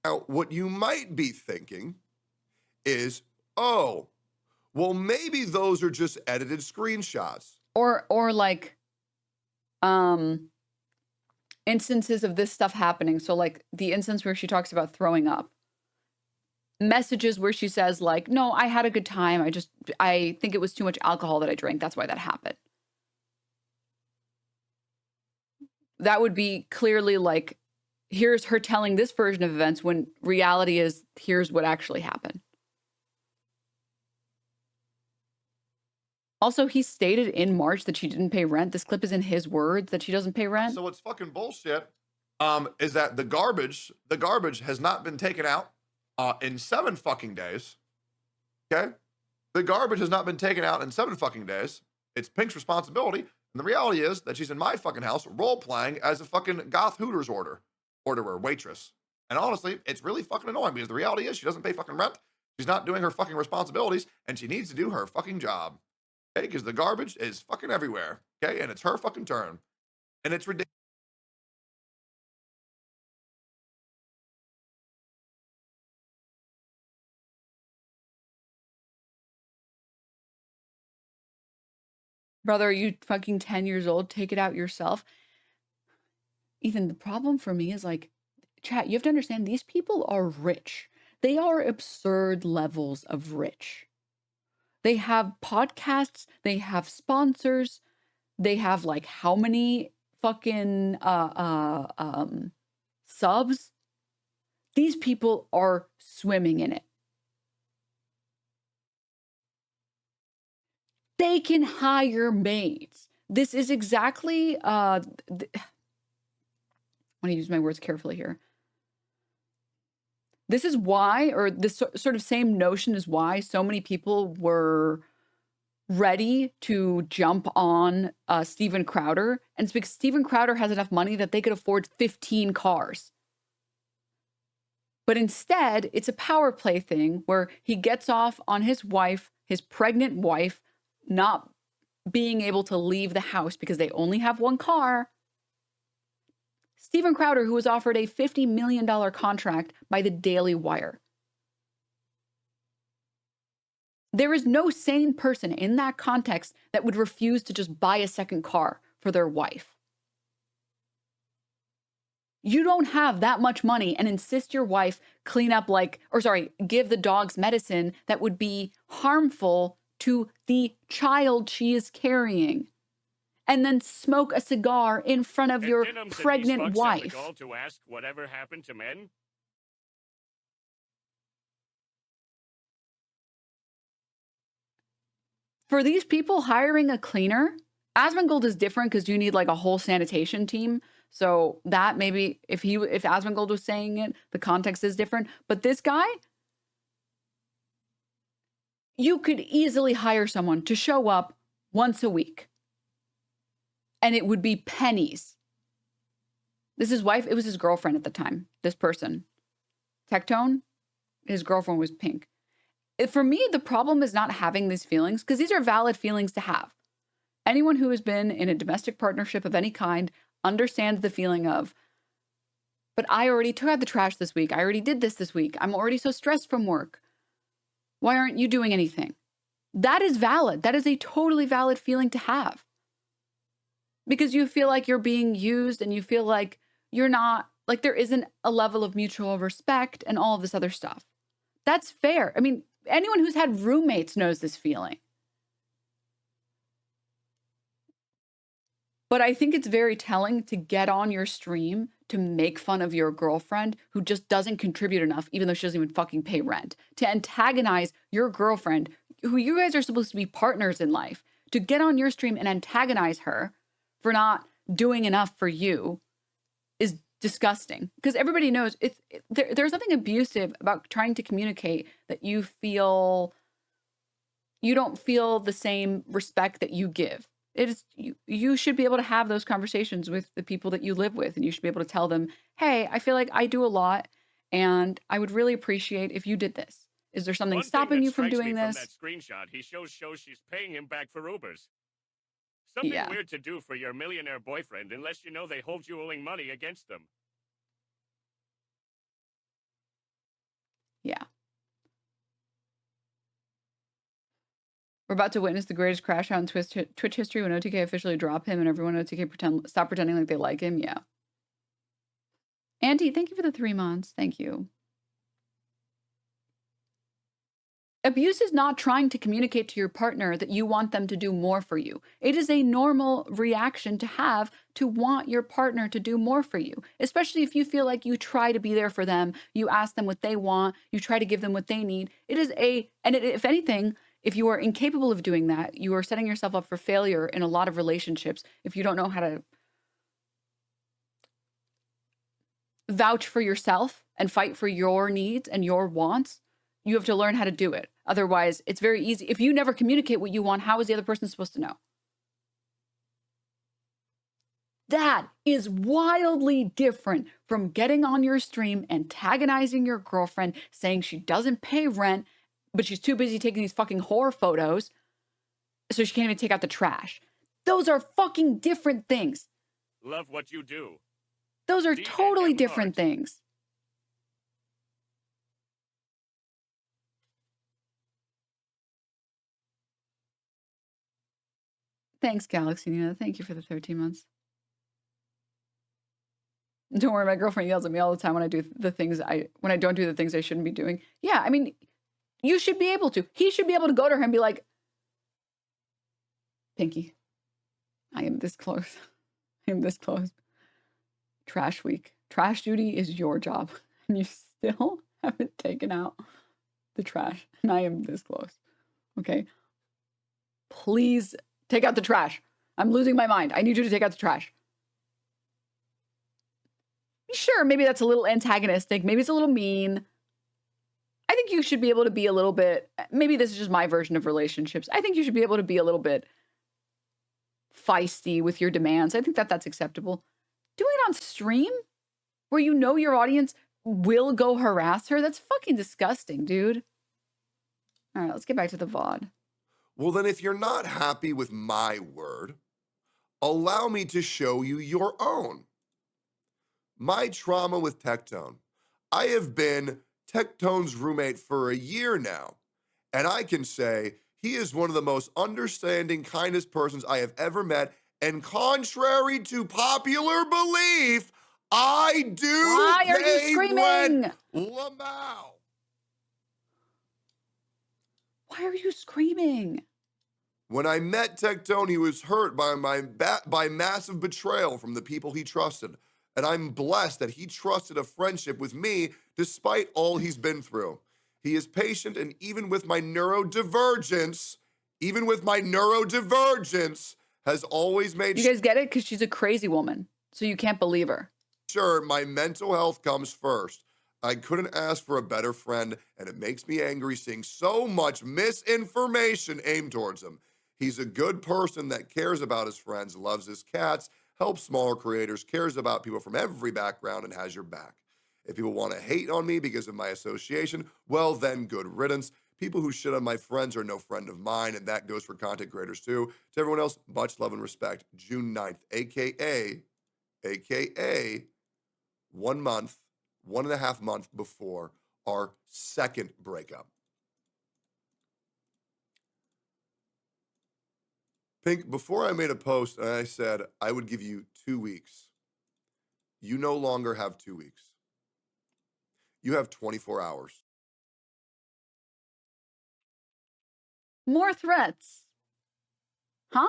Now, what you might be thinking is, oh, well, maybe those are just edited screenshots. Or like instances of this stuff happening. So like the instance where she talks about throwing up. Messages where she says like, no, I had a good time. I think it was too much alcohol that I drank. That's why that happened. That would be clearly like, here's her telling this version of events when reality is, here's what actually happened. Also, he stated in March that she didn't pay rent. This clip is in his words that she doesn't pay rent. So what's fucking bullshit is that the garbage has not been taken out in 7 fucking days. Okay? The garbage has not been taken out in 7 fucking days. It's Pink's responsibility. And the reality is that she's in my fucking house role-playing as a fucking goth Hooters orderer, waitress. And honestly, it's really fucking annoying because the reality is she doesn't pay fucking rent. She's not doing her fucking responsibilities, and she needs to do her fucking job. Okay? Because the garbage is fucking everywhere. Okay? And it's her fucking turn. And it's ridiculous. Brother, are you fucking 10 years old? Take it out yourself. Ethan, the problem for me is like, chat, you have to understand these people are rich. They are absurd levels of rich. They have podcasts, they have sponsors, they have like how many fucking subs? These people are swimming in it. They can hire maids. This is exactly, I want to use my words carefully here. This is why, or this sort of same notion is why so many people were ready to jump on Steven Crowder. And it's because Steven Crowder has enough money that they could afford 15 cars. But instead, it's a power play thing where he gets off on his wife, his pregnant wife, not being able to leave the house because they only have one car. Steven Crowder, who was offered a $50 million contract by the Daily Wire. There is no sane person in that context that would refuse to just buy a second car for their wife. You don't have that much money and insist your wife clean up give the dogs medicine that would be harmful to the child she is carrying, and then smoke a cigar in front of your pregnant wife. Have the gall to ask whatever happened to men? For these people, hiring a cleaner, Asmongold is different because you need like a whole sanitation team. So that maybe if Asmongold was saying it, the context is different. But this guy, you could easily hire someone to show up once a week. And it would be pennies. This is his wife. It was his girlfriend at the time. This person. Tectone. His girlfriend was Pink. For me, the problem is not having these feelings, because these are valid feelings to have. Anyone who has been in a domestic partnership of any kind understands the feeling of, but I already took out the trash this week. I already did this week. I'm already so stressed from work. Why aren't you doing anything? That is valid. That is a totally valid feeling to have. because you feel like you're being used and you feel like you're not, like there isn't a level of mutual respect and all of this other stuff. That's fair. I mean, anyone who's had roommates knows this feeling. But I think it's very telling to get on your stream to make fun of your girlfriend who just doesn't contribute enough, even though she doesn't even fucking pay rent. To antagonize your girlfriend, who you guys are supposed to be partners in life, to get on your stream and antagonize her for not doing enough for you is disgusting. Because everybody knows there's nothing abusive about trying to communicate that you don't feel the same respect that you give. It is you should be able to have those conversations with the people that you live with, and you should be able to tell them, hey, I feel like I do a lot and I would really appreciate if you did this. Is there something stopping you from doing this? From that screenshot, he shows she's paying him back for Ubers. Something Yeah. weird to do for your millionaire boyfriend unless you know they hold you owing money against them. Yeah. We're about to witness the greatest crash out in Twitch history when OTK officially drop him and everyone at OTK stop pretending like they like him. Yeah. Auntie, thank you for the 3 months. Thank you. Abuse is not trying to communicate to your partner that you want them to do more for you. It is a normal reaction to have to want your partner to do more for you, especially if you feel like you try to be there for them, you ask them what they want, you try to give them what they need. If anything, if you are incapable of doing that, you are setting yourself up for failure in a lot of relationships if you don't know how to vouch for yourself and fight for your needs and your wants. You have to learn how to do it. Otherwise, it's very easy. If you never communicate what you want, how is the other person supposed to know? That is wildly different from getting on your stream, antagonizing your girlfriend, saying she doesn't pay rent, but she's too busy taking these fucking horror photos, so she can't even take out the trash. Those are fucking different things. Love what you do. Those are totally different things. Thanks, Galaxy Nina. Thank you for the 13 months. Don't worry, my girlfriend yells at me all the time when I don't do the things I shouldn't be doing. Yeah, I mean, you should be able to. He should be able to go to her and be like, Pinky, I am this close. I am this close. Trash week. Trash duty is your job. And you still haven't taken out the trash. And I am this close. Okay? Please take out the trash. I'm losing my mind. I need you to take out the trash. Sure, maybe that's a little antagonistic. Maybe it's a little mean. I think you should be able to be a little bit, maybe this is just my version of relationships. I think you should be able to be a little bit feisty with your demands. I think that that's acceptable. Doing it on stream where you know your audience will go harass her, that's fucking disgusting, dude. All right, let's get back to the VOD. Well, then if you're not happy with my word, allow me to show you your own. My trauma with Tectone. I have been Tectone's roommate for a year now, and I can say he is one of the most understanding, kindest persons I have ever met, and contrary to popular belief, I do Why are you pay screaming? rent. Lamau. Why are you screaming? When I met Tectone, he was hurt by massive betrayal from the people he trusted. And I'm blessed that he trusted a friendship with me despite all he's been through. He is patient, and even with my neurodivergence, has always made You guys get it? Because she's a crazy woman. So you can't believe her. sure my mental health comes first. I couldn't ask for a better friend, and it makes me angry seeing so much misinformation aimed towards him. He's a good person that cares about his friends, loves his cats, helps smaller creators, cares about people from every background, and has your back. If people want to hate on me because of my association, well, then good riddance. People who shit on my friends are no friend of mine, and that goes for content creators too. To everyone else, much love and respect. June 9th, aka 1.5 months before our second breakup. Pink, before I made a post and I said I would give you 2 weeks. You no longer have 2 weeks. You have 24 hours. More threats. Huh?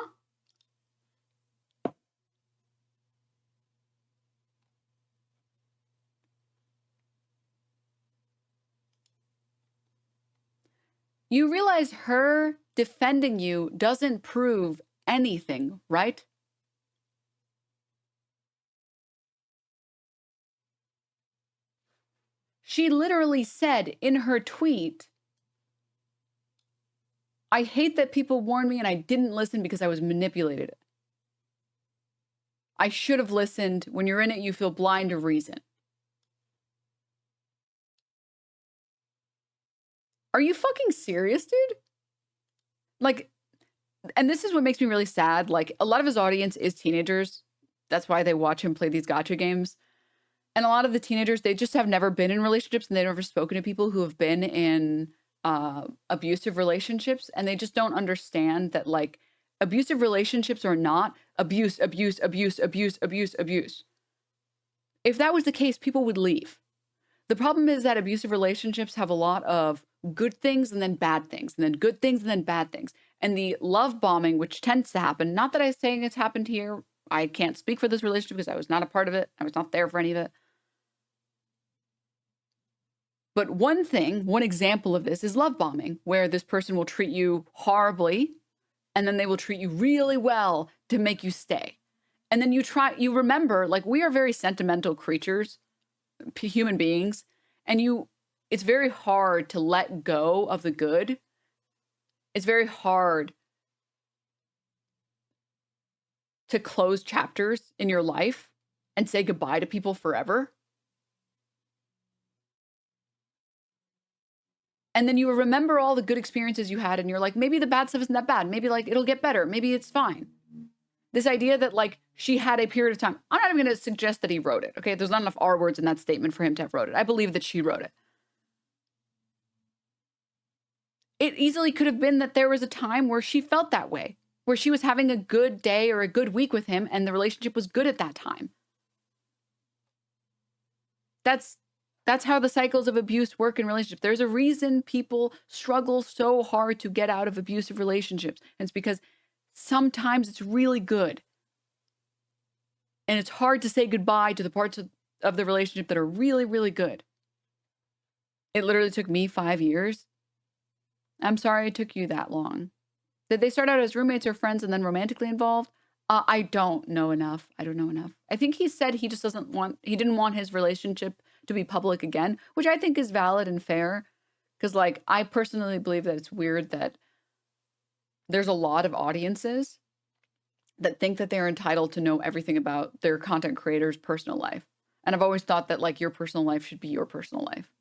You realize her defending you doesn't prove anything, right? She literally said in her tweet, I hate that people warned me and I didn't listen because I was manipulated. I should have listened. When you're in it, you feel blind to reason. Are you fucking serious, dude? Like, and this is what makes me really sad. Like, a lot of his audience is teenagers. That's why they watch him play these gacha games. And a lot of the teenagers, they just have never been in relationships and they've never spoken to people who have been in abusive relationships. And they just don't understand that, like, abusive relationships or not, abuse. If that was the case, people would leave. The problem is that abusive relationships have a lot of good things and then bad things, and then good things and then bad things. And the love bombing, which tends to happen, not that I'm saying it's happened here. I can't speak for this relationship because I was not a part of it. I was not there for any of it. But one example of this is love bombing, where this person will treat you horribly and then they will treat you really well to make you stay. And then you remember, like, we are very sentimental creatures, human beings, and it's very hard to let go of the good. It's very hard to close chapters in your life and say goodbye to people forever. And then you remember all the good experiences you had and you're like, maybe the bad stuff isn't that bad. Maybe, like, it'll get better. Maybe it's fine. This idea that, like, she had a period of time. I'm not even going to suggest that he wrote it. Okay. There's not enough R words in that statement for him to have wrote it. I believe that she wrote it. It easily could have been that there was a time where she felt that way, where she was having a good day or a good week with him and the relationship was good at that time. That's how the cycles of abuse work in relationships. There's a reason people struggle so hard to get out of abusive relationships. And it's because sometimes it's really good. And it's hard to say goodbye to the parts of the relationship that are really, really good. It literally took me 5 years. I'm sorry it took you that long. Did they start out as roommates or friends and then romantically involved? I don't know enough. I think he said he just didn't want his relationship to be public again, which I think is valid and fair. Because, like, I personally believe that it's weird that there's a lot of audiences that think that they're entitled to know everything about their content creator's personal life. And I've always thought that, like, your personal life should be your personal life.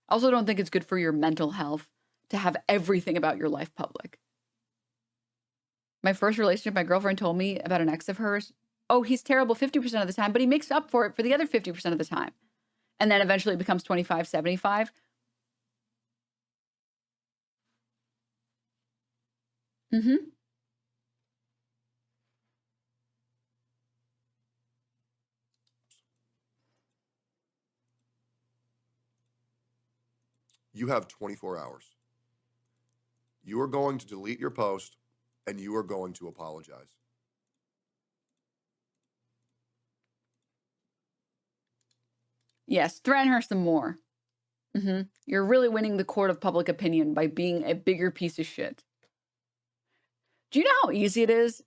I also don't think it's good for your mental health to have everything about your life public. My first relationship, my girlfriend told me about an ex of hers. Oh, he's terrible 50% of the time, but he makes up for it for the other 50% of the time. And then eventually it becomes 25-75. Mm-hmm. You have 24 hours. You are going to delete your post and you are going to apologize. Yes, threaten her some more. Mm-hmm. You're really winning the court of public opinion by being a bigger piece of shit. Do you know how easy it is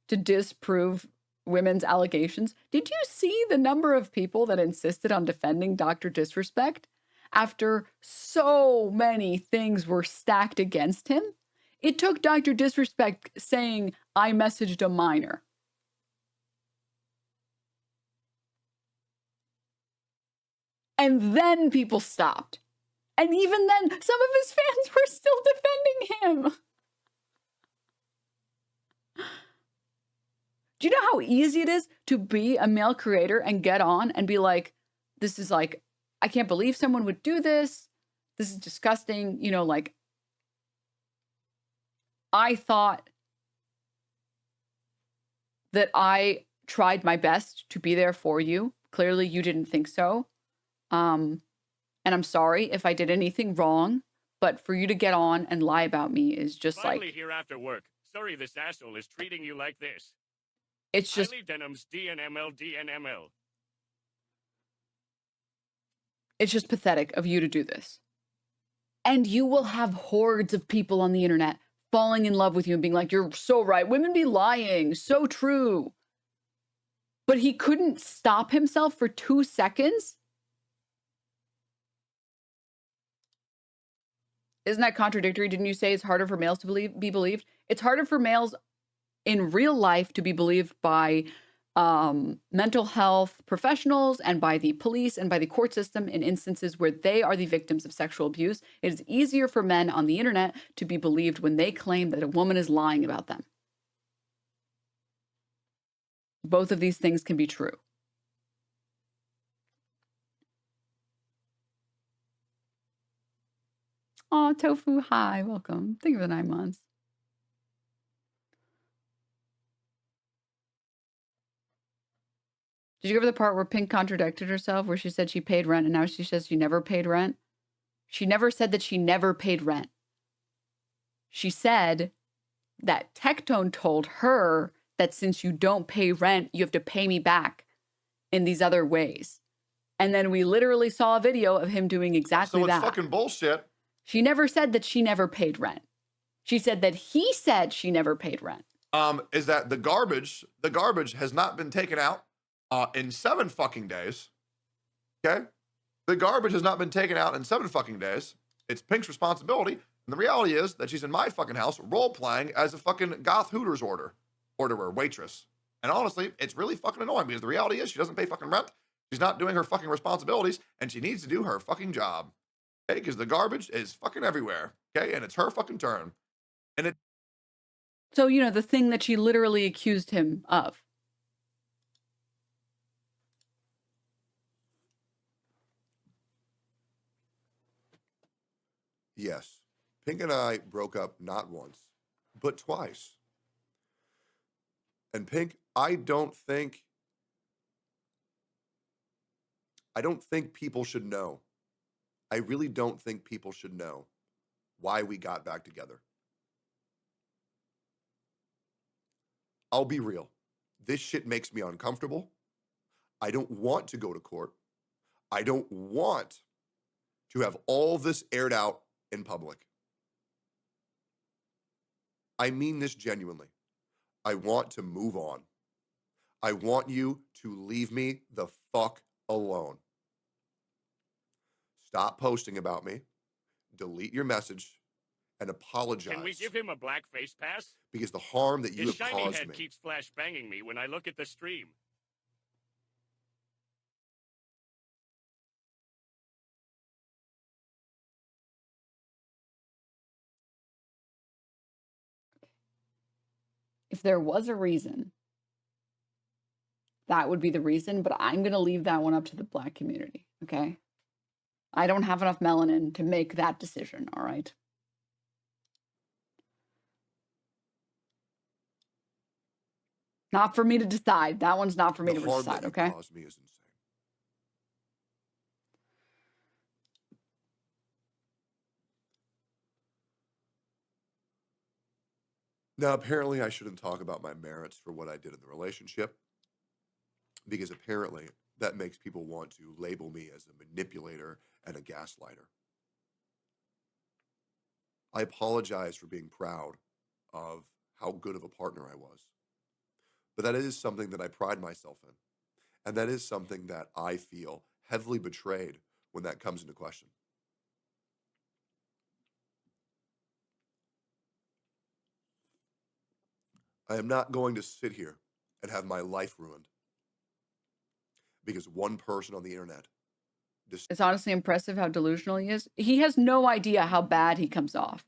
to disprove women's allegations? Did you see the number of people that insisted on defending Dr. Disrespect after so many things were stacked against him? It took Dr. Disrespect saying, I messaged a minor. And then people stopped. And even then, some of his fans were still defending him. Do you know how easy it is to be a male creator and get on and be like, this is like, I can't believe someone would do this. This is disgusting. You know, like, I thought that I tried my best to be there for you. Clearly, you didn't think so. And I'm sorry if I did anything wrong, but for you to get on and lie about me is just Finally like, here after work. Sorry this asshole is treating you like this. it's just, Highly Denims DNML DNML. it's just pathetic of you to do this. And you will have hordes of people on the internet falling in love with you and being like, you're so right. Women be lying. So true. But he couldn't stop himself for 2 seconds. Isn't that contradictory? Didn't you say it's harder for males to be believed? It's harder for males in real life to be believed by mental health professionals and by the police and by the court system in instances where they are the victims of sexual abuse. It is easier for men on the internet to be believed when they claim that a woman is lying about them. Both of these things can be true. Oh, Tofu, hi, welcome. Thank you for the 9 months. Did you go over the part where Pink contradicted herself, where she said she paid rent and now she says she never paid rent? She never said that she never paid rent. She said that Tectone told her that since you don't pay rent, you have to pay me back in these other ways. And then we literally saw a video of him doing exactly So it's that. fucking bullshit. She never said that she never paid rent. She said that he said she never paid rent. Is that the garbage has not been taken out in 7 fucking days. Okay? The garbage has not been taken out in 7 fucking days. It's Pink's responsibility. And the reality is that she's in my fucking house role-playing as a fucking goth Hooters orderer, waitress. And honestly, it's really fucking annoying because the reality is she doesn't pay fucking rent. She's not doing her fucking responsibilities, and she needs to do her fucking job. Okay? Because the garbage is fucking everywhere. Okay? And it's her fucking turn. And it... So, you know, the thing that she literally accused him of. Yes. Pink and I broke up not once, but twice. And Pink, I don't think people should know. I really don't think people should know why we got back together. I'll be real. This shit makes me uncomfortable. I don't want to go to court. I don't want to have all this aired out in public. I mean this genuinely. I want to move on. I want you to leave me the fuck alone. Stop posting about me. Delete your message and apologize. Can we give him a black face pass? Because the harm that you His have shiny caused head me. keeps flash banging me when I look at the stream. If there was a reason, that would be the reason, but I'm going to leave that one up to the Black community, okay? I don't have enough melanin to make that decision, all right? Not for me to decide. That one's not for me to decide, okay? Caused me is insane. Now, apparently, I shouldn't talk about my merits for what I did in the relationship, because apparently that makes people want to label me as a manipulator and a gaslighter. I apologize for being proud of how good of a partner I was. But that is something that I pride myself in. And that is something that I feel heavily betrayed when that comes into question. I am not going to sit here and have my life ruined because one person on the internet. It's honestly impressive how delusional he is. He has no idea how bad he comes off.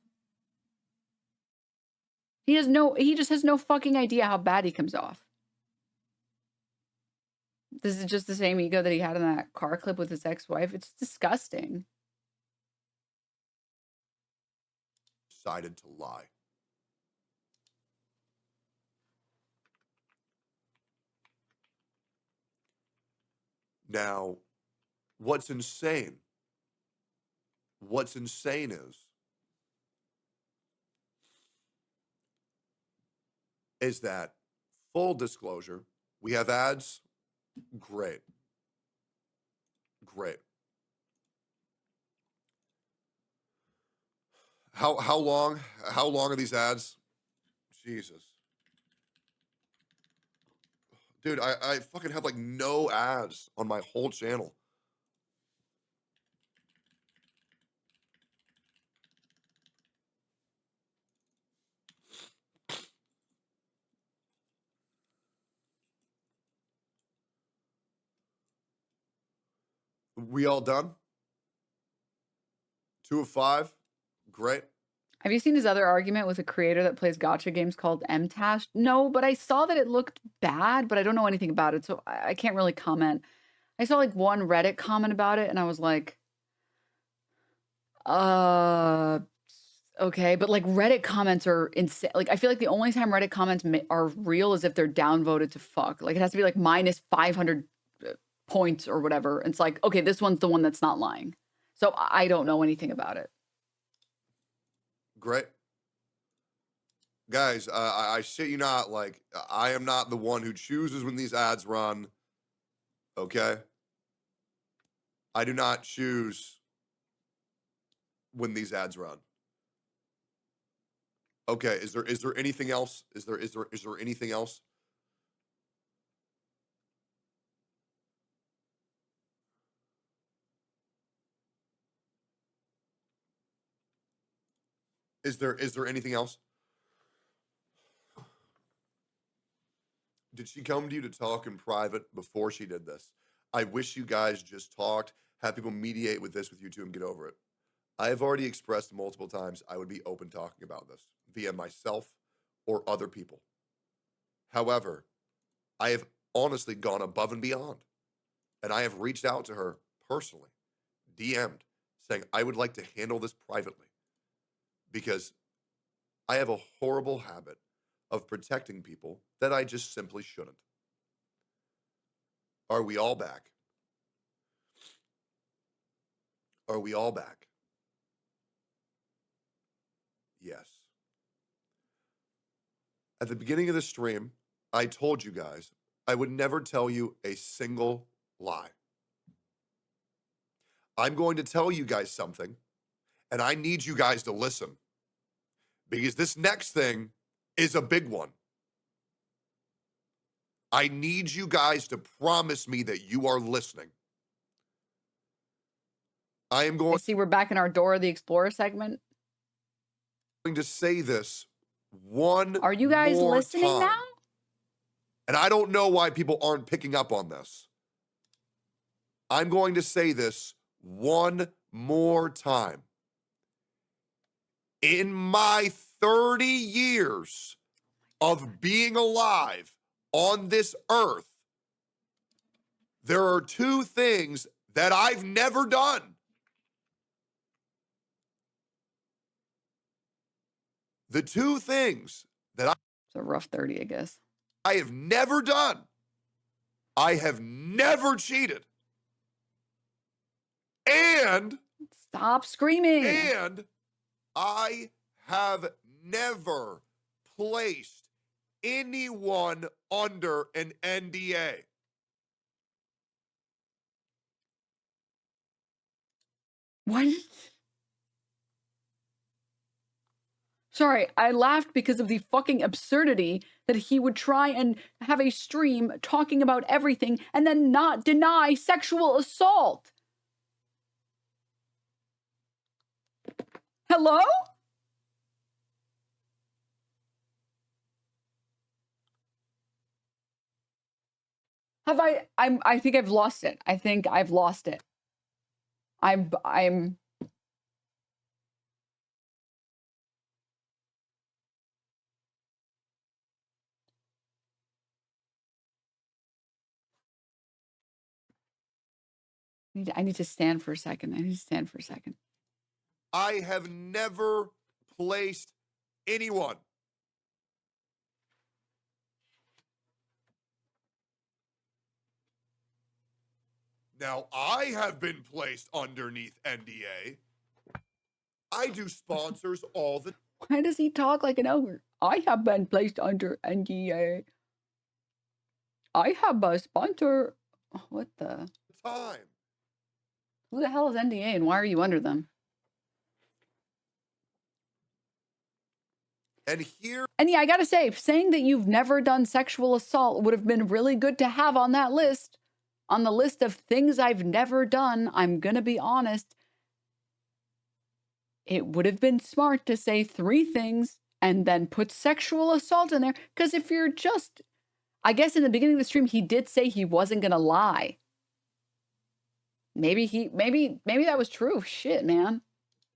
He just has no fucking idea how bad he comes off. This is just the same ego that he had in that car clip with his ex-wife. It's disgusting. Decided to lie. Now, what's insane is that, full disclosure, we have ads. Great. How long are these ads? Jesus. Dude, I fucking have like no ads on my whole channel. We all done? 2 of 5. Great. Have you seen his other argument with a creator that plays gotcha games called MTash? No, but I saw that it looked bad, but I don't know anything about it, so I can't really comment. I saw like one Reddit comment about it, and I was like, okay, but like Reddit comments are insane. Like, I feel like the only time Reddit comments are real is if they're downvoted to fuck. Like, it has to be like minus 500 points or whatever. It's like, okay, this one's the one that's not lying. So I don't know anything about it. Great. Guys, I shit you not, like, I am not the one who chooses when these ads run. Okay? I do not choose when these ads run. Okay, is there anything else? Is there anything else? Is there anything else? Did she come to you to talk in private before she did this? I wish you guys just talked, have people mediate with this with you two and get over it. I have already expressed multiple times I would be open talking about this via myself or other people. However, I have honestly gone above and beyond, and I have reached out to her personally, DM'd, saying I would like to handle this privately because I have a horrible habit of protecting people that I just simply shouldn't. Are we all back? Are we all back? Yes. At the beginning of the stream, I told you guys I would never tell you a single lie. I'm going to tell you guys something, and I need you guys to listen because this next thing is a big one. I need you guys to promise me that you are listening. I am going. I see we're back in our Dora the Explorer segment. Going to say this one. Are you guys more listening time. now? And I don't know why people aren't picking up on this. I'm going to say this one more time. In my 30 years of being alive on this earth, there are 2 things that I've never done. The 2 things that It's a rough 30, I guess. I have never done. I have never cheated. And stop screaming. And I have never placed anyone under an NDA. What? Sorry, I laughed because of the fucking absurdity that he would try and have a stream talking about everything and then not deny sexual assault. Hello? I think I've lost it. I think I've lost it. I'm I need to stand for a second. I have never placed anyone. Now, I have been placed underneath NDA. I do sponsors all the Why does he talk like an ogre? I have been placed under NDA. I have a sponsor. What the? time. Who the hell is NDA and why are you under them? And here. And yeah, I gotta say, saying that you've never done sexual assault would have been really good to have on that list. On the list of things I've never done, I'm gonna be honest. It would have been smart to say 3 things and then put sexual assault in there. Because if you're just, I guess in the beginning of the stream, he did say he wasn't gonna lie. Maybe that was true. Shit, man.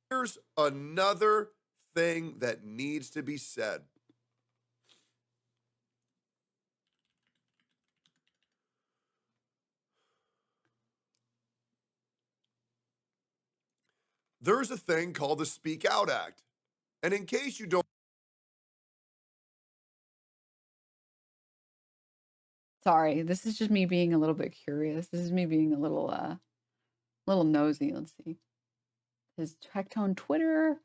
Here's another thing that needs to be said. There's a thing called the Speak Out Act. And in case you don't. Sorry, this is just me being a little bit curious. This is me being a little nosy. Let's see. His Tectone Twitter,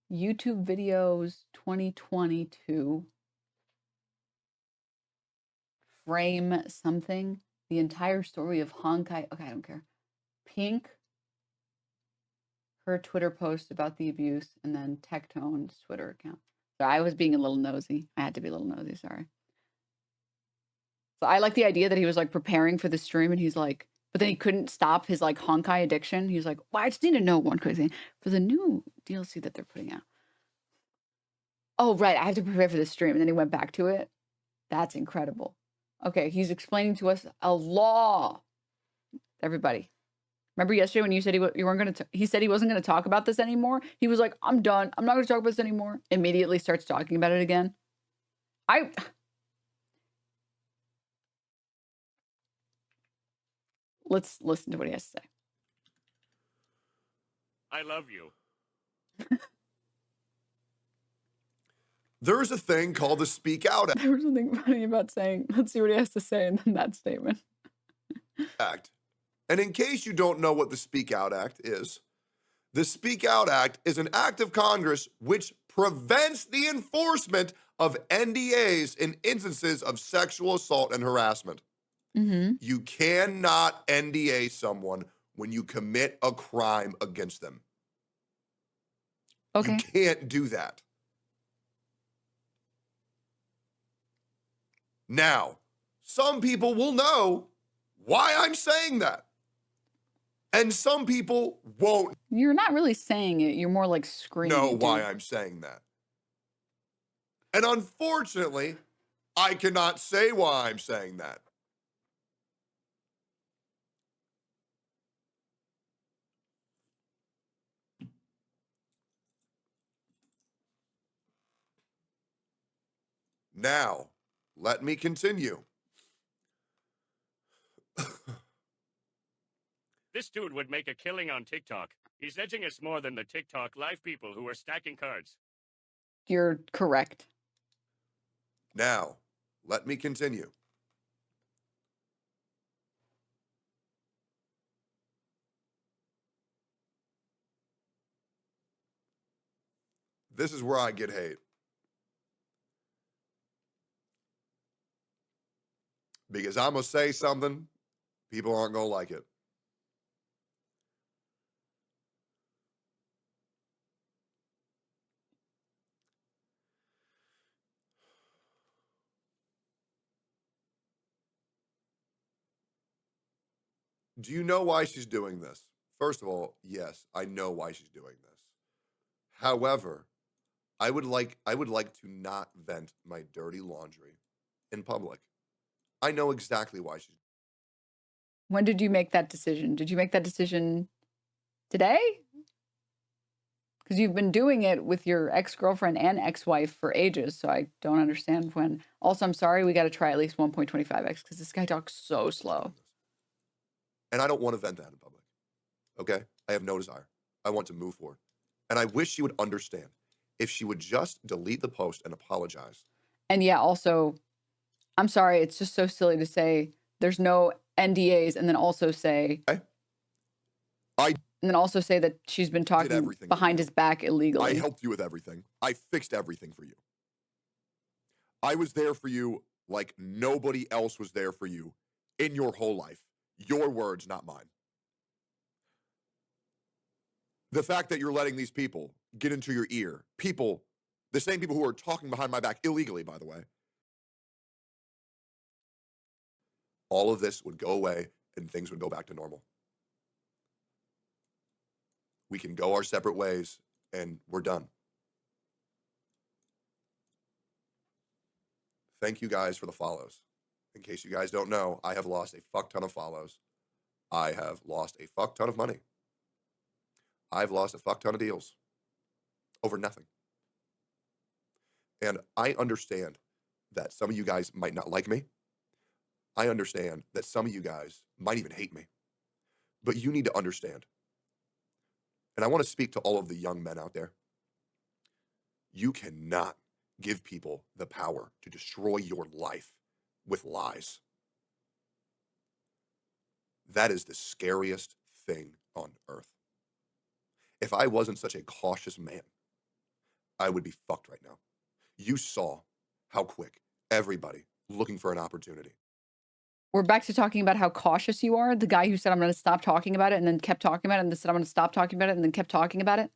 YouTube videos 2022. Frame something. The entire story of Honkai. Okay, I don't care. Pink. Her Twitter post about the abuse, and then Tectone's Twitter account. So I was being a little nosy. I had to be a little nosy, sorry. So I like the idea that he was like preparing for the stream and he's like, but then he couldn't stop his like Honkai addiction. He was like, well, I just need to know one quick thing for the new DLC that they're putting out. Oh, right. I have to prepare for the stream. And then he went back to it. That's incredible. Okay. He's explaining to us a law. Everybody. Remember yesterday when you said he said he wasn't going to talk about this anymore? He was like, I'm done. I'm not going to talk about this anymore. Immediately starts talking about it again. Let's listen to what he has to say. I love you. There's a thing called the Speak Out Act. There was something funny about saying, let's see what he has to say, and then that statement. And in case you don't know what the Speak Out Act is, the Speak Out Act is an act of Congress which prevents the enforcement of NDAs in instances of sexual assault and harassment. Mm-hmm. You cannot NDA someone when you commit a crime against them. Okay. You can't do that. Now, some people will know why I'm saying that. And some people won't You're not really saying it. You're more like screaming. know why I'm saying that. And unfortunately, I cannot say why I'm saying that. Now, let me continue. This dude would make a killing on TikTok. He's edging us more than the TikTok live people who are stacking cards. You're correct. Now, let me continue. This is where I get hate. Because I'm going to say something, people aren't going to like it. Do you know why she's doing this? First of all, yes, I know why she's doing this. However, I would like to not vent my dirty laundry in public. I know exactly why she's. When did you make that decision? Did you make that decision today? Because you've been doing it with your ex-girlfriend and ex-wife for ages, so I don't understand when. Also, I'm sorry, we got to try at least 1.25x because this guy talks so slow. And I don't want to vent that in public. Okay? I have no desire. I want to move forward. And I wish she would understand. If she would just delete the post and apologize. And yeah, also, I'm sorry, it's just so silly to say there's no NDAs and then also say and then also say that she's been talking everything behind his back illegally. I helped you with everything. I fixed everything for you. I was there for you like nobody else was there for you in your whole life. Your words, not mine. The fact that you're letting these people get into your ear, people, the same people who are talking behind my back illegally, by the way, all of this would go away and things would go back to normal. We can go our separate ways and we're done. Thank you guys for the follows. In case you guys don't know, I have lost a fuck ton of follows. I have lost a fuck ton of money. I've lost a fuck ton of deals over nothing. And I understand that some of you guys might not like me. I understand that some of you guys might even hate me. But you need to understand. And I want to speak to all of the young men out there. You cannot give people the power to destroy your life with lies. That is the scariest thing on earth. If I wasn't such a cautious man, I would be fucked right now. You saw how quick everybody looking for an opportunity. We're back to talking about how cautious you are. The guy who said, I'm going to stop talking about it and then kept talking about it and then said, I'm going to stop talking about it and then kept talking about it.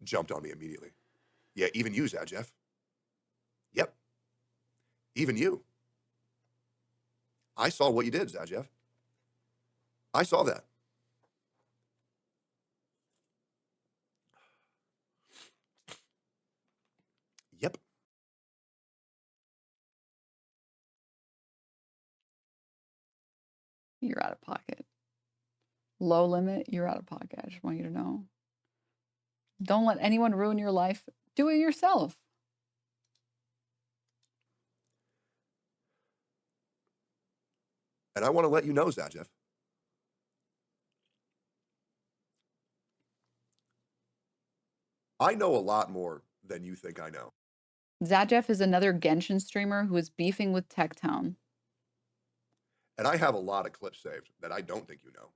Jumped on me immediately. Yeah, even you, Zajeff. Yep. Even you. I saw what you did, Zajeff. I saw that. Yep. You're out of pocket. Low limit, you're out of pocket. I just want you to know. Don't let anyone ruin your life. Do it yourself. And I want to let you know, Zajeff. I know a lot more than you think I know. Zajeff is another Genshin streamer who is beefing with Tectone. And I have a lot of clips saved that I don't think you know.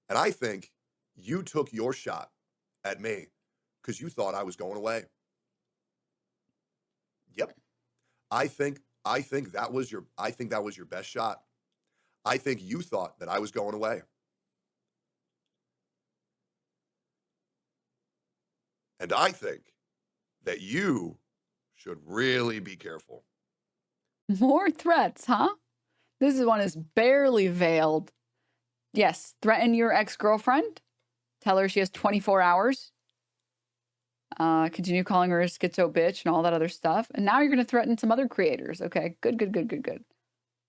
And I think you took your shot at me because you thought I was going away. Yep. I think that was your best shot. I think you thought that I was going away. And I think that you should really be careful. More threats, huh? This one is barely veiled. Yes, threaten your ex-girlfriend. Tell her she has 24 hours. Continue calling her a schizo bitch and all that other stuff. And now you're going to threaten some other creators. Okay, good.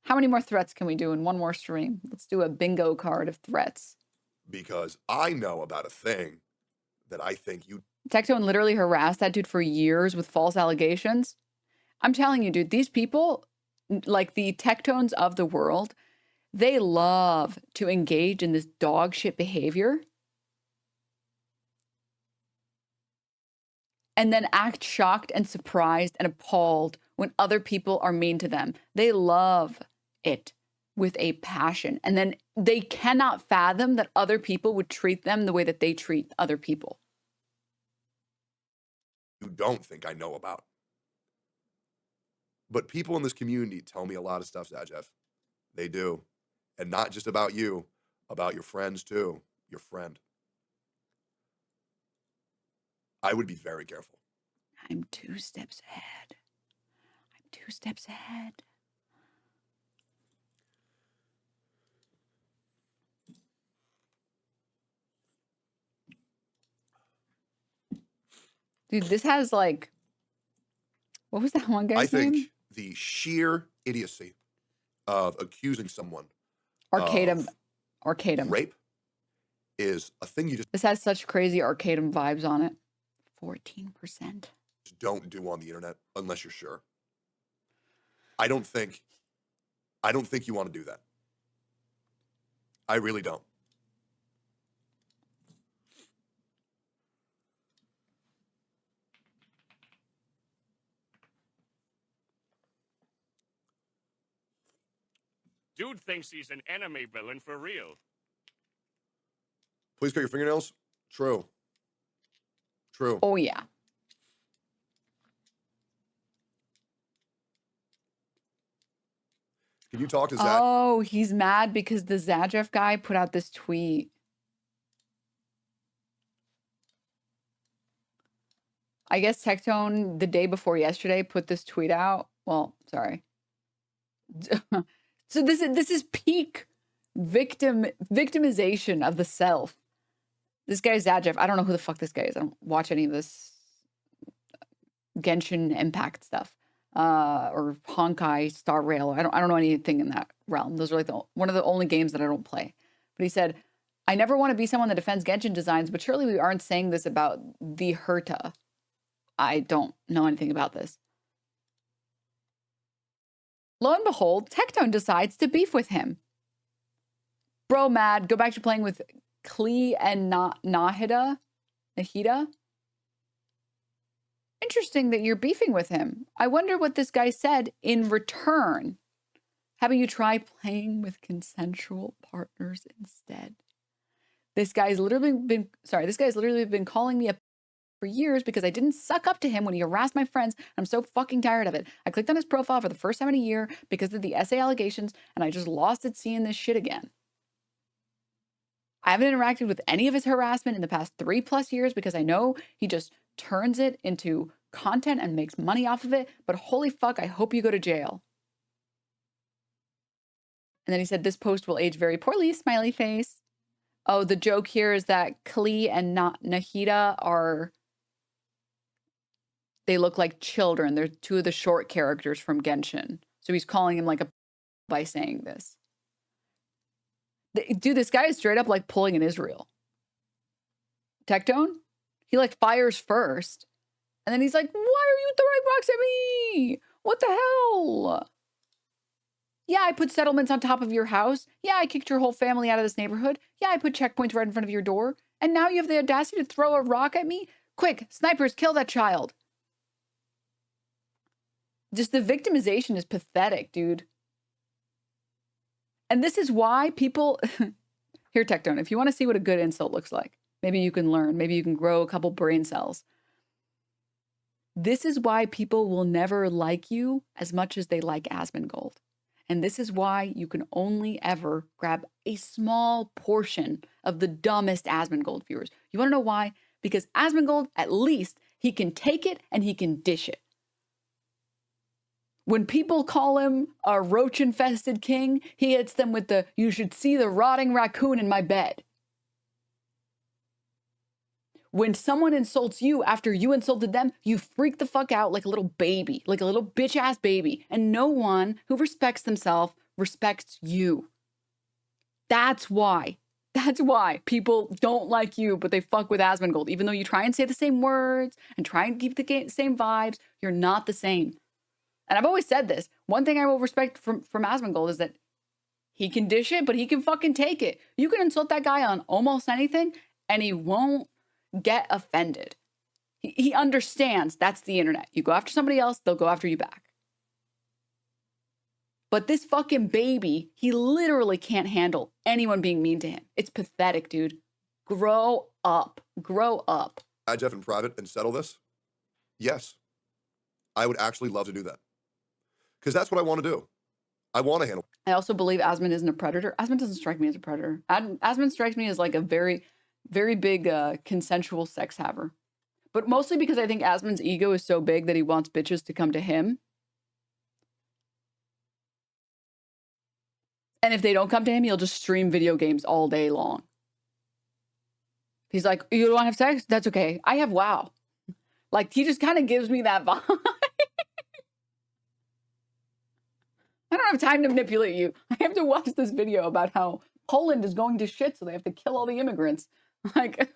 How many more threats can we do in one more stream? Let's do a bingo card of threats. Because I know about a thing that I think you... Tectone literally harassed that dude for years with false allegations. I'm telling you, dude, these people, like the Tectones of the world, they love to engage in this dog shit behavior and then act shocked and surprised and appalled when other people are mean to them. They love it with a passion. And then they cannot fathom that other people would treat them the way that they treat other people. You don't think I know about. But people in this community tell me a lot of stuff, Zajeff. They do. And not just about you, about your friends too. Your friend. I would be very careful. I'm 2 steps ahead. I'm 2 steps ahead. Dude, this has like, what was that one guy's name? I think the sheer idiocy of accusing someone Arcadum. rape is a thing you just This has such crazy Arcadum vibes on it. 14%. don't do on the internet unless you're sure. I don't think you want to do that. I really don't. Dude thinks he's an enemy villain for real. Please cut your fingernails. True. True. Oh, yeah. Can you talk to Zach? Oh, he's mad because the Zajeff guy put out this tweet. I guess Tectone, the day before yesterday, put this tweet out. Well, sorry. So this is peak victimization of the self. This guy Zajeff, I don't know who the fuck this guy is. I don't watch any of this Genshin Impact stuff. Or Honkai Star Rail. I don't know anything in that realm. Those are like one of the only games that I don't play. But he said, I never want to be someone that defends Genshin designs, but surely we aren't saying this about the Herta. I don't know anything about this. Lo and behold, Tectone decides to beef with him. Bro mad, go back to playing with Klee and Nahida. Interesting that you're beefing with him. I wonder what this guy said in return. How about you try playing with consensual partners instead? This guy's literally been calling me a for years because I didn't suck up to him when he harassed my friends. I'm so fucking tired of it. I clicked on his profile for the first time in a year because of the essay allegations, and I just lost it seeing this shit again. I haven't interacted with any of his harassment in the past 3+ years because I know he just turns it into content and makes money off of it, but holy fuck, I hope you go to jail. And then he said, this post will age very poorly, smiley face. Oh, the joke here is that Klee and Nahida they look like children. They're two of the short characters from Genshin. So he's calling him like a by saying this. Dude, this guy is straight up like pulling an Israel. Tectone? He like fires first. And then he's like, why are you throwing rocks at me? What the hell? Yeah, I put settlements on top of your house. Yeah, I kicked your whole family out of this neighborhood. Yeah, I put checkpoints right in front of your door. And now you have the audacity to throw a rock at me? Quick, snipers, kill that child. Just the victimization is pathetic, dude. And this is why people... Here, Tectone, if you want to see what a good insult looks like, maybe you can learn. Maybe you can grow a couple brain cells. This is why people will never like you as much as they like Asmongold. And this is why you can only ever grab a small portion of the dumbest Asmongold viewers. You want to know why? Because Asmongold, at least, he can take it and he can dish it. When people call him a roach-infested king, he hits them with the, you should see the rotting raccoon in my bed. When someone insults you after you insulted them, you freak the fuck out like a little baby, like a little bitch-ass baby. And no one who respects themselves respects you. That's why people don't like you, but they fuck with Asmongold. Even though you try and say the same words and try and keep the same vibes, you're not the same. And I've always said this. One thing I will respect from Asmongold is that he can dish it, but he can fucking take it. You can insult that guy on almost anything, and he won't get offended. He understands that's the internet. You go after somebody else, they'll go after you back. But this fucking baby, he literally can't handle anyone being mean to him. It's pathetic, dude. Grow up. Grow up. Jeff in private and settle this? Yes. I would actually love to do that. Because that's what I want to do. I want to handle. I also believe Asmon isn't a predator. Asmon doesn't strike me as a predator. Asmon strikes me as like a very, very big consensual sex haver. But mostly because I think Asmon's ego is so big that he wants bitches to come to him. And if they don't come to him, he'll just stream video games all day long. He's like, you don't want to have sex? That's okay. I have WoW. Like, he just kind of gives me that vibe. I don't have time to manipulate you. I have to watch this video about how Poland is going to shit, so they have to kill all the immigrants. Like,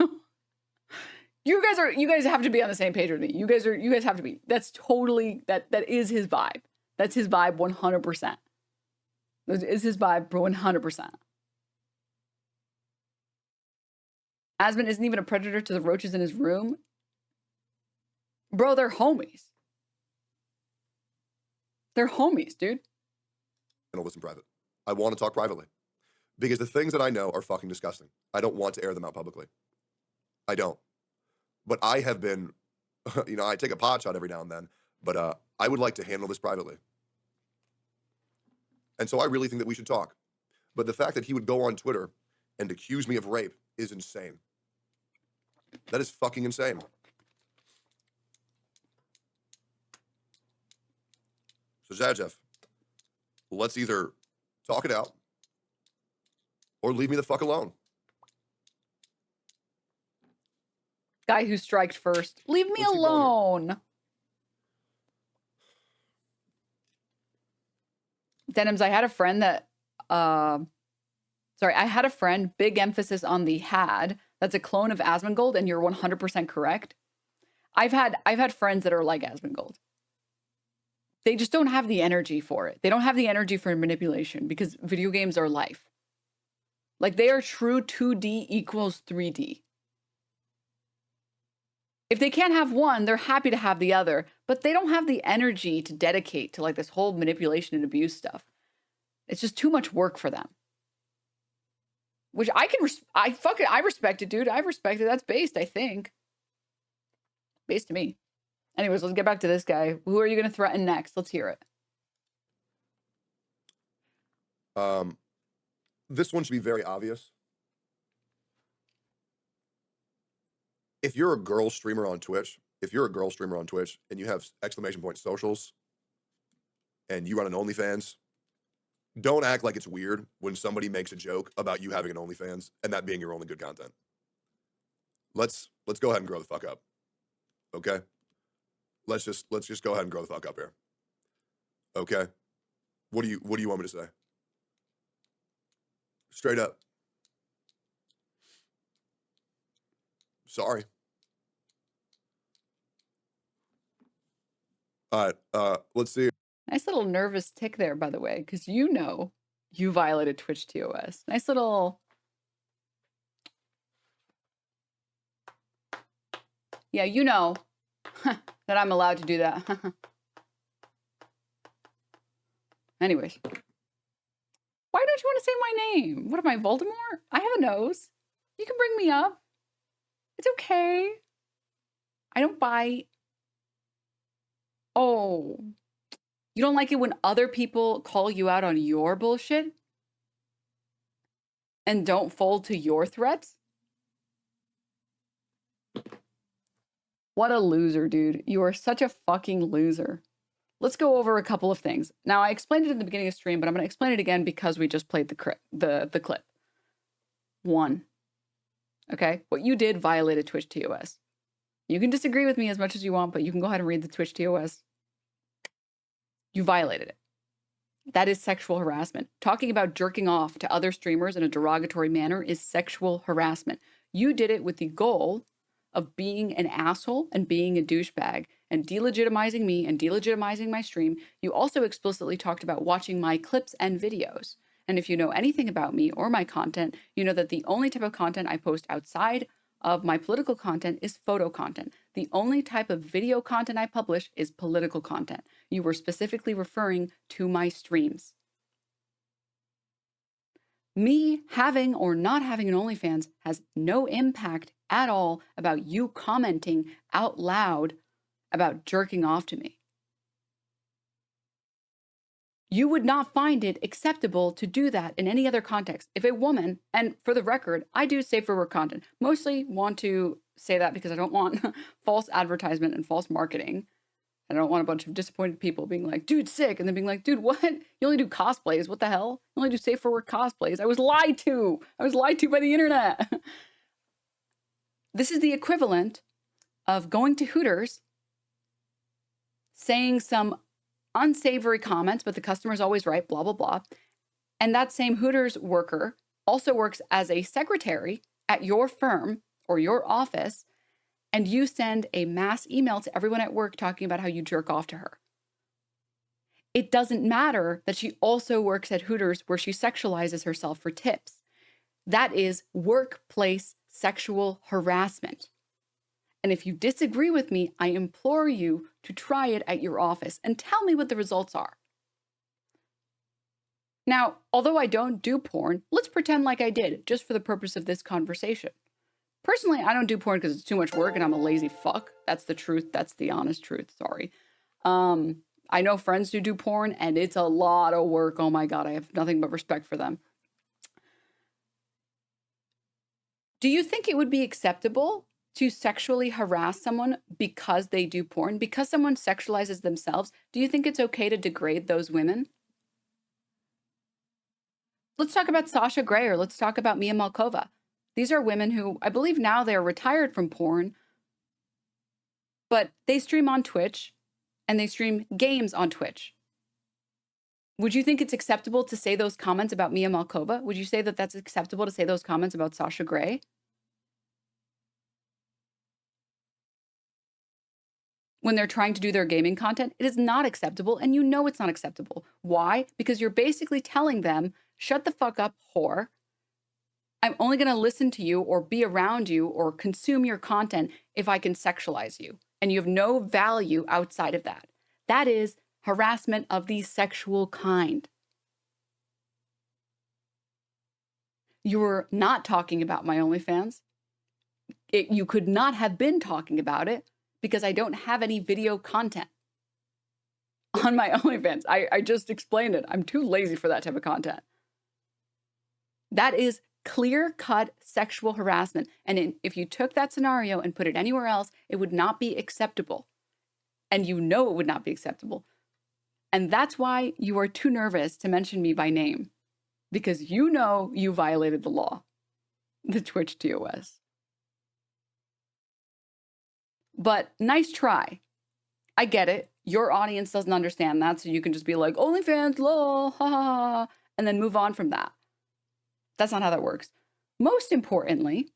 you guys have to be on the same page with me. You guys have to be. That's totally, that is his vibe. That's his vibe 100%. That is his vibe 100%. Asmon isn't even a predator to the roaches in his room. Bro, they're homies. They're homies, dude. Handle this in private. I want to talk privately. Because the things that I know are fucking disgusting. I don't want to air them out publicly. I don't. But I have been, you know, I take a pot shot every now and then, but I would like to handle this privately. And so I really think that we should talk. But the fact that he would go on Twitter and accuse me of rape is insane. That is fucking insane. So Zajev, let's either talk it out or leave me the fuck alone. Guy who striked first. Leave me Let's keep going here. alone. Denims, I had a friend that, I had a friend, big emphasis on the had, that's a clone of Asmongold, and you're 100% correct. I've had friends that are like Asmongold. They just don't have the energy for it. They don't have the energy for manipulation because video games are life. Like, they are true 2D equals 3D. If they can't have one, they're happy to have the other, but they don't have the energy to dedicate to like this whole manipulation and abuse stuff. It's just too much work for them. Which I respect it, dude. I respect it. That's based, I think. Based to me. Anyways, let's get back to this guy. Who are you going to threaten next? Let's hear it. This one should be very obvious. If you're a girl streamer on Twitch, and you have exclamation point socials and you run an OnlyFans, don't act like it's weird when somebody makes a joke about you having an OnlyFans and that being your only good content. Let's go ahead and grow the fuck up. Okay? Let's just go ahead and grow the fuck up here. Okay? What do you want me to say? Straight up. Sorry. All right, let's see. Nice little nervous tick there, by the way, because you know you violated Twitch TOS. Nice little... Yeah, you know that I'm allowed to do that. Anyways. Why don't you want to say my name? What am I, Voldemort? I have a nose. You can bring me up. It's okay. I don't bite. Oh. You don't like it when other people call you out on your bullshit? And don't fold to your threats? What a loser, dude. You are such a fucking loser. Let's go over a couple of things. Now, I explained it in the beginning of the stream, but I'm going to explain it again because we just played the clip. 1. Okay? What you did violated Twitch TOS. You can disagree with me as much as you want, but you can go ahead and read the Twitch TOS. You violated it. That is sexual harassment. Talking about jerking off to other streamers in a derogatory manner is sexual harassment. You did it with the goal of being an asshole and being a douchebag and delegitimizing me and delegitimizing my stream. You also explicitly talked about watching my clips and videos. And if you know anything about me or my content, you know that the only type of content I post outside of my political content is photo content. The only type of video content I publish is political content. You were specifically referring to my streams. Me having or not having an OnlyFans has no impact at all about you commenting out loud about jerking off to me. You would not find it acceptable to do that in any other context. If a woman, and for the record, I do safe for work content, mostly want to say that because I don't want false advertisement and false marketing. I don't want a bunch of disappointed people being like, dude, sick. And then being like, dude, what? You only do cosplays. What the hell? You only do safe for work cosplays. I was lied to. I was lied to by the internet. This is the equivalent of going to Hooters, saying some unsavory comments, but the customer's always right, blah, blah, blah. And that same Hooters worker also works as a secretary at your firm or your office, and you send a mass email to everyone at work talking about how you jerk off to her. It doesn't matter that she also works at Hooters where she sexualizes herself for tips. That is workplace sexual harassment. And if you disagree with me, I implore you to try it at your office and tell me what the results are. Now, although I don't do porn, let's pretend like I did, just for the purpose of this conversation. Personally, I don't do porn because it's too much work and I'm a lazy fuck. That's the truth. That's the honest truth. Sorry. I know friends who do porn and it's a lot of work. Oh my God, I have nothing but respect for them. Do you think it would be acceptable to sexually harass someone because they do porn? Because someone sexualizes themselves, do you think it's okay to degrade those women? Let's talk about Sasha Grey, or let's talk about Mia Malkova. These are women who, I believe now they're retired from porn, but they stream on Twitch and they stream games on Twitch. Would you think it's acceptable to say those comments about Mia Malkova? Would you say that that's acceptable to say those comments about Sasha Grey? When they're trying to do their gaming content, it is not acceptable, and you know it's not acceptable. Why? Because you're basically telling them, shut the fuck up, whore. I'm only going to listen to you or be around you or consume your content if I can sexualize you, and you have no value outside of that. That is harassment of the sexual kind. You're not talking about my OnlyFans. You could not have been talking about it because I don't have any video content on my OnlyFans. I just explained it. I'm too lazy for that type of content. That is clear-cut sexual harassment. And if you took that scenario and put it anywhere else, it would not be acceptable. And you know it would not be acceptable. And that's why you are too nervous to mention me by name. Because you know you violated the law. The Twitch TOS. But nice try. I get it. Your audience doesn't understand that, so you can just be like, OnlyFans, lol, ha ha ha, and then move on from that. That's not how that works. Most importantly,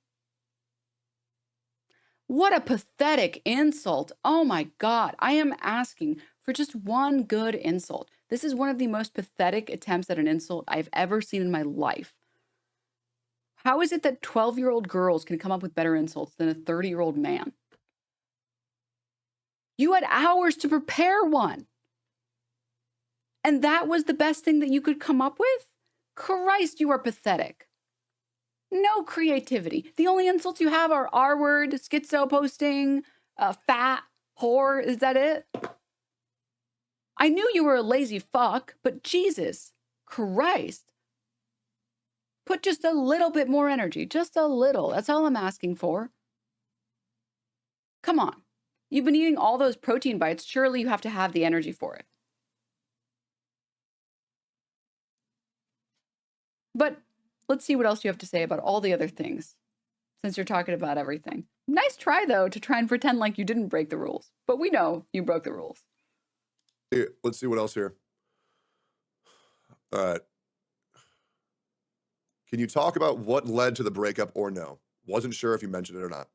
what a pathetic insult. Oh my God. I am asking for just one good insult. This is one of the most pathetic attempts at an insult I've ever seen in my life. How is it that 12-year-old girls can come up with better insults than a 30-year-old man? You had hours to prepare one. And that was the best thing that you could come up with? Christ, you are pathetic. No creativity. The only insults you have are R-word, schizo posting, fat, whore. Is that it? I knew you were a lazy fuck, but Jesus Christ. Put just a little bit more energy. Just a little. That's all I'm asking for. Come on. You've been eating all those protein bites. Surely you have to have the energy for it. But let's see what else you have to say about all the other things, since you're talking about everything. Nice try, though, to try and pretend like you didn't break the rules. But we know you broke the rules. Let's see what else here. All right. Can you talk about what led to the breakup or no? Wasn't sure if you mentioned it or not.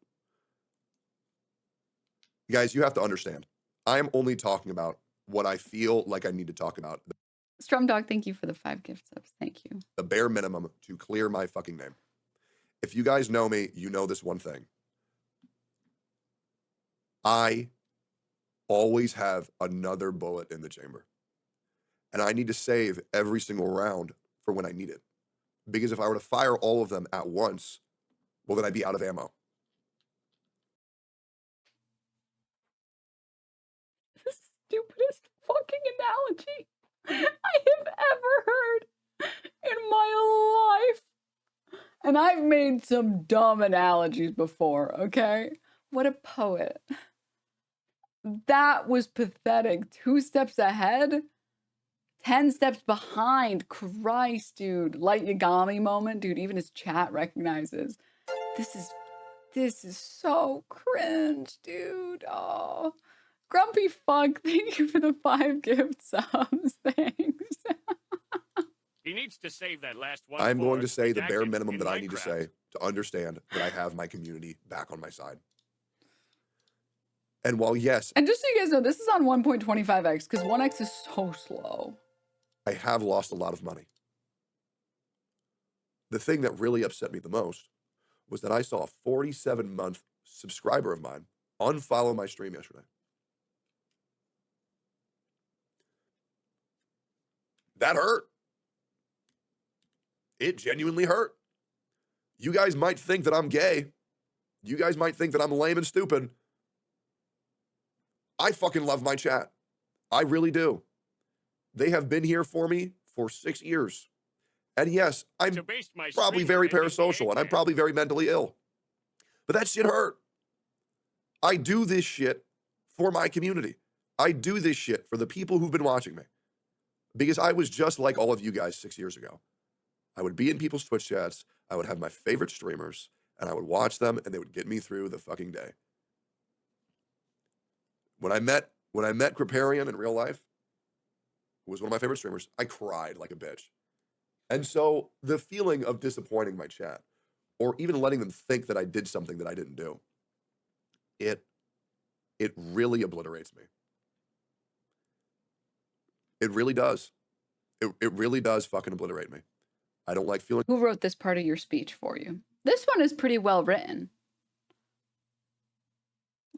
You guys, you have to understand. I am only talking about what I feel like I need to talk about. Strumdog, thank you for the 5 gift subs. Thank you. The bare minimum to clear my fucking name. If you guys know me, you know this one thing. I always have another bullet in the chamber. And I need to save every single round for when I need it. Because if I were to fire all of them at once, well, then I'd be out of ammo. The stupidest fucking analogy I have ever heard in my life. And I've made some dumb analogies before, okay? What a poet. That was pathetic. 2 steps ahead, 10 steps behind. Christ, dude. Light Yagami moment. Dude, even his chat recognizes. This is so cringe, dude. Oh. Grumpy fuck, thank you for the 5 gift subs. Thanks. He needs to save that last one. I'm going to say the bare minimum that I need to say to understand that I have my community back on my side. And while, yes, And just so you guys know, this is on 1.25x because 1x is so slow. I have lost a lot of money. The thing that really upset me the most was that I saw a 47-month subscriber of mine unfollow my stream yesterday. That hurt. It genuinely hurt. You guys might think that I'm gay. You guys might think that I'm lame and stupid. I fucking love my chat. I really do. They have been here for me for 6 years. And yes, I'm So based my probably streamer very ended the parasocial and I'm exam. probably very mentally ill. But that shit hurt. I do this shit for my community. I do this shit for the people who've been watching me. Because I was just like all of you guys 6 years ago. I would be in people's Twitch chats. I would have my favorite streamers and I would watch them and they would get me through the fucking day. When I met Kriparian in real life, who was one of my favorite streamers, I cried like a bitch. And so the feeling of disappointing my chat, or even letting them think that I did something that I didn't do, it really obliterates me. It really does. It really does fucking obliterate me. I don't like feeling. Who wrote this part of your speech for you? This one is pretty well written.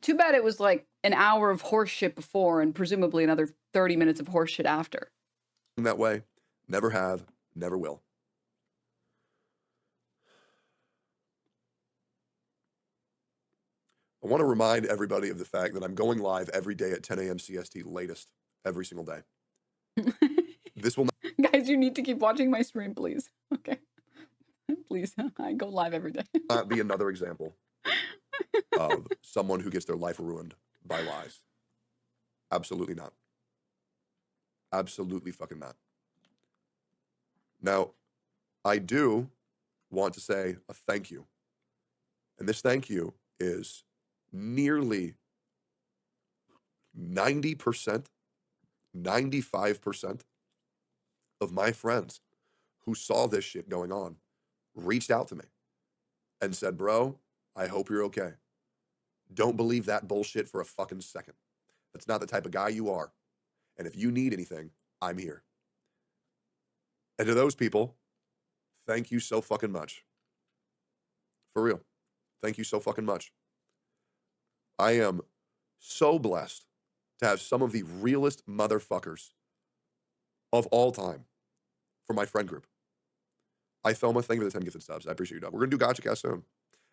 Too bad it was like an hour of horse shit before and presumably another 30 minutes of horse shit after. That way. Never have, never will. I want to remind everybody of the fact that I'm going live every day at 10 a.m. CST latest, every single day. This will Guys, you need to keep watching my stream, please. Okay. Please. I go live every day. not be another example of someone who gets their life ruined by lies. Absolutely not. Absolutely fucking not. Now, I do want to say a thank you. And this thank you is nearly 90%, 95% of my friends who saw this shit going on reached out to me and said, bro, I hope you're okay. Don't believe that bullshit for a fucking second. That's not the type of guy you are. And if you need anything, I'm here. And to those people, thank you so fucking much. For real. Thank you so fucking much. I am so blessed to have some of the realest motherfuckers of all time for my friend group. I Thelma, thank you for the 10 gifted subs. I appreciate you, dog. We're going to do Gotcha Cast soon.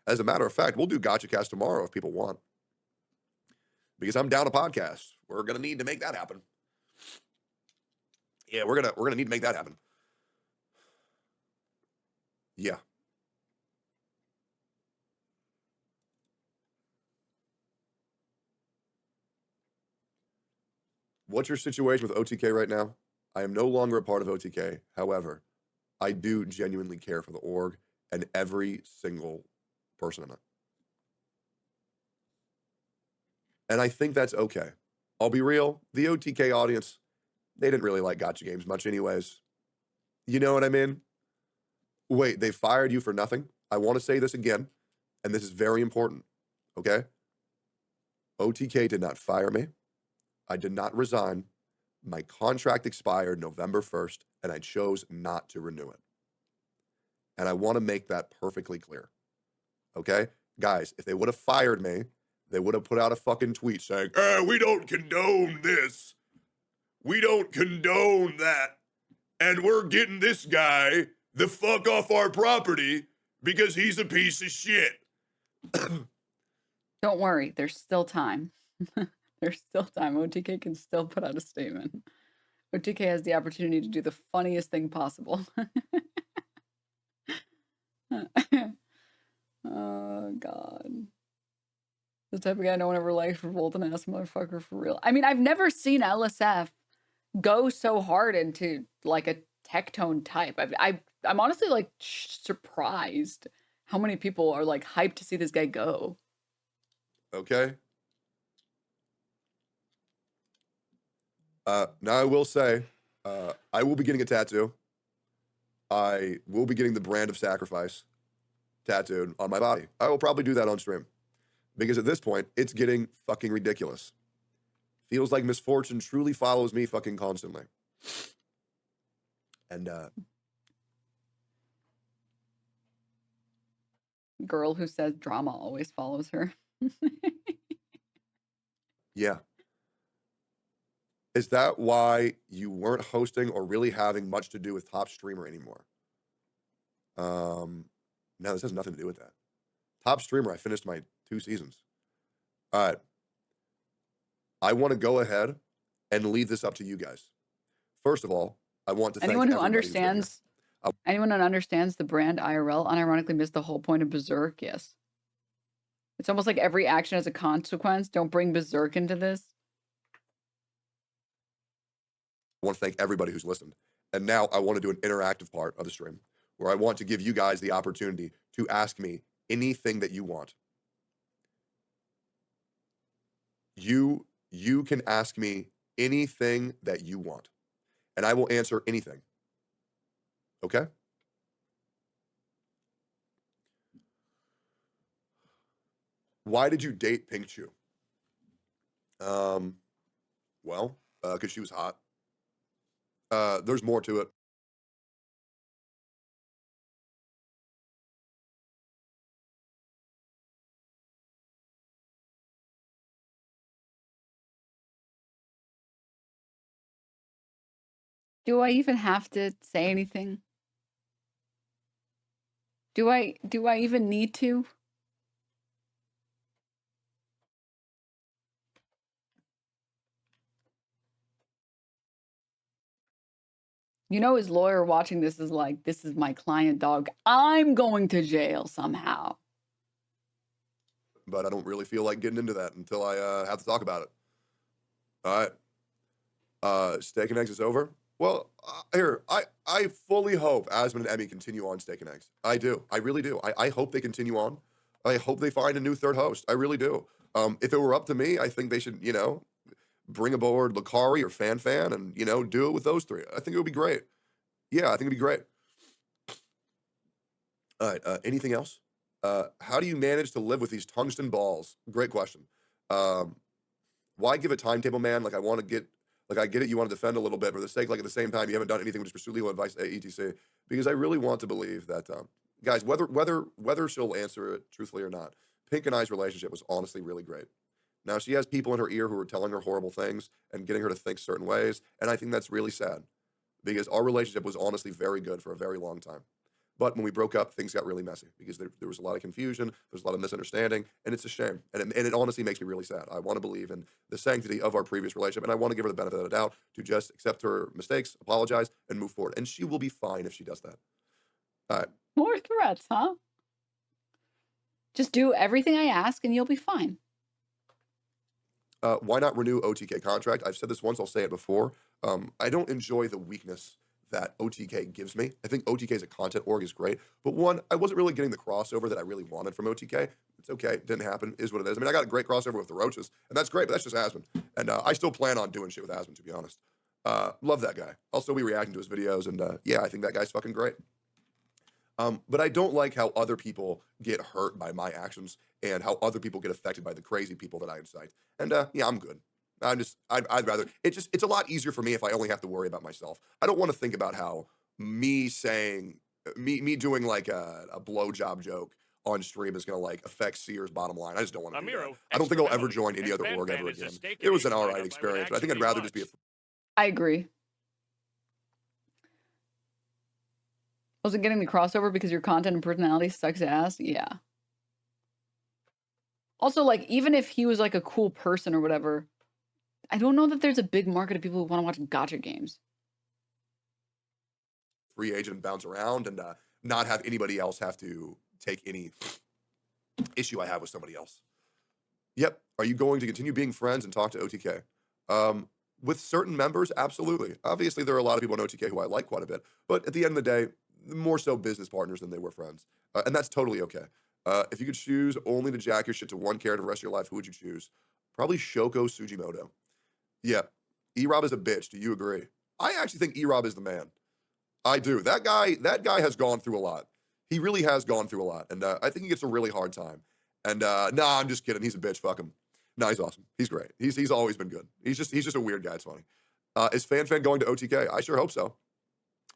As a matter of fact, we'll do Gotcha Cast tomorrow if people want. Because I'm down a podcast. We're going to need to make that happen. Yeah, we're gonna need to make that happen. Yeah. What's your situation with OTK right now? I am no longer a part of OTK. However, I do genuinely care for the org and every single person in it. And I think that's okay. I'll be real. The OTK audience, they didn't really like gotcha games much anyways. You know what I mean? Wait, they fired you for nothing? I want to say this again, and this is very important, okay? OTK did not fire me. I did not resign. My contract expired November 1st, and I chose not to renew it. And I want to make that perfectly clear, okay? Guys, if they would have fired me, they would have put out a fucking tweet saying, we don't condone this. We don't condone that. And we're getting this guy the fuck off our property because he's a piece of shit. Don't worry, there's still time. There's still time. OTK can still put out a statement. OTK has the opportunity to do the funniest thing possible. Oh, God. The type of guy no one ever liked, revolt an ass motherfucker for real. I mean, I've never seen LSF go so hard into like a Tectone type. I'm honestly like surprised how many people are like hyped to see this guy go. Okay. Now I will say, I will be getting a tattoo. I will be getting the brand of sacrifice tattooed on my body. I will probably do that on stream. Because at this point, it's getting fucking ridiculous. Feels like misfortune truly follows me fucking constantly. And, Girl who says drama always follows her. yeah. Is that why you weren't hosting or really having much to do with Top Streamer anymore? No, this has nothing to do with that. Top streamer, I finished my 2 seasons. All right. I want to go ahead and leave this up to you guys. First of all, I want to thank Anyone who everybody who's been here. understands anyone who understands the brand IRL unironically missed the whole point of Berserk. Yes. It's almost like every action has a consequence. Don't bring Berserk into this. I want to thank everybody who's listened. And now I want to do an interactive part of the stream where I want to give you guys the opportunity to ask me anything that you want. You can ask me anything that you want, and I will answer anything. Okay? Why did you date Pink Chew? Well, because she was hot. There's more to it. Do I even have to say anything? Do I even need to? You know, his lawyer watching this is like, this is my client, dog. I'm going to jail somehow. But I don't really feel like getting into that until I have to talk about it. All right. Steak and Eggs is over. Well, here, I fully hope Asmund and Emmy continue on Steak and Eggs. I do. I really do. I hope they continue on. I hope they find a new third host. I really do. If it were up to me, I think they should, bring aboard Lakari or Fan and, do it with those three. I think it would be great. Yeah, I think it'd be great. All right. Anything else? How do you manage to live with these tungsten balls? Great question. Why give a timetable, man? Like, I get it. You want to defend a little bit for the sake, like, at the same time, you haven't done anything to just pursue legal advice, etc. Because I really want to believe that, guys, whether she'll answer it truthfully or not, Pink and I's relationship was honestly really great. Now, she has people in her ear who are telling her horrible things and getting her to think certain ways, and I think that's really sad because our relationship was honestly very good for a very long time. But when we broke up, things got really messy because there was a lot of confusion, there's a lot of misunderstanding, and it's a shame. And it honestly makes me really sad. I want to believe in the sanctity of our previous relationship, and I want to give her the benefit of the doubt to just accept her mistakes, apologize, and move forward. And she will be fine if she does that. All right. More threats, huh? Just do everything I ask and you'll be fine. Why not renew OTK contract? I've said this once, I'll say it before. I don't enjoy the weakness that OTK gives me. I think OTK as a content org is great, but one, I wasn't really getting the crossover that I really wanted from OTK. It's okay, it didn't happen, is what it is. I mean, I got a great crossover with the Roaches, and that's great, but that's just Asmund. And I still plan on doing shit with Asmund, to be honest. Love that guy. I'll still be reacting to his videos, and yeah, I think that guy's fucking great. But I don't like how other people get hurt by my actions and how other people get affected by the crazy people that I incite. And yeah, I'm good. I'd rather, it's a lot easier for me if I only have to worry about myself. I don't want to think about how me doing like a blowjob joke on stream is going to like affect Seer's bottom line. I just don't want to do that. I don't think I'll ever join any other org ever again. It was an all right experience, but I think I'd rather just be I agree. Wasn't getting the crossover because your content and personality sucks ass? Yeah. Also, like, even if he was like a cool person or whatever, I don't know that there's a big market of people who want to watch gacha games. free agent and bounce around and not have anybody else have to take any issue I have with somebody else. Yep. Are you going to continue being friends and talk to OTK? With certain members, absolutely. Obviously, there are a lot of people in OTK who I like quite a bit, but at the end of the day, more so business partners than they were friends. And that's totally okay. If you could choose only to jack your shit to one character the rest of your life, who would you choose? Probably Shoko Sugimoto. Yeah. E-Rob is a bitch. Do you agree? I actually think E-Rob is the man. I do. That guy has gone through a lot. He really has gone through a lot. And I think he gets a really hard time. And nah, I'm just kidding. He's a bitch. Fuck him. No, he's awesome. He's great. He's always been good. He's just a weird guy. It's funny. Is Fan going to OTK? I sure hope so.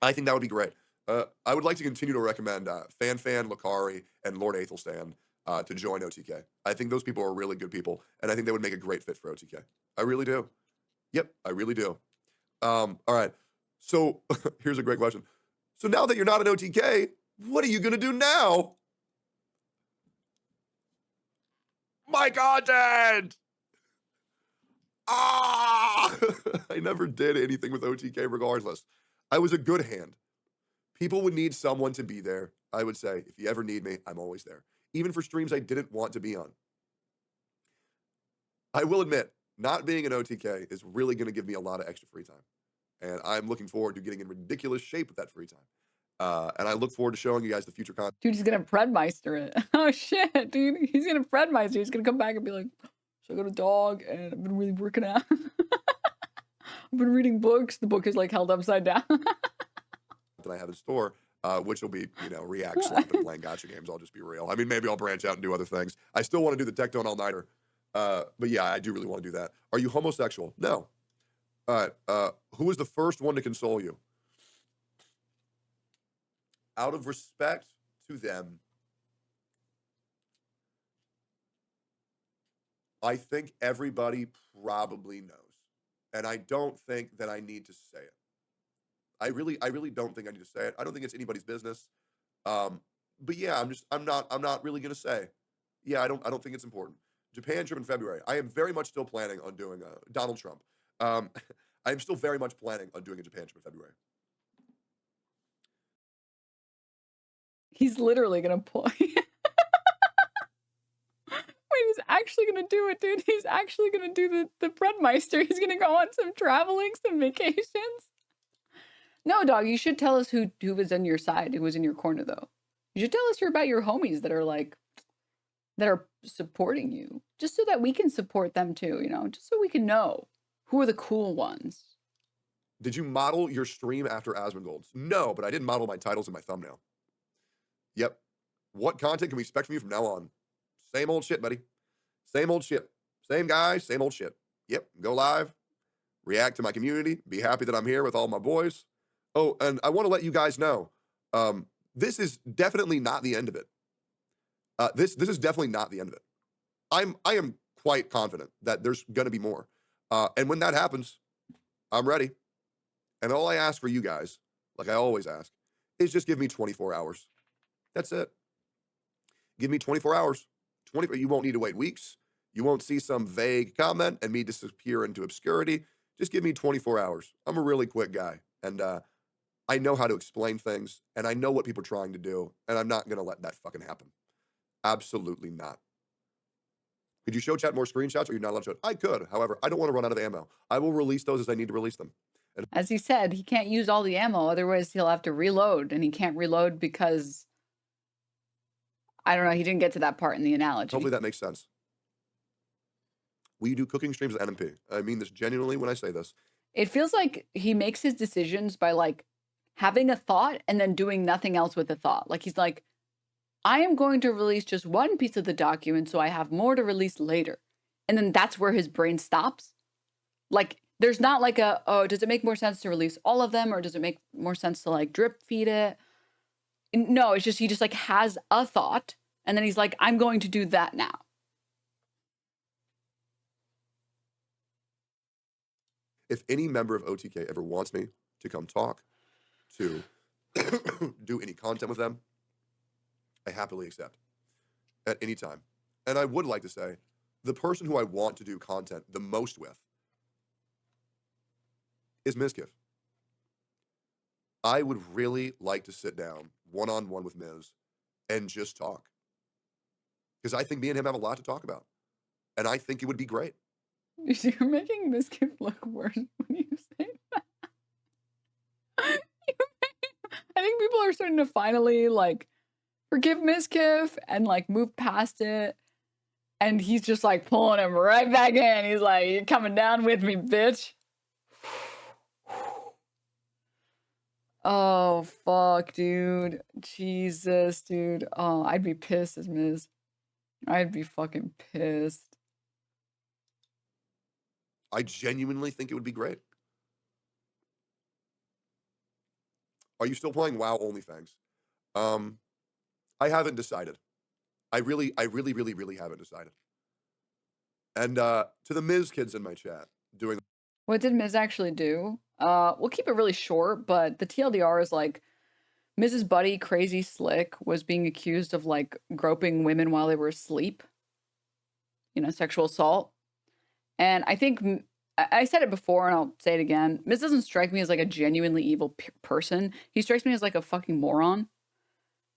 I think that would be great. I would like to continue to recommend Fan, Lakari, and Lord Aethelstan to join OTK. I think those people are really good people, and I think they would make a great fit for OTK. I really do. Yep, I really do. All right. So here's a great question. So now that you're not an OTK, What are you gonna do now? My content! Ah! I never did anything with OTK regardless. I was a good hand. People would need someone to be there. I would say, if you ever need me, I'm always there. Even for streams I didn't want to be on. I will admit, not being an OTK is really going to give me a lot of extra free time. And I'm looking forward to getting in ridiculous shape with that free time. And I look forward to showing you guys the future content. Dude, he's gonna Predmeister it. Oh shit, dude. He's gonna Predmeister. He's gonna come back and be like, so I got a dog and I've been really working out. I've been reading books. The book is like held upside down. That I have in store, which will be, React slap and playing gotcha games. I'll just be real. I mean, maybe I'll branch out and do other things. I still want to do the Tectone all-nighter. But yeah, I do really want to do that. Are you homosexual? No. All right. Who was the first one to console you? Out of respect to them, I think everybody probably knows. And I don't think that I need to say it. I really don't think I need to say it. I don't think it's anybody's business. But yeah, I'm not really gonna say. Yeah, I don't think it's important. Japan trip in February. I am very much still planning on doing Donald Trump. I am still very much planning on doing a Japan trip in February. He's literally gonna pull. Wait, he's actually gonna do it, dude. He's actually gonna do the Predmeister. He's gonna go on some traveling, some vacations. No, dog, you should tell us who was on your side, who was in your corner, though. You should tell us about your homies that are supporting you, just so that we can support them too, just so we can know who are the cool ones. Did you model your stream after Asmongold's? No, but I did model my titles and my thumbnail. Yep. What content can we expect from you from now on? Same old shit, buddy. Same old shit. Same guy, same old shit. Yep. Go live, react to my community, be happy that I'm here with all my boys. Oh, and I want to let you guys know, this is definitely not the end of it. This is definitely not the end of it. I am quite confident that there's going to be more. And when that happens, I'm ready. And all I ask for you guys, like I always ask, is just give me 24 hours. That's it. Give me 24 hours. 24. You won't need to wait weeks. You won't see some vague comment and me disappear into obscurity. Just give me 24 hours. I'm a really quick guy. And I know how to explain things. And I know what people are trying to do. And I'm not going to let that fucking happen. Absolutely not. Could you show chat more screenshots or you're not allowed to show it? I could. However, I don't want to run out of ammo. I will release those as I need to release them. And as he said, he can't use all the ammo. Otherwise, he'll have to reload. And he can't reload because, I don't know, he didn't get to that part in the analogy. Hopefully that makes sense. Will you do cooking streams with NMP? I mean this genuinely when I say this. It feels like he makes his decisions by like having a thought and then doing nothing else with the thought. Like he's like, I am going to release just one piece of the document so I have more to release later. And then that's where his brain stops. Like there's not like oh, does it make more sense to release all of them or does it make more sense to like drip feed it? No, it's just he just like has a thought and then he's like, I'm going to do that now. If any member of OTK ever wants me to come talk, to do any content with them, I happily accept at any time. And I would like to say, the person who I want to do content the most with is Mizkif. I would really like to sit down one-on-one with Miz and just talk. Because I think me and him have a lot to talk about. And I think it would be great. You're making Mizkif look worse when you say that. I think people are starting to finally like forgive Mizkif and like move past it. And he's just like pulling him right back in. He's like, you're coming down with me, bitch. Oh, fuck, dude. Jesus, dude. Oh, I'd be pissed as Miz. I'd be fucking pissed. I genuinely think it would be great. Are you still playing WoW OnlyFans? I haven't decided. I really haven't decided. And to the Miz kids in my chat, doing. What did Miz actually do? We'll keep it really short, but the TLDR is like, Mrs. Buddy Crazy Slick was being accused of like groping women while they were asleep, you know, sexual assault. And I think I said it before and I'll say it again. Miz doesn't strike me as like a genuinely evil person. He strikes me as like a fucking moron.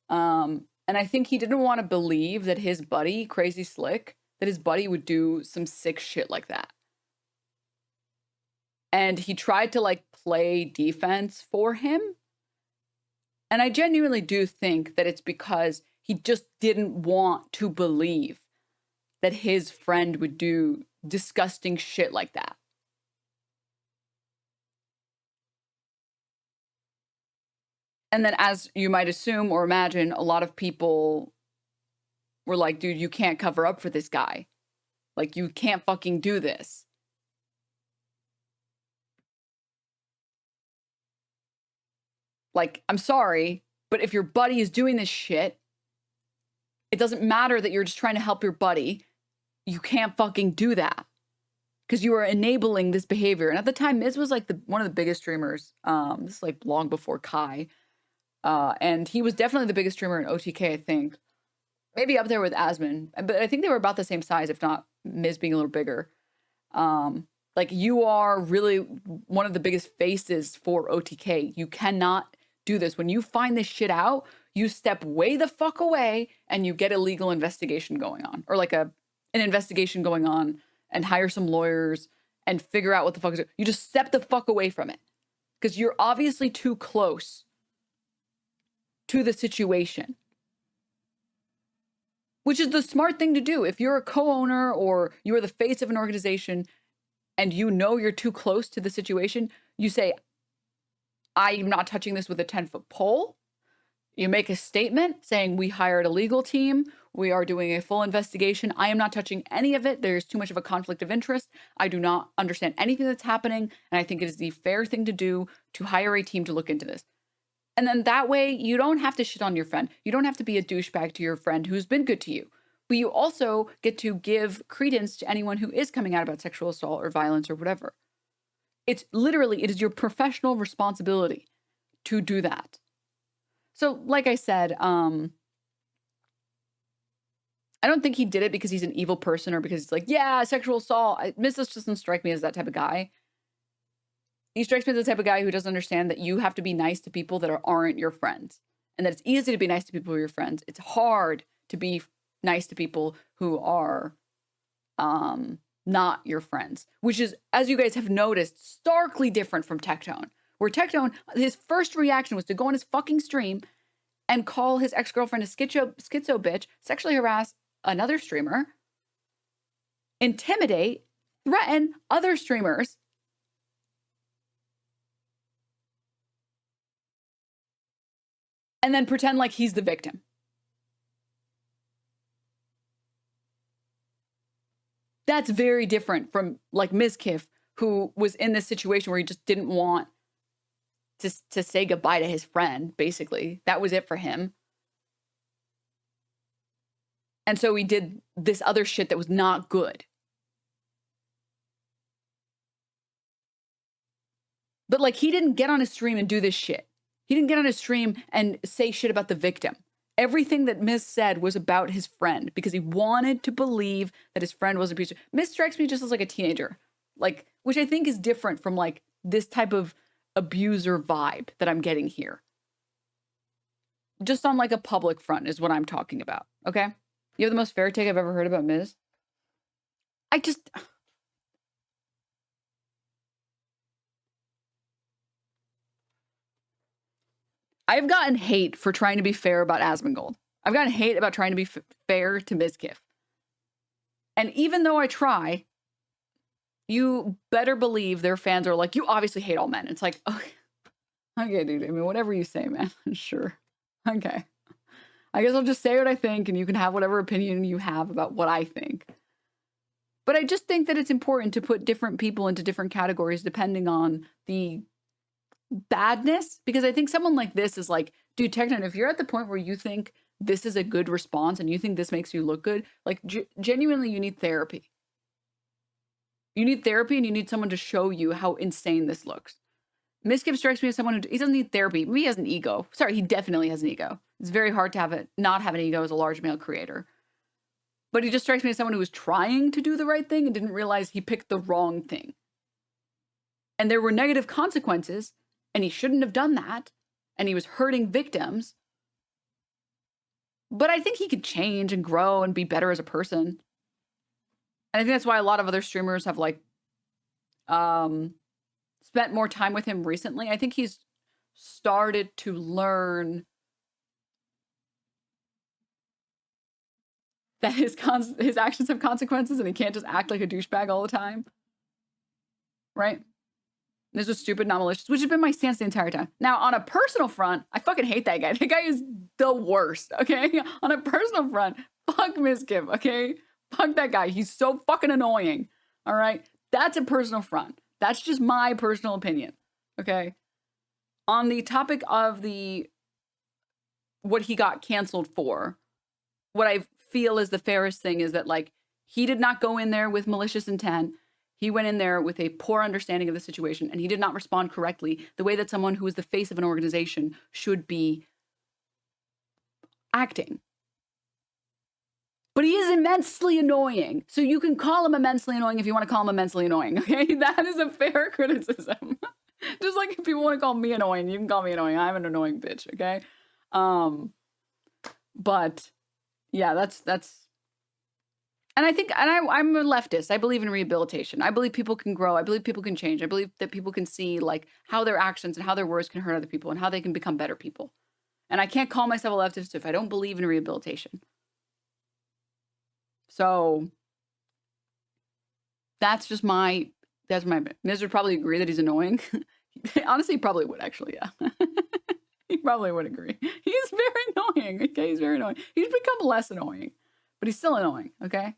And I think he didn't want to believe that his buddy, Crazy Slick, that his buddy would do some sick shit like that. And he tried to like play defense for him. And I genuinely do think that it's because he just didn't want to believe that his friend would do disgusting shit like that. And then, as you might assume or imagine, a lot of people were like, dude, you can't cover up for this guy. Like, you can't fucking do this. Like, I'm sorry, but if your buddy is doing this shit, it doesn't matter that you're just trying to help your buddy. You can't fucking do that. Because you are enabling this behavior. And at the time, Miz was like one of the biggest streamers. This is like long before Kai. And he was definitely the biggest streamer in OTK, I think. Maybe up there with Asman. But I think they were about the same size, if not Miz being a little bigger. Like, you are really one of the biggest faces for OTK. You cannot do this. When you find this shit out, you step way the fuck away and you get a legal investigation going on. Or like an investigation going on and hire some lawyers and figure out what the fuck is it. You just step the fuck away from it. Because you're obviously too close to the situation. Which is the smart thing to do. If you're a co-owner or you are the face of an organization and you know you're too close to the situation, you say, I'm not touching this with a 10-foot pole. You make a statement saying, we hired a legal team. We are doing a full investigation. I am not touching any of it. There's too much of a conflict of interest. I do not understand anything that's happening. And I think it is the fair thing to do to hire a team to look into this. And then that way, you don't have to shit on your friend. You don't have to be a douchebag to your friend who's been good to you. But you also get to give credence to anyone who is coming out about sexual assault or violence or whatever. It's literally, it is your professional responsibility to do that. So, like I said, I don't think he did it because he's an evil person or because he's like, yeah, sexual assault. Mrs. doesn't strike me as that type of guy. He strikes me as the type of guy who doesn't understand that you have to be nice to people that aren't your friends. And that it's easy to be nice to people who are your friends. It's hard to be nice to people who are not your friends. Which is, as you guys have noticed, starkly different from Tectone. Where Tectone, his first reaction was to go on his fucking stream and call his ex-girlfriend a schizo bitch, sexually harass another streamer, intimidate, threaten other streamers, and then pretend like he's the victim. That's very different from like Mizkif, who was in this situation where he just didn't want to say goodbye to his friend, basically. That was it for him. And so he did this other shit that was not good. But like, he didn't get on his stream and do this shit. He didn't get on his stream and say shit about the victim. Everything that Miz said was about his friend because he wanted to believe that his friend was abusive. Miz strikes me just as like a teenager, like, which I think is different from like this type of abuser vibe that I'm getting here. Just on like a public front is what I'm talking about. Okay. You have the most fair take I've ever heard about Miz. I've gotten hate for trying to be fair about Asmongold. I've gotten hate about trying to be fair to Mizkif. And even though I try, you better believe their fans are like, you obviously hate all men. It's like, okay, dude. I mean, whatever you say, man. Sure. Okay. I guess I'll just say what I think and you can have whatever opinion you have about what I think. But I just think that it's important to put different people into different categories depending on the badness, because I think someone like this is like, dude, Tectone, if you're at the point where you think this is a good response and you think this makes you look good, like genuinely you need therapy. You need therapy and you need someone to show you how insane this looks. Miskiff strikes me as someone who he doesn't need therapy. Maybe he has an ego. Sorry, he definitely has an ego. It's very hard to not have an ego as a large male creator. But he just strikes me as someone who was trying to do the right thing and didn't realize he picked the wrong thing. And there were negative consequences, and he shouldn't have done that. And he was hurting victims. But I think he could change and grow and be better as a person. And I think that's why a lot of other streamers have like spent more time with him recently. I think he's started to learn that his actions have consequences and he can't just act like a douchebag all the time. Right? This was stupid, not malicious, which has been my stance the entire time. Now, on a personal front, I fucking hate that guy. That guy is the worst, okay? On a personal front, fuck Miskiff, okay? Fuck that guy. He's so fucking annoying, all right? That's a personal front. That's just my personal opinion, okay? On the topic of what he got canceled for, what I feel is the fairest thing is that, like, he did not go in there with malicious intent. He went in there with a poor understanding of the situation, and he did not respond correctly the way that someone who is the face of an organization should be acting. But he is immensely annoying. So you can call him immensely annoying if you want to call him immensely annoying, okay? That is a fair criticism. Just like if people want to call me annoying, you can call me annoying. I'm an annoying bitch, okay? But yeah, that's and I think, and I'm a leftist. I believe in rehabilitation. I believe people can grow. I believe people can change. I believe that people can see like how their actions and how their words can hurt other people and how they can become better people. And I can't call myself a leftist if I don't believe in rehabilitation. So that's just Miz would probably agree that he's annoying. Honestly, he probably would actually, yeah. He probably would agree. He's very annoying, okay? He's very annoying. He's become less annoying, but he's still annoying, okay?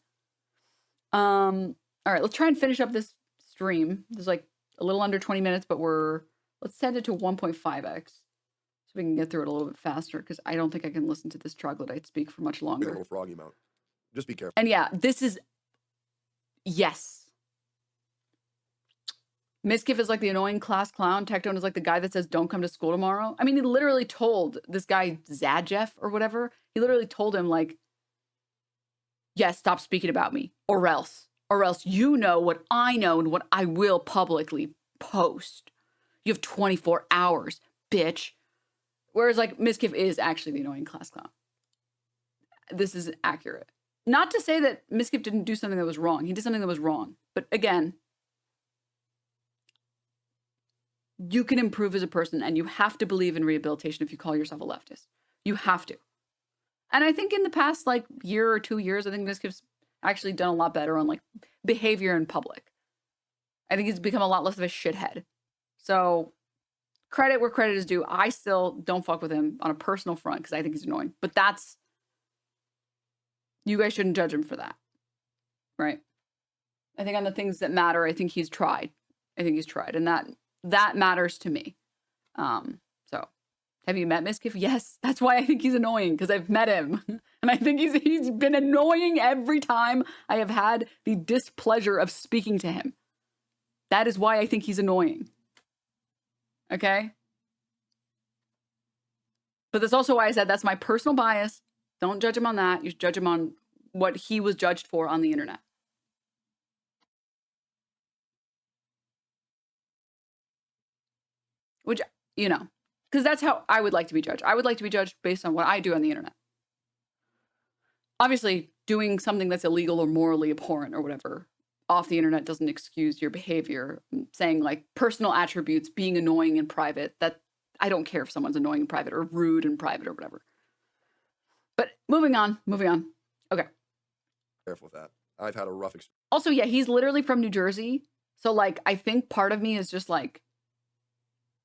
All right, let's try and finish up this stream. There's like a little under 20 minutes, but let's set it to 1.5x so we can get through it a little bit faster because I don't think I can listen to this troglodyte speak for much Get a longer. little froggy mount. Just be careful. And yeah, yes. Miskiff is like the annoying class clown. Tectone is like the guy that says, don't come to school tomorrow. I mean, he literally told this guy, Zadjeff or whatever, he literally told him like, yes, stop speaking about me or else you know what I know and what I will publicly post. You have 24 hours, bitch. Whereas like Miskiff is actually the annoying class clown. This is accurate. Not to say that Miskiff didn't do something that was wrong. He did something that was wrong. But again, you can improve as a person and you have to believe in rehabilitation if you call yourself a leftist. You have to. And I think in the past like year or 2 years, I think Miskiff's actually done a lot better on like behavior in public. I think he's become a lot less of a shithead. So credit where credit is due. I still don't fuck with him on a personal front because I think he's annoying. But you guys shouldn't judge him for that. Right? I think on the things that matter, I think he's tried. And that matters to me. So have you met Miskiff? Yes. That's why I think he's annoying, because I've met him. And I think he's been annoying every time I have had the displeasure of speaking to him. That is why I think he's annoying. Okay? But that's also why I said that's my personal bias. Don't judge him on that. You should judge him on what he was judged for on the internet. Which, you know, because that's how I would like to be judged. I would like to be judged based on what I do on the internet. Obviously, doing something that's illegal or morally abhorrent or whatever off the internet doesn't excuse your behavior. Saying like personal attributes, being annoying in private, that I don't care if someone's annoying in private or rude in private or whatever. But moving on. Okay. Careful with that. I've had a rough experience. Also, yeah, he's literally from New Jersey. So like, I think part of me is just like,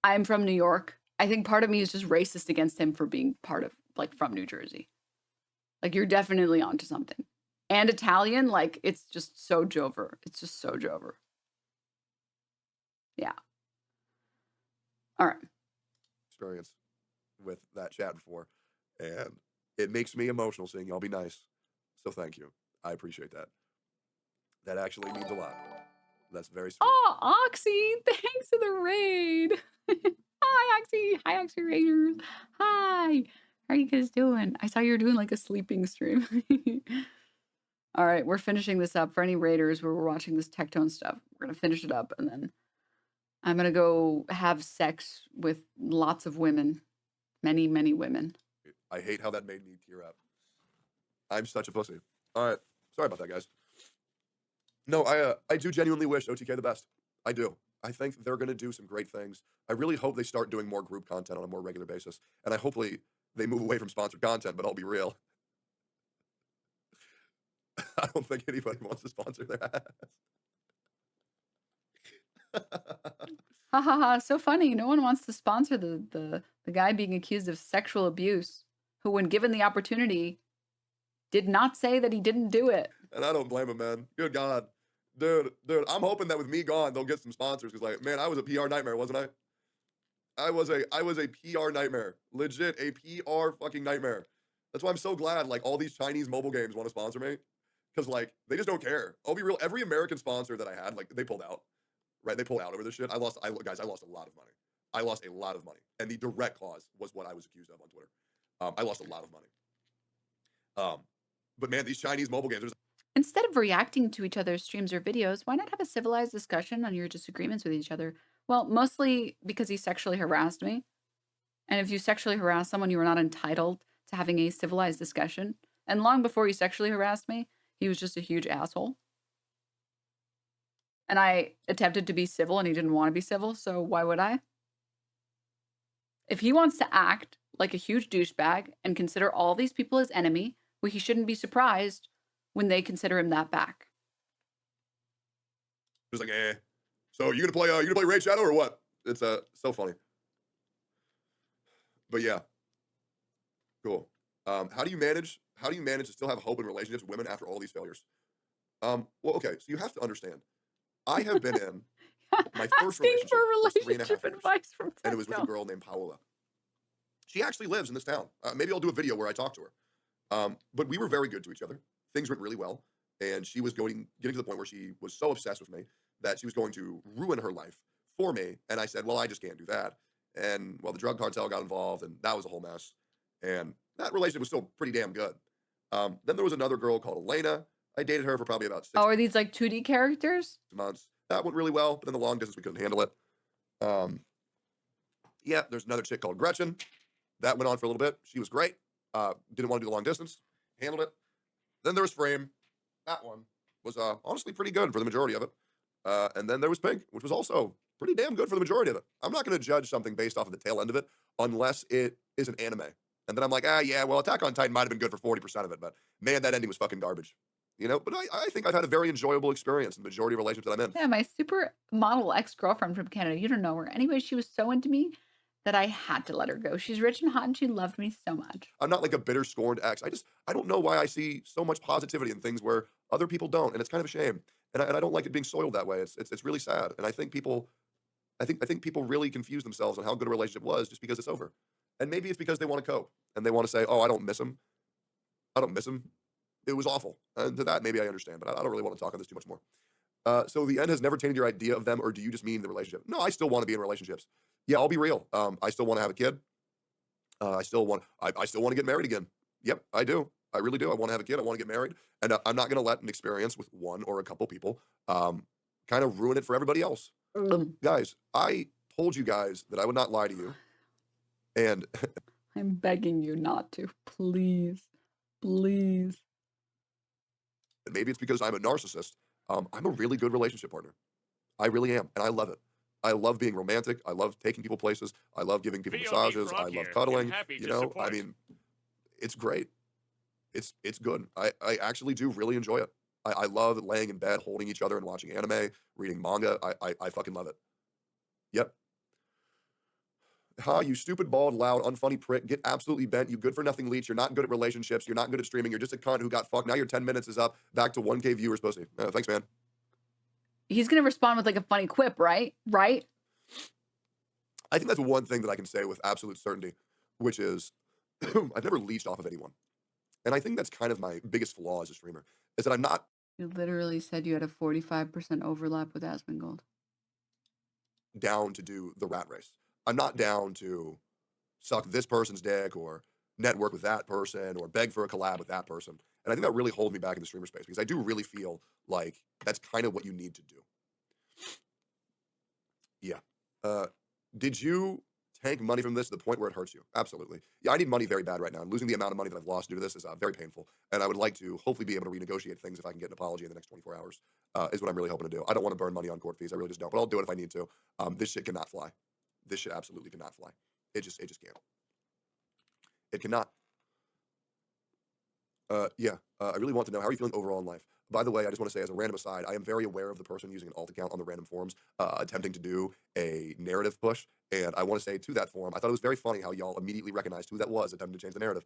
I'm from New York. I think part of me is just racist against him for being part of, like, from New Jersey. Like, you're definitely onto something. And Italian, like, it's just so Jover. It's just so Jover. Yeah. All right. Experience with that chat before. And it makes me emotional seeing y'all be nice. So thank you. I appreciate that. That actually means a lot. That's very sweet. Oh, Oxy, thanks for the raid. Hi, Oxy. Hi, Oxy Raiders. Hi. How are you guys doing? I saw you were doing like a sleeping stream. All right, we're finishing this up for any raiders where we're watching this Tectone stuff. We're going to finish it up and then I'm going to go have sex with lots of women. Many, many women. I hate how that made me tear up. I'm such a pussy. All right. Sorry about that, guys. No, I do genuinely wish OTK the best. I do. I think they're going to do some great things. I really hope they start doing more group content on a more regular basis. And I hopefully they move away from sponsored content, but I'll be real. I don't think anybody wants to sponsor their ass. Ha ha ha, so funny. No one wants to sponsor the guy being accused of sexual abuse, who when given the opportunity did not say that he didn't do it. And I don't blame him, man. Good God. Dude, I'm hoping that with me gone, they'll get some sponsors. Because, like, man, I was a PR nightmare, wasn't I? I was a PR nightmare. Legit, a PR fucking nightmare. That's why I'm so glad, like, all these Chinese mobile games want to sponsor me. Because, like, they just don't care. I'll be real. Every American sponsor that I had, like, they pulled out. Right? They pulled out over this shit. Guys, I lost a lot of money. I lost a lot of money. And the direct cause was what I was accused of on Twitter. I lost a lot of money. But, man, these Chinese mobile games, Instead of reacting to each other's streams or videos, why not have a civilized discussion on your disagreements with each other? Well, mostly because he sexually harassed me. And if you sexually harass someone, you are not entitled to having a civilized discussion. And long before he sexually harassed me, he was just a huge asshole. And I attempted to be civil and he didn't want to be civil, so why would I? If he wants to act like a huge douchebag and consider all these people his enemy, well, he shouldn't be surprised when they consider him that back. just like, eh. So you gonna play Raid Shadow or what? It's so funny. But yeah. Cool. How do you manage to still have hope in relationships with women after all these failures? Well, okay, so you have to understand. I have been in my first relationship was 3.5 years, advice from and it was with a girl named Paola. She actually lives in this town. Maybe I'll do a video where I talk to her. But we were very good to each other. Things went really well, and she was getting to the point where she was so obsessed with me that she was going to ruin her life for me. And I said, well, I just can't do that. And well, the drug cartel got involved, and that was a whole mess. And that relationship was still pretty damn good. Then there was another girl called Elena. I dated her for probably about 6 are these like 2D characters? months. That went really well, but in the long distance, we couldn't handle it. Yeah, there's another chick called Gretchen. That went on for a little bit. She was great. Didn't want to do the long distance. Handled it. Then there was Frame. That one was honestly pretty good for the majority of it. And then there was Pink, which was also pretty damn good for the majority of it. I'm not going to judge something based off of the tail end of it unless it is an anime. And then I'm like, yeah, well, Attack on Titan might have been good for 40% of it, but man, that ending was fucking garbage. You know, but I think I've had a very enjoyable experience in the majority of relationships that I'm in. Yeah, my supermodel ex-girlfriend from Canada, you don't know her. Anyway, she was so into me that I had to let her go. She's rich and hot and she loved me so much. I'm not like a bitter, scorned ex. I don't know why I see so much positivity in things where other people don't, and it's kind of a shame. And I don't like it being soiled that way. It's really sad. And I think people really confuse themselves on how good a relationship was just because it's over. And maybe it's because they want to cope and they want to say, oh, I don't miss him. I don't miss him. It was awful. And to that, maybe I understand, but I don't really want to talk on this too much more. So the end has never tainted your idea of them, or do you just mean the relationship? No, I still want to be in relationships. Yeah, I'll be real. I still want to have a kid. I still want to get married again. Yep, I do. I really do. I want to have a kid. I want to get married. And I'm not going to let an experience with one or a couple people kind of ruin it for everybody else. Guys, I told you guys that I would not lie to you. And I'm begging you not to. Please. Please. Maybe it's because I'm a narcissist. I'm a really good relationship partner. I really am. And I love it. I love being romantic. I love taking people places. I love giving people massages. I love cuddling. You know, I mean, it's great. It's good. I actually do really enjoy it. I love laying in bed, holding each other and watching anime, reading manga. I fucking love it. Yep. Ha, you stupid, bald, loud, unfunny prick. Get absolutely bent. You good for nothing leech. You're not good at relationships. You're not good at streaming. You're just a cunt who got fucked. Now your 10 minutes is up. Back to 1K viewers, pussy. Thanks, man. He's going to respond with like a funny quip, right? Right? I think that's one thing that I can say with absolute certainty, which is I've never leached off of anyone. And I think that's kind of my biggest flaw as a streamer, is that I'm not You literally said you had a 45% overlap with Asmongold. Down to do the rat race. I'm not down to suck this person's dick or network with that person or beg for a collab with that person. And I think that really holds me back in the streamer space because I do really feel like that's kind of what you need to do. Yeah. Did you tank money from this to the point where it hurts you? Absolutely. Yeah, I need money very bad right now. And losing the amount of money that I've lost due to this is very painful. And I would like to hopefully be able to renegotiate things if I can get an apology in the next 24 hours, is what I'm really hoping to do. I don't want to burn money on court fees. I really just don't. But I'll do it if I need to. This shit cannot fly. This shit absolutely cannot fly. It just can't. It cannot. Yeah. I really want to know, how are you feeling overall in life? By the way, I just want to say as a random aside, I am very aware of the person using an alt account on the random forums, attempting to do a narrative push. And I want to say to that forum, I thought it was very funny how y'all immediately recognized who that was attempting to change the narrative.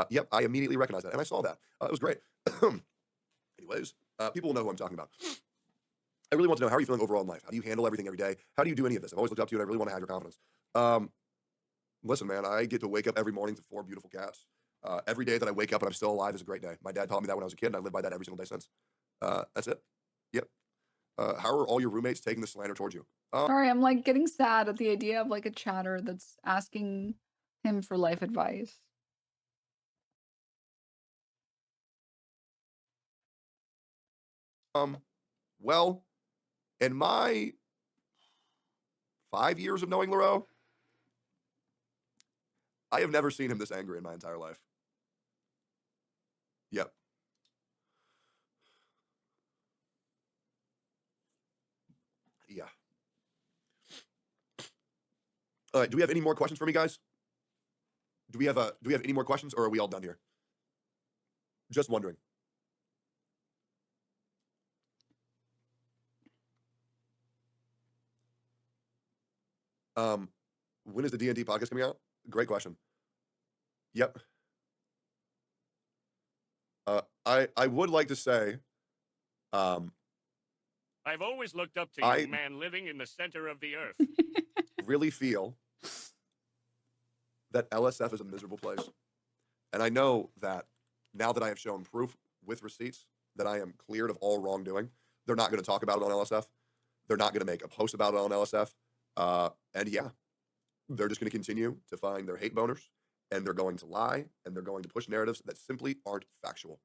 Yep, I immediately recognized that. And I saw that. It was great. Anyways, people will know who I'm talking about. I really want to know, how are you feeling overall in life? How do you handle everything every day? How do you do any of this? I've always looked up to you and I really want to have your confidence. Listen, man, I get to wake up every morning to 4 beautiful cats. Every day that I wake up and I'm still alive is a great day. My dad taught me that when I was a kid, and I live by that every single day since. That's it. Yep. How are all your roommates taking the slander towards you? Sorry, I'm like getting sad at the idea of like a chatter that's asking him for life advice. Well, in my 5 years of knowing Lareau, I have never seen him this angry in my entire life. Yep. Yeah. All right. Do we have any more questions for me, guys? Do we have any more questions, or are we all done here? Just wondering. When is the D&D podcast coming out? Great question. Yep. I would like to say, I've always looked up to you, man living in the center of the earth. really feel that LSF is a miserable place. And I know that now that I have shown proof with receipts that I am cleared of all wrongdoing, they're not going to talk about it on LSF. They're not going to make a post about it on LSF. And yeah, they're just going to continue to find their hate boners, and they're going to lie, and they're going to push narratives that simply aren't factual.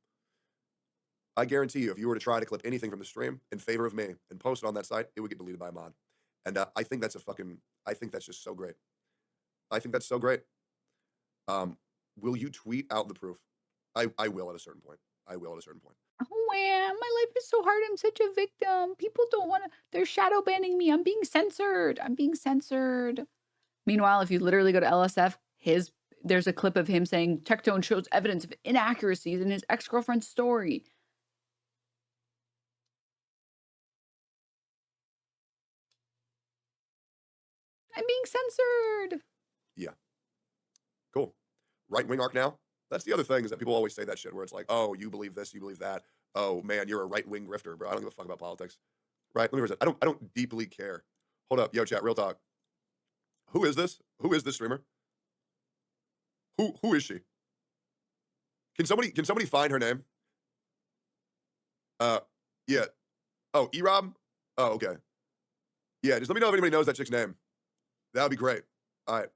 I guarantee you, if you were to try to clip anything from the stream in favor of me and post it on that site, it would get deleted by a mod. And I think that's I think that's just so great. I think that's so great. Will you tweet out the proof? I will at a certain point. I will at a certain point. Oh man, my life is so hard. I'm such a victim. People don't want to, they're shadow banning me. I'm being censored. I'm being censored. Meanwhile, if you literally go to LSF, there's a clip of him saying Tectone shows evidence of inaccuracies in his ex-girlfriend's story. I'm being censored. Yeah. Cool. Right-wing arc now? That's the other thing, is that people always say that shit where it's like, oh, you believe this, you believe that. Oh, man, you're a right-wing grifter, bro. I don't give a fuck about politics. Right? Let me read it. I don't deeply care. Hold up. Yo, chat, real talk. Who is this? Who is this streamer? Who is she? Can somebody find her name? Yeah. Oh, E-Rob? Oh, okay. Yeah, just let me know if anybody knows that chick's name. That would be great. All right.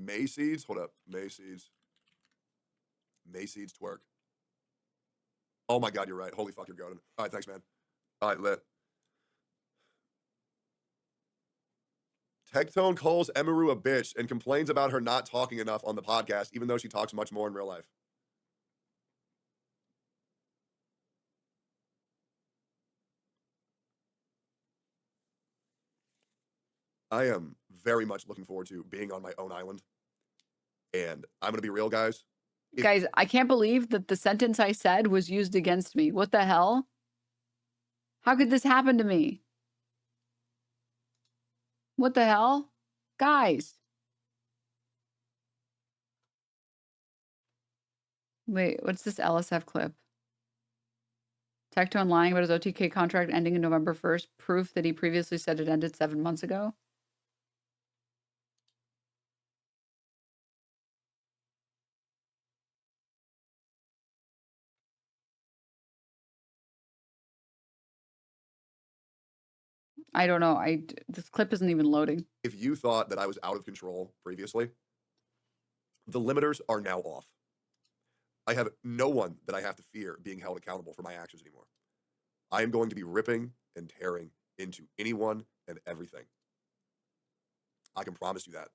Mayseeds? Hold up. Mayseeds twerk. Oh my God, you're right. Holy fuck, you're goated. All right, thanks, man. All right, lit. Tectone calls Emiru a bitch and complains about her not talking enough on the podcast, even though she talks much more in real life. I am very much looking forward to being on my own island. And I'm going to be real, guys. Guys, I can't believe that the sentence I said was used against me. What the hell? How could this happen to me? What the hell? Guys. Wait, what's this LSF clip? Tectone lying about his OTK contract ending in November 1st. Proof that he previously said it ended 7 months ago. I don't know. This clip isn't even loading. If you thought that I was out of control previously, the limiters are now off. I have no one that I have to fear being held accountable for my actions anymore. I am going to be ripping and tearing into anyone and everything. I can promise you that.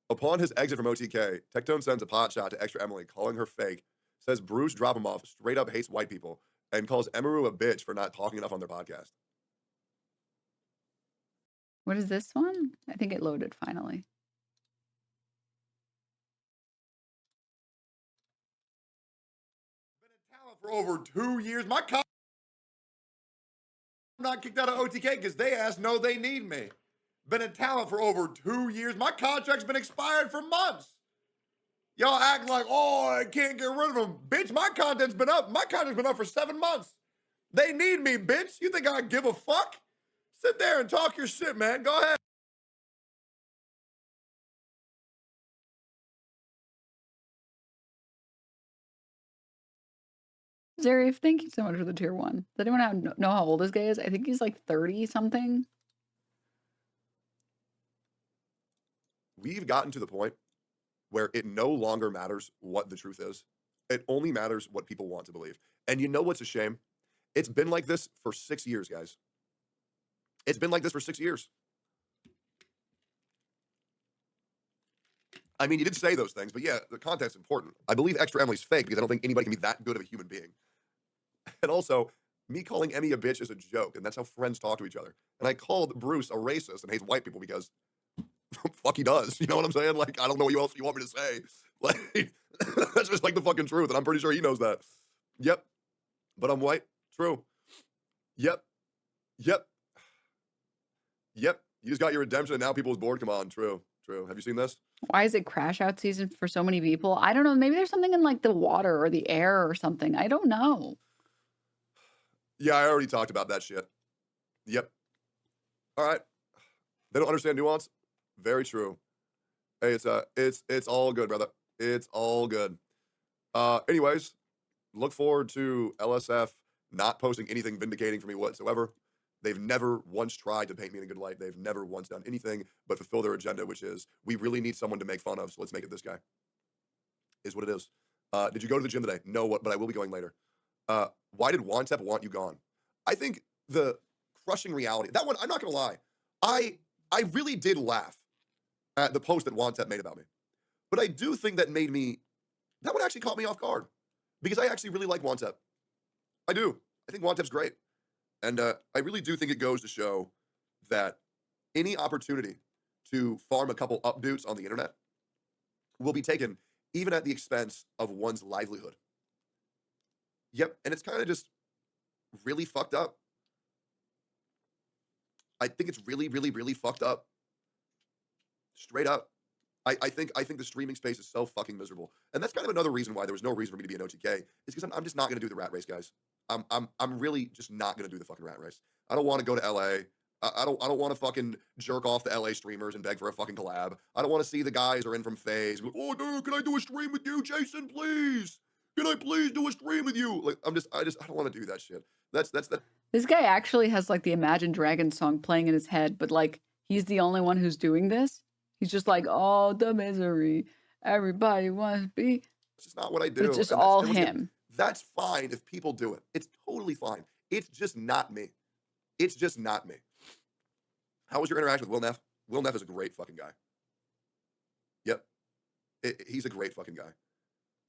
Upon his exit from OTK, Tectone sends a pot shot to Extra Emily, calling her fake, says Bruce drop him off, straight up hates white people, and calls Emaru a bitch for not talking enough on their podcast. What is this one? I think it loaded finally. For over 2 years, I'm not kicked out of OTK because they asked, no, they need me. Been in talent for over 2 years. My contract's been expired for months. Y'all act like, oh, I can't get rid of them. Bitch, my content's been up. My content's been up for 7 months. They need me, bitch. You think I give a fuck? Sit there and talk your shit, man. Go ahead. Zarif, thank you so much for the tier 1. Does anyone know how old this guy is? I think he's like 30 something. We've gotten to the point where it no longer matters what the truth is. It only matters what people want to believe. And you know what's a shame? It's been like this for 6 years, guys. It's been like this for 6 years. I mean, you did say those things, but yeah, the content's important. I believe Extra Emily's fake because I don't think anybody can be that good of a human being. And also, me calling Emmy a bitch is a joke, and that's how friends talk to each other. And I called Bruce a racist and hates white people because fuck he does. You know what I'm saying? Like, I don't know what else you want me to say. Like, that's just like the fucking truth, and I'm pretty sure he knows that. Yep. But I'm white. True. Yep. Yep. Yep. You just got your redemption, and now people's bored. Come on. True. True. Have you seen this? Why is it crash out season for so many people? I don't know. Maybe there's something in like the water or the air or something. I don't know. Yeah, I already talked about that shit. Yep. All right. They don't understand nuance. Very true. Hey, it's all good, brother. It's all good. Anyways, look forward to LSF not posting anything vindicating for me whatsoever. They've never once tried to paint me in a good light. They've never once done anything but fulfill their agenda, which is we really need someone to make fun of, so let's make it this guy. Is what it is. Did you go to the gym today? No, but I will be going later. Why did Wantep want you gone? I think the crushing reality, that one, I'm not going to lie. I really did laugh at the post that Wantep made about me. But I do think that one actually caught me off guard. Because I actually really like Wantep. I do. I think Wantep's great. And I really do think it goes to show that any opportunity to farm a couple updoots on the internet will be taken even at the expense of one's livelihood. Yep, and it's kind of just really fucked up. I think it's really, really, really fucked up. Straight up. I think the streaming space is so fucking miserable. And that's kind of another reason why there was no reason for me to be an OTK. Is because I'm just not gonna do the rat race, guys. I'm really just not gonna do the fucking rat race. I don't want to go to LA. I don't want to fucking jerk off the LA streamers and beg for a fucking collab. I don't want to see the guys who are in from FaZe. Like, oh dude, can I do a stream with you, Jason, please? Can I please do a stream with you? Like, I don't want to do that shit. That's that. This guy actually has like the Imagine Dragons song playing in his head, but like he's the only one who's doing this. He's just like, oh, the misery. Everybody wants to be. It's just not what I do. It's just all him. That's fine if people do it. It's totally fine. It's just not me. It's just not me. How was your interaction with Will Neff? Will Neff is a great fucking guy. Yep. He's a great fucking guy.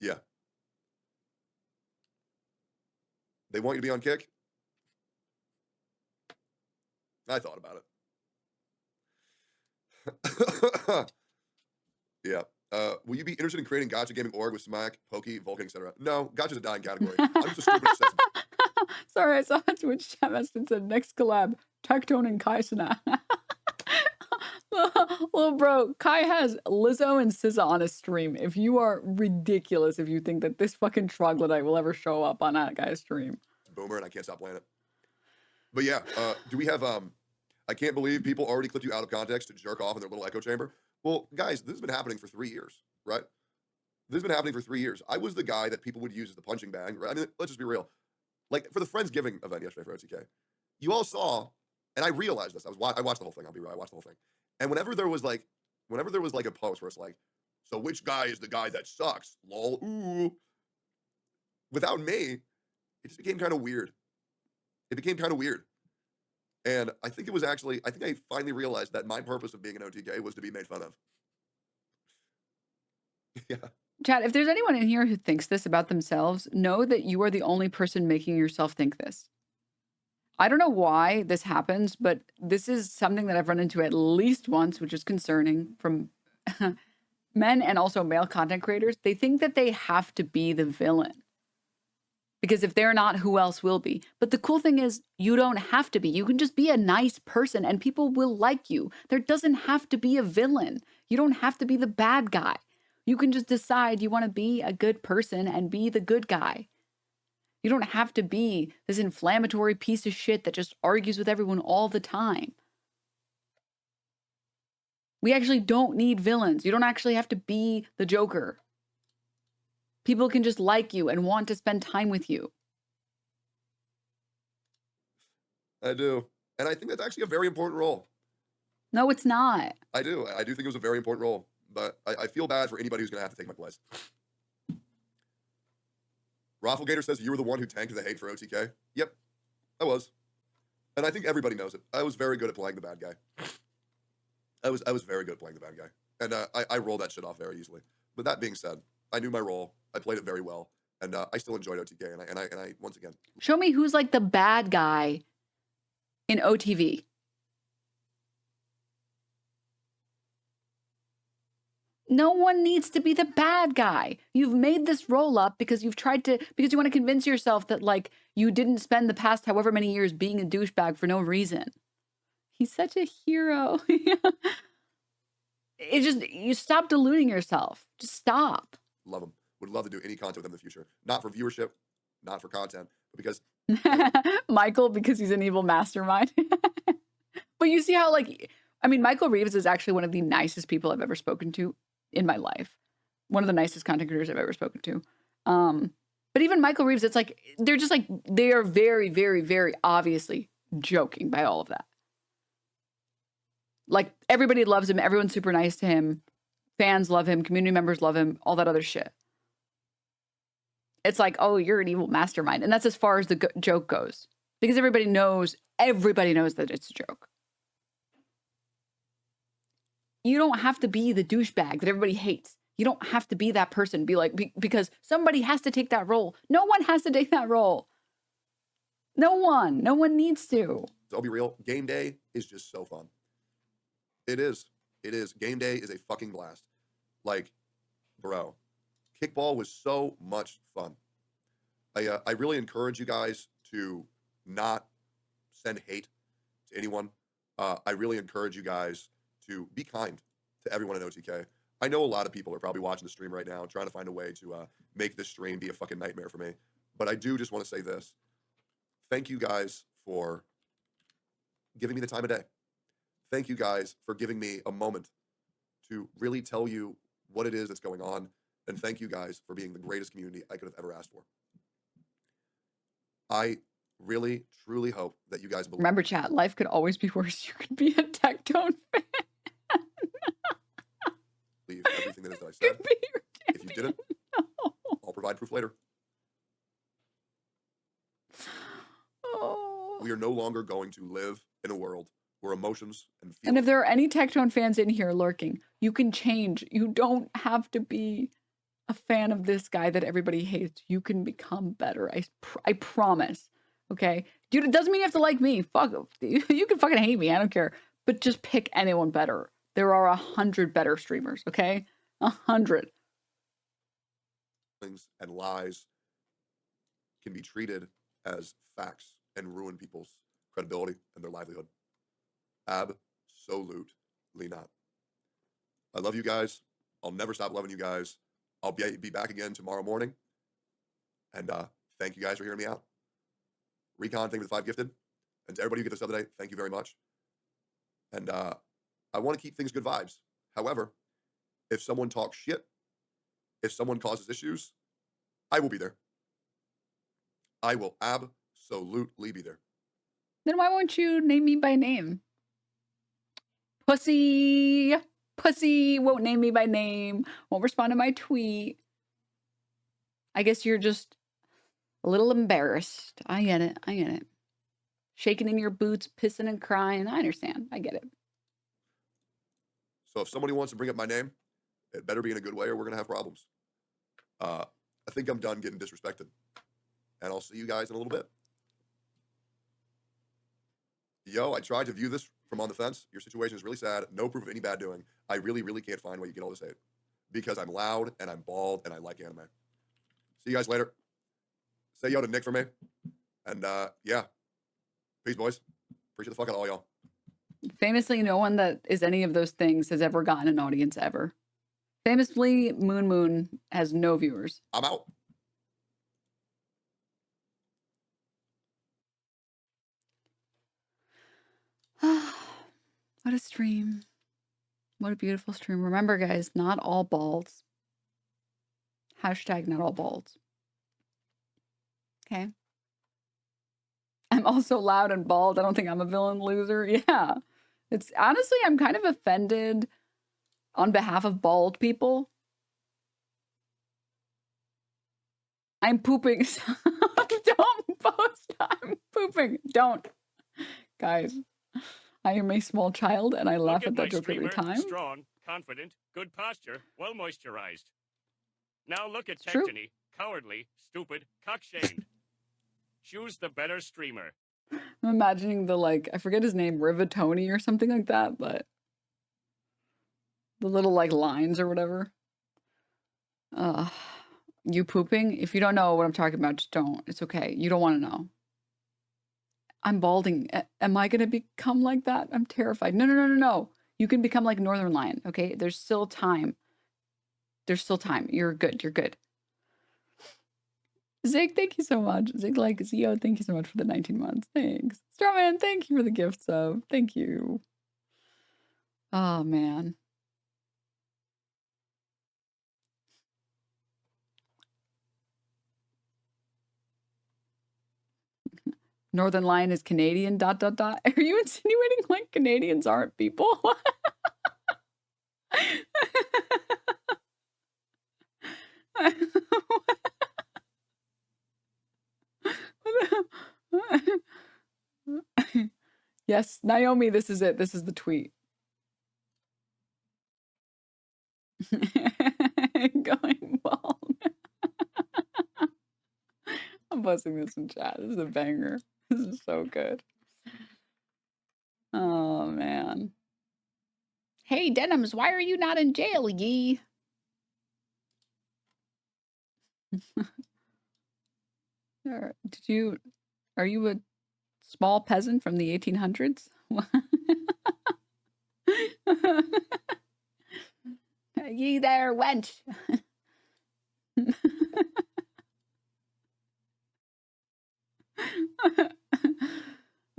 Yeah. They want you to be on Kick? I thought about it. Yeah. Will you be interested in creating Gotcha Gaming org with Smack, Pokey, Vulcan, etc.? No, Gotcha's a dying category. I'm just a stupid obsessed. Sorry, I saw a Twitch chat message that said next collab, Tectone and Kai Sana. Well, bro, Kai has Lizzo and SZA on a stream. If you are ridiculous if you think that this fucking troglodyte will ever show up on that guy's stream. Boomer, and I can't stop playing it. But yeah, do we have I can't believe people already clipped you out of context to jerk off in their little echo chamber. Well, guys, this has been happening for 3 years, right? This has been happening for 3 years. I was the guy that people would use as the punching bag. Right? I mean, let's just be real. Like for the Friendsgiving event yesterday for OTK, you all saw, and I realized this. I watched the whole thing. I'll be real. I watched the whole thing. And whenever there was like a post where it's like, so which guy is the guy that sucks? Lol. Ooh. Without me, it just became kind of weird. It became kind of weird. And I think I finally realized that my purpose of being an OTK was to be made fun of. Yeah. Chad, if there's anyone in here who thinks this about themselves, know that you are the only person making yourself think this. I don't know why this happens, but this is something that I've run into at least once, which is concerning from men and also male content creators. They think that they have to be the villain. Because if they're not, who else will be? But the cool thing is, you don't have to be. You can just be a nice person and people will like you. There doesn't have to be a villain. You don't have to be the bad guy. You can just decide you want to be a good person and be the good guy. You don't have to be this inflammatory piece of shit that just argues with everyone all the time. We actually don't need villains. You don't actually have to be the Joker. People can just like you and want to spend time with you. I do. And I think that's actually a very important role. No, it's not. I do. I do think it was a very important role. But I feel bad for anybody who's going to have to take my place. Rafflegator says you were the one who tanked the hate for OTK. Yep, I was. And I think everybody knows it. I was very good at playing the bad guy. I was very good at playing the bad guy. And I rolled that shit off very easily. But that being said, I knew my role. I played it very well. And I still enjoyed OTK. And I once again. Show me who's like the bad guy in OTV. No one needs to be the bad guy. You've made this roll up because you want to convince yourself that like you didn't spend the past however many years being a douchebag for no reason. He's such a hero. You stop deluding yourself. Just stop. Love him. Would love to do any content with him in the future. Not for viewership, not for content, but because Michael, because he's an evil mastermind. But you see how Michael Reeves is actually one of the nicest people I've ever spoken to in my life. One of the nicest content creators I've ever spoken to. But even Michael Reeves, it's like, they are very, very, very obviously joking by all of that. Like, everybody loves him. Everyone's super nice to him. Fans love him. Community members love him. All that other shit. It's like, oh, you're an evil mastermind. And that's as far as the joke goes. Because everybody knows that it's a joke. You don't have to be the douchebag that everybody hates. You don't have to be that person. Because somebody has to take that role. No one has to take that role. No one needs to. I'll be real. Game day is just so fun. It is. Game day is a fucking blast. Like, bro, kickball was so much fun. I really encourage you guys to not send hate to anyone. I really encourage you guys to be kind to everyone in OTK. I know a lot of people are probably watching the stream right now trying to find a way to make this stream be a fucking nightmare for me. But I do just want to say this. Thank you guys for giving me the time of day. Thank you guys for giving me a moment to really tell you what it is that's going on. And thank you guys for being the greatest community I could have ever asked for. I really, truly hope that you guys believe. Remember, chat, life could always be worse. You could be a Tectone fan. Believe everything that I said. If you didn't, I'll provide proof later. Oh. We are no longer going to live in a world where emotions and feelings. And if there are any Tectone fans in here lurking, you can change. You don't have to be a fan of this guy that everybody hates. You can become better. I promise. Okay? Dude, it doesn't mean you have to like me. Fuck. You can fucking hate me. I don't care. But just pick anyone better. There are 100 better streamers, okay? 100. And lies can be treated as facts and ruin people's credibility and their livelihood. Absolutely not. I love you guys. I'll never stop loving you guys. I'll be back again tomorrow morning. And thank you guys for hearing me out. Recon, thank you for the 5 gifted. And to everybody who get this other day, thank you very much. And I want to keep things good vibes. However, if someone talks shit if someone causes issues, I will be there. I will absolutely be there. Then why won't you name me by name? Pussy! Pussy won't name me by name, won't respond to my tweet. I guess you're just a little embarrassed. I get it. I get it. Shaking in your boots, pissing and crying. I understand. I get it. So if somebody wants to bring up my name, it better be in a good way or we're going to have problems. I think I'm done getting disrespected. And I'll see you guys in a little bit. Yo, I tried to view this from on the fence. Your situation is really sad. No proof of any bad doing. I really, really can't find why you get all this hate. Because I'm loud and I'm bald and I like anime. See you guys later. Say yo to Nick for me. And yeah. Peace, boys. Appreciate the fuck out of all y'all. Famously, no one that is any of those things has ever gotten an audience ever. Famously, Moon has no viewers. I'm out. What a stream. What a beautiful stream. Remember, guys, not all balds. Hashtag not all balds. Okay. I'm also loud and bald. I don't think I'm a villain loser. Yeah. It's honestly, I'm kind of offended on behalf of bald people. I'm pooping. Don't post. I'm pooping. Don't. Guys, I am a small child and I laugh at that joke every time. Strong, confident, good posture, well moisturized. Now look at True. Tectone, cowardly, stupid, cockshaved. Choose the better streamer. I'm imagining the, like, I forget his name, Rivatoni or something like that, but the little, like, lines or whatever. You pooping? If you don't know what I'm talking about, just don't. It's okay. You don't want to know. I'm balding. Am I going to become like that? I'm terrified. No. You can become like Northern Lion, okay? There's still time. There's still time. You're good. You're good. Zig, thank you so much. Zig like Zio, thank you so much for the 19 months. Thanks. Starman, thank you for the gift sub. Thank you. Oh, man. Northern Lion is Canadian, ... Are you insinuating like Canadians aren't people? Yes, Naomi, this is it. This is the tweet. Going bald. I'm posting this in chat. This is a banger. This is so good. Oh, man. Hey, Denims, why are you not in jail, ye? Are you a small peasant from the 1800s? Ye there, wench.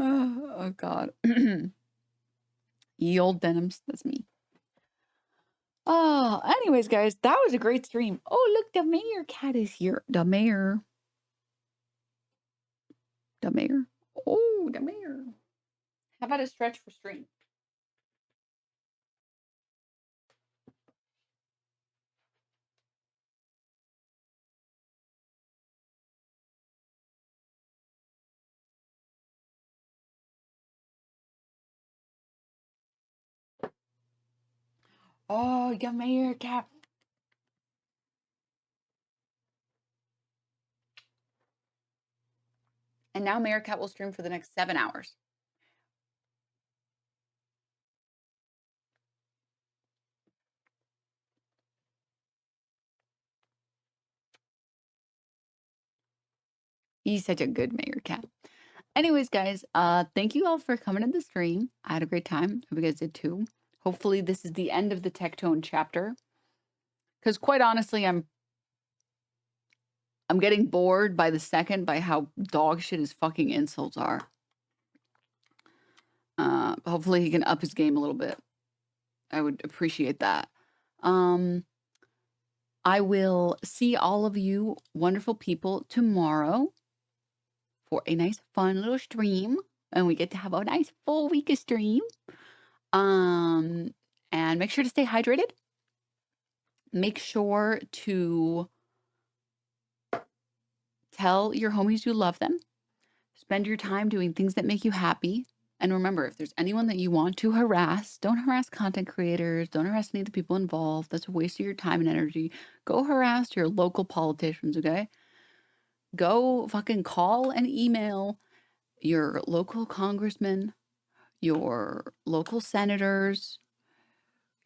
Oh, God. Ye old Denims. That's me. Oh, anyways, guys, that was a great stream. Oh, look, the mayor cat is here. The mayor. The mayor. Oh, the mayor. How about a stretch for stream? Oh, the mayor cat. And now Meerkat will stream for the next 7 hours. He's such a good Meerkat. Anyways, guys, thank you all for coming to the stream. I had a great time. Hope you guys did too. Hopefully this is the end of the Tectone chapter. Because quite honestly, I'm getting bored by the second by how dog shit his fucking insults are. Hopefully he can up his game a little bit. I would appreciate that. I I will see all of you wonderful people tomorrow for a nice, fun little stream. And we get to have a nice full week of stream. And make sure to stay hydrated. Make sure to tell your homies you love them. Spend your time doing things that make you happy. And remember, if there's anyone that you want to harass, don't harass content creators. Don't harass any of the people involved. That's a waste of your time and energy. Go harass your local politicians, okay? Go fucking call and email your local congressman, your local senators,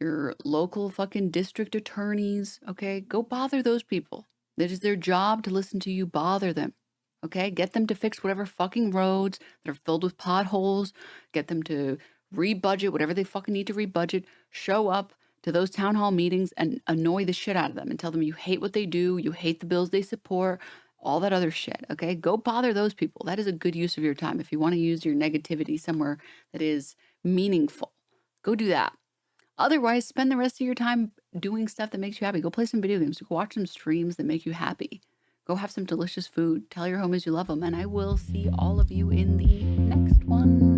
your local fucking district attorneys, okay? Go bother those people. It is their job to listen to you bother them, okay? Get them to fix whatever fucking roads that are filled with potholes. Get them to rebudget whatever they fucking need to rebudget. Show up to those town hall meetings and annoy the shit out of them and tell them you hate what they do, you hate the bills they support, all that other shit, okay? Go bother those people. That is a good use of your time. If you want to use your negativity somewhere that is meaningful, go do that. Otherwise, spend the rest of your time doing stuff that makes you happy. Go play some video games. Go watch some streams that make you happy. Go have some delicious food. Tell your homies you love them. And I will see all of you in the next one.